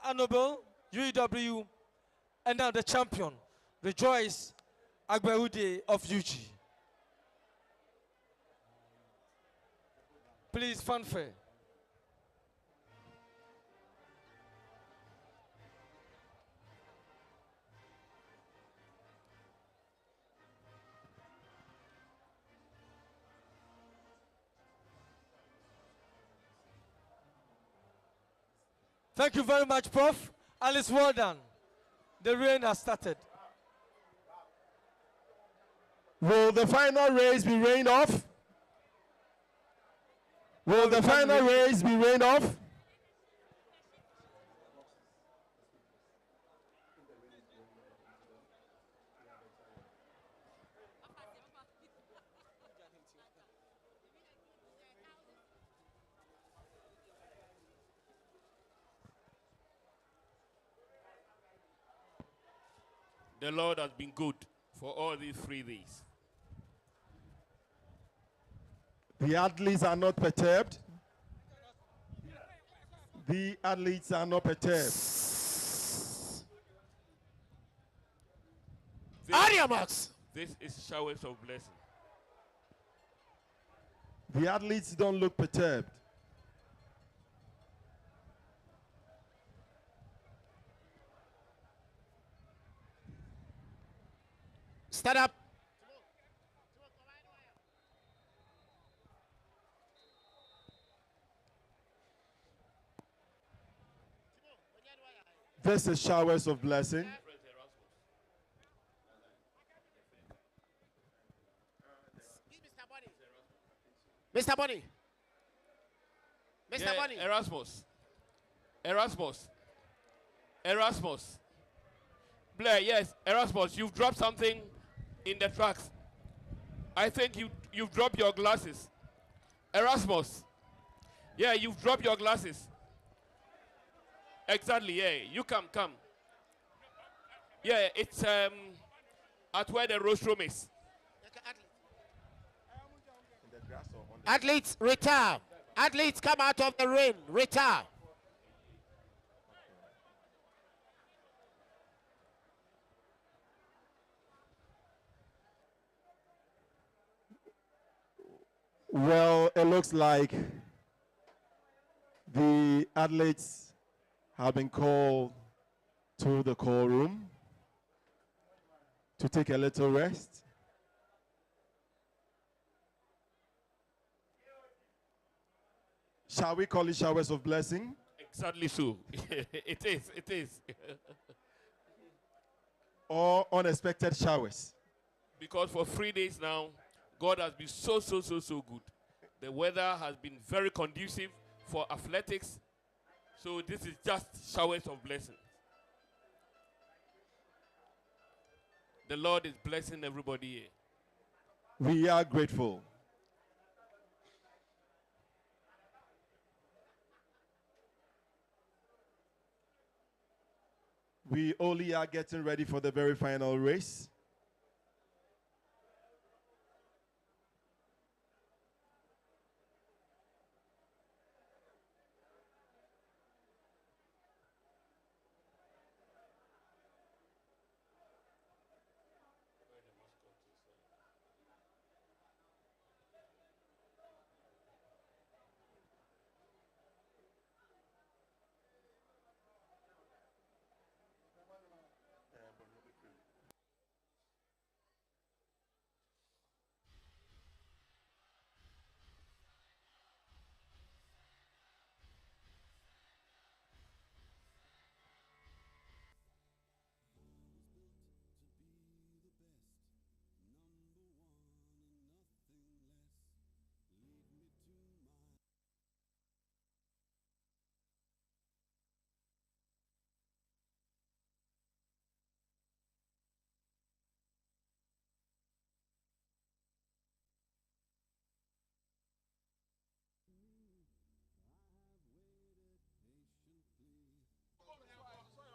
Anobel, UEW, and now the champion, Rejoice Agbeude of UG. Please, fanfare. Thank you very much, Prof. Alice, well done. The rain has started. Will the final race be rained off? Will the final race be rained off? The Lord has been good for all these 3 days. The athletes are not perturbed. The athletes are not perturbed. Ariamax. This is showers of blessing. The athletes don't look perturbed. Stand up. This is showers of blessing. Mr. Bonnie. Mr. Yeah, Bonnie. Erasmus. Blair, yes, Erasmus, you've dropped something in the tracks. I think you've dropped your glasses. Erasmus. Yeah, you've dropped your glasses. Exactly, yeah. You come. Yeah, it's at where the rostrum is. Athletes, retire. Athletes, come out of the rain. Retire. Well, it looks like the athletes have been called to the call room to take a little rest. Shall we call it showers of blessing? Exactly so. It is. Or unexpected showers? Because for 3 days now, God has been so good. The weather has been very conducive for athletics. So this is just showers of blessings. The Lord is blessing everybody here. We are grateful. We only are getting ready for the very final race.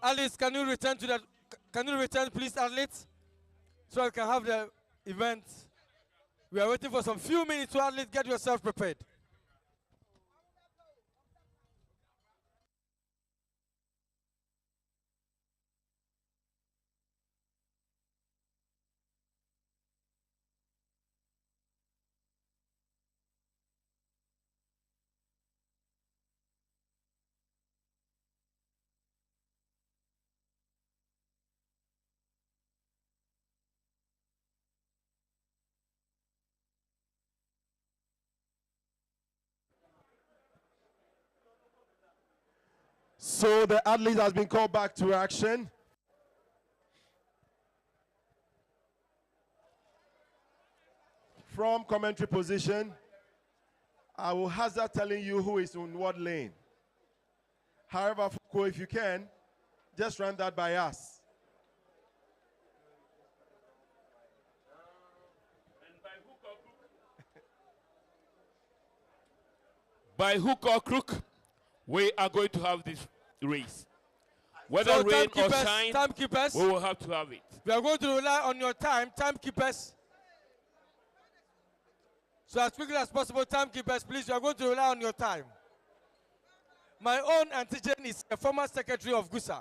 Athletes, can you return to that? Can you return, please, athletes? So I can have the event. We are waiting for some few minutes, so athletes, get yourself prepared. So the athlete has been called back to action. From commentary position, I will hazard telling you who is in what lane. However, Foucault, if you can, just run that by us. By hook or crook, we are going to have this race. Whether So rain or timekeepers, shine, timekeepers, we will have to have it. we are going to rely on your time, timekeepers. So as quickly as possible, timekeepers, please, we are going to rely on your time. My own antigen is a former secretary of GUSA.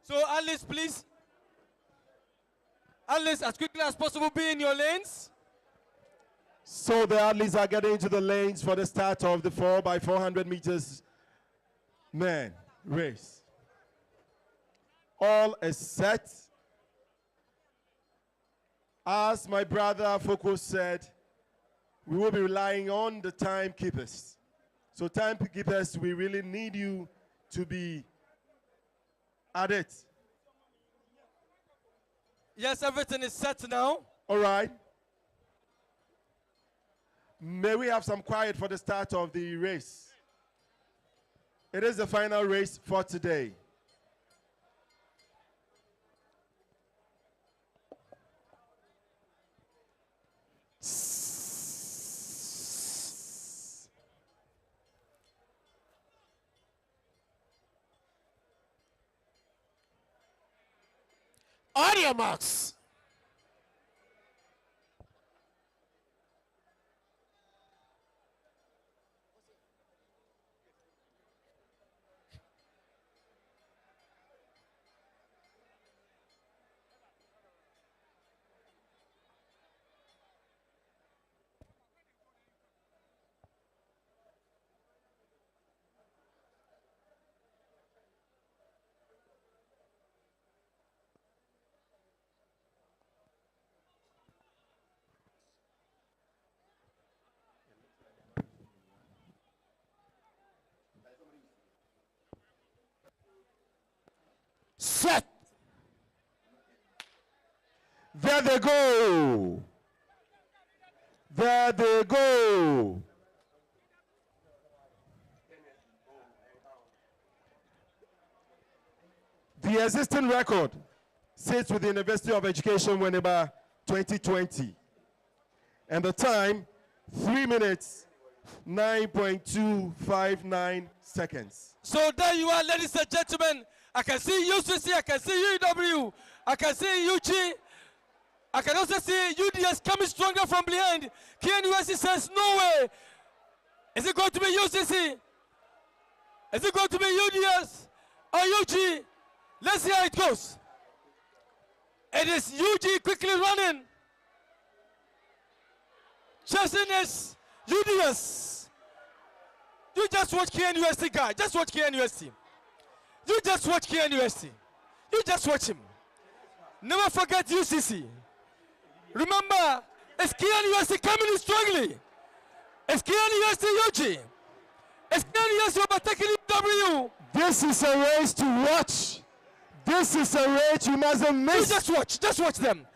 So Alice, please. Alice, as quickly as possible, be in your lanes. So the athletes are getting into the lanes for the start of the 4x400 meters man race. All is set. As my brother Foucault said, we will be relying on the timekeepers. So timekeepers, we really need you to be at it. Yes, everything is set now. All right. May we have some quiet for the start of the race. It is the final race for today. Audio marks. Set. There they go. There they go. The existing record sits with the University of Education Winneba 2020. And the time, 3 minutes, 9.259 seconds. So there you are, ladies and gentlemen. I can see UCC, I can see UW, I can see UG. I can also see UDS coming stronger from behind. KNUST says no way. Is it going to be UCC? Is it going to be UDS or UG? Let's see how it goes. It is UG quickly running. Chasing is UDS. You just watch KNUST, guy. Just watch KNUST. You just watch KNUST. You just watch him. Never forget UCC. Remember, it's KNUST coming in strongly. It's KNUST UG. It's KNUST overtaking UW. This is a race to watch. This is a race you mustn't You miss. just watch them.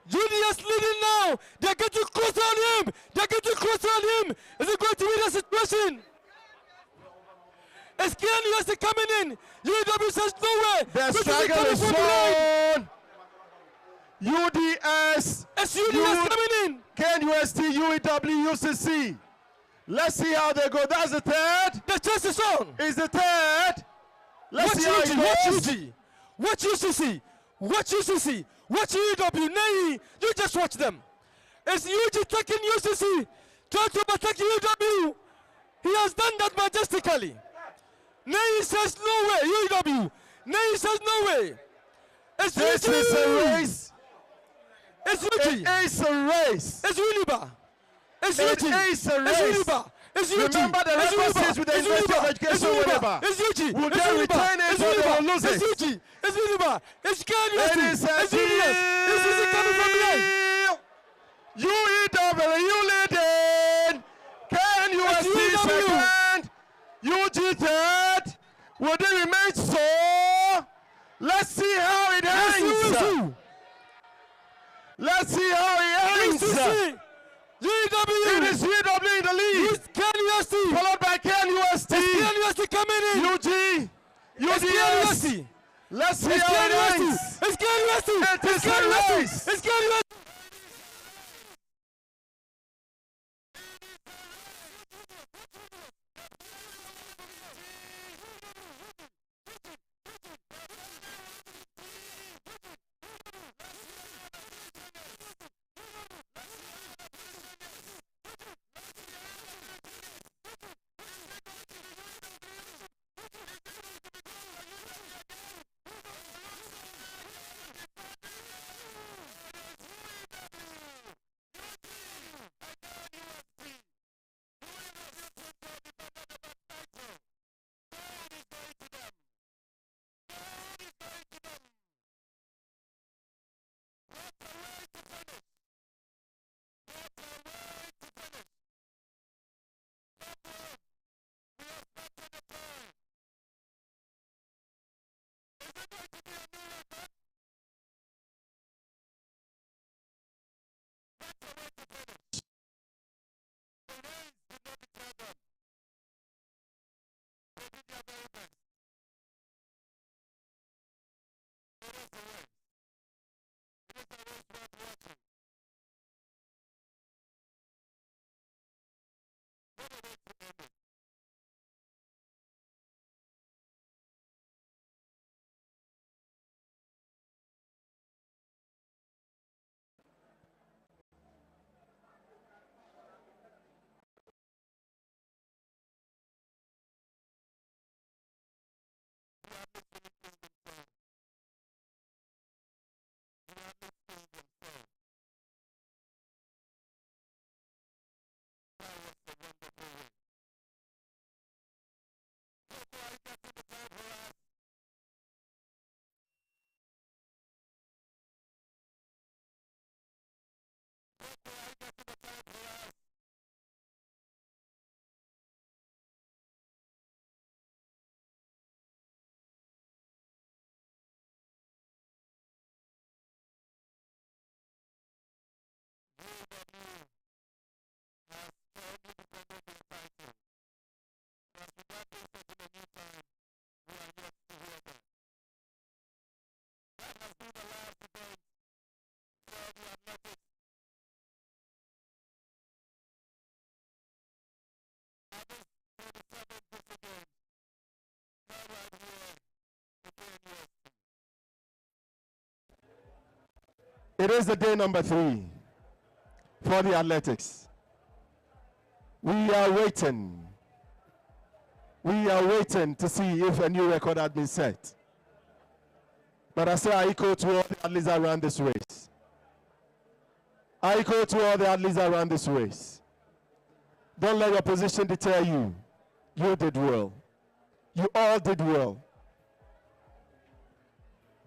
Junior's leading now. They're getting closer on him. They're getting closer on him. Is it going to be the situation? Is KNUST coming in? UW says no way. The This struggle coming is from behind. on. UDS, Is UDS coming in? KNUST, UEW, UCC. Let's see how they go. That's the third. The chase is on. Is the third. Let's Watch see how UG, it watch goes. UG. Watch UCC. Watch UCC. Watch UW. Nay, you just watch them. It's UG taking UCC. Trying to attack UW. He has done that majestically. Nay says no way. UW. Nay says no way. It's This UG. is a race. It's UG. It is a race. It's Uniba. It's It UG. is a It's race. Uniba. It's UG. Remember the It's record Uniba. says with the It's University of Uniba. Education, It's Uniba. whatever. It's UG. Will It's they Uniba. retain it It's or they Uniba. will lose It's it? UG. It's Uniba. It's KNUST. Ladies and It's UDS. It's UG coming from behind. UEW leading. KNUST It's UEW. second. UG third. Will they remain so? Let's see how it ends. Let's see how it ends. UCC. UEW. It is UEW in the lead, It's KNUST. followed by KNUST. It's KNUST coming in. UG. It's UDS. KNUST. Let's see It's how it KNUST. ends. It's KNUST. It It's is a KNUST. race. It's KNUST. It is the day number 3 for the athletics. We are waiting. We are waiting to see if a new record had been set. But I say I echo to all the athletes around this race. I echo to all the athletes around this race. Don't let your position deter you. You did well. You all did well.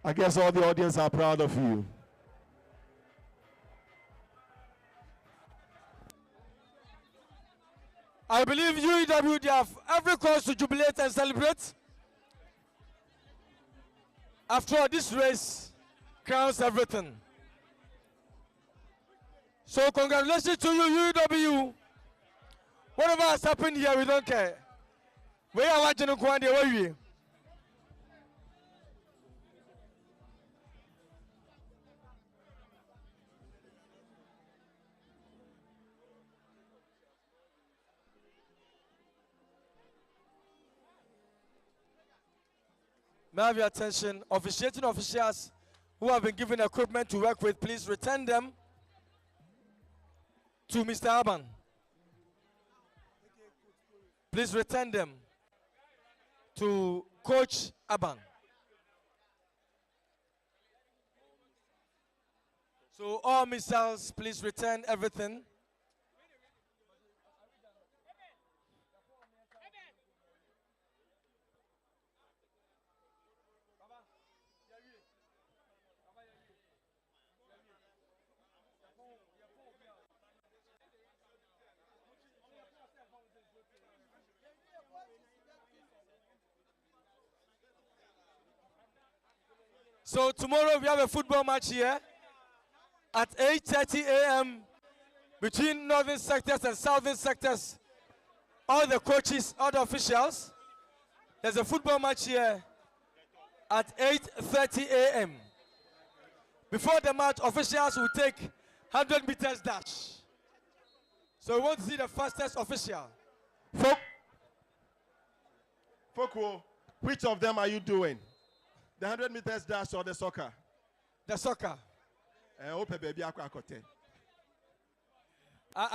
I guess all the audience are proud of you. I believe UEW, they have every cause to jubilate and celebrate. After all, this race crowns everything. So congratulations to you, UW. Whatever has happened here, we don't care. We are watching the Kwande. May I have your attention? Officiating officials who have been given equipment to work with, please return them to Mr. Aban. Please return them to Coach Aban. So all missiles, please return everything. So tomorrow we have a football match here at 8:30 a.m. between northern sectors and southern sectors. All the coaches, all the officials. There's a football match here at 8:30 a.m. Before the match, officials will take 100 meters dash. So we want to see the fastest official. Foko, which of them are you doing? The 100 meters dash or the soccer? The soccer. I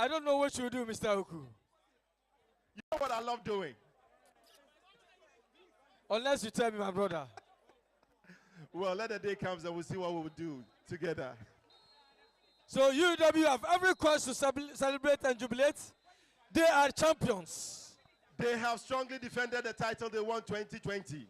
don't know what you do, Mr. Oku. You know what I love doing? Unless you tell me, my brother. Well, let the day comes and we'll see what we'll do together. So UW have every cause to celebrate and jubilate. They are champions. They have strongly defended the title they won 2020.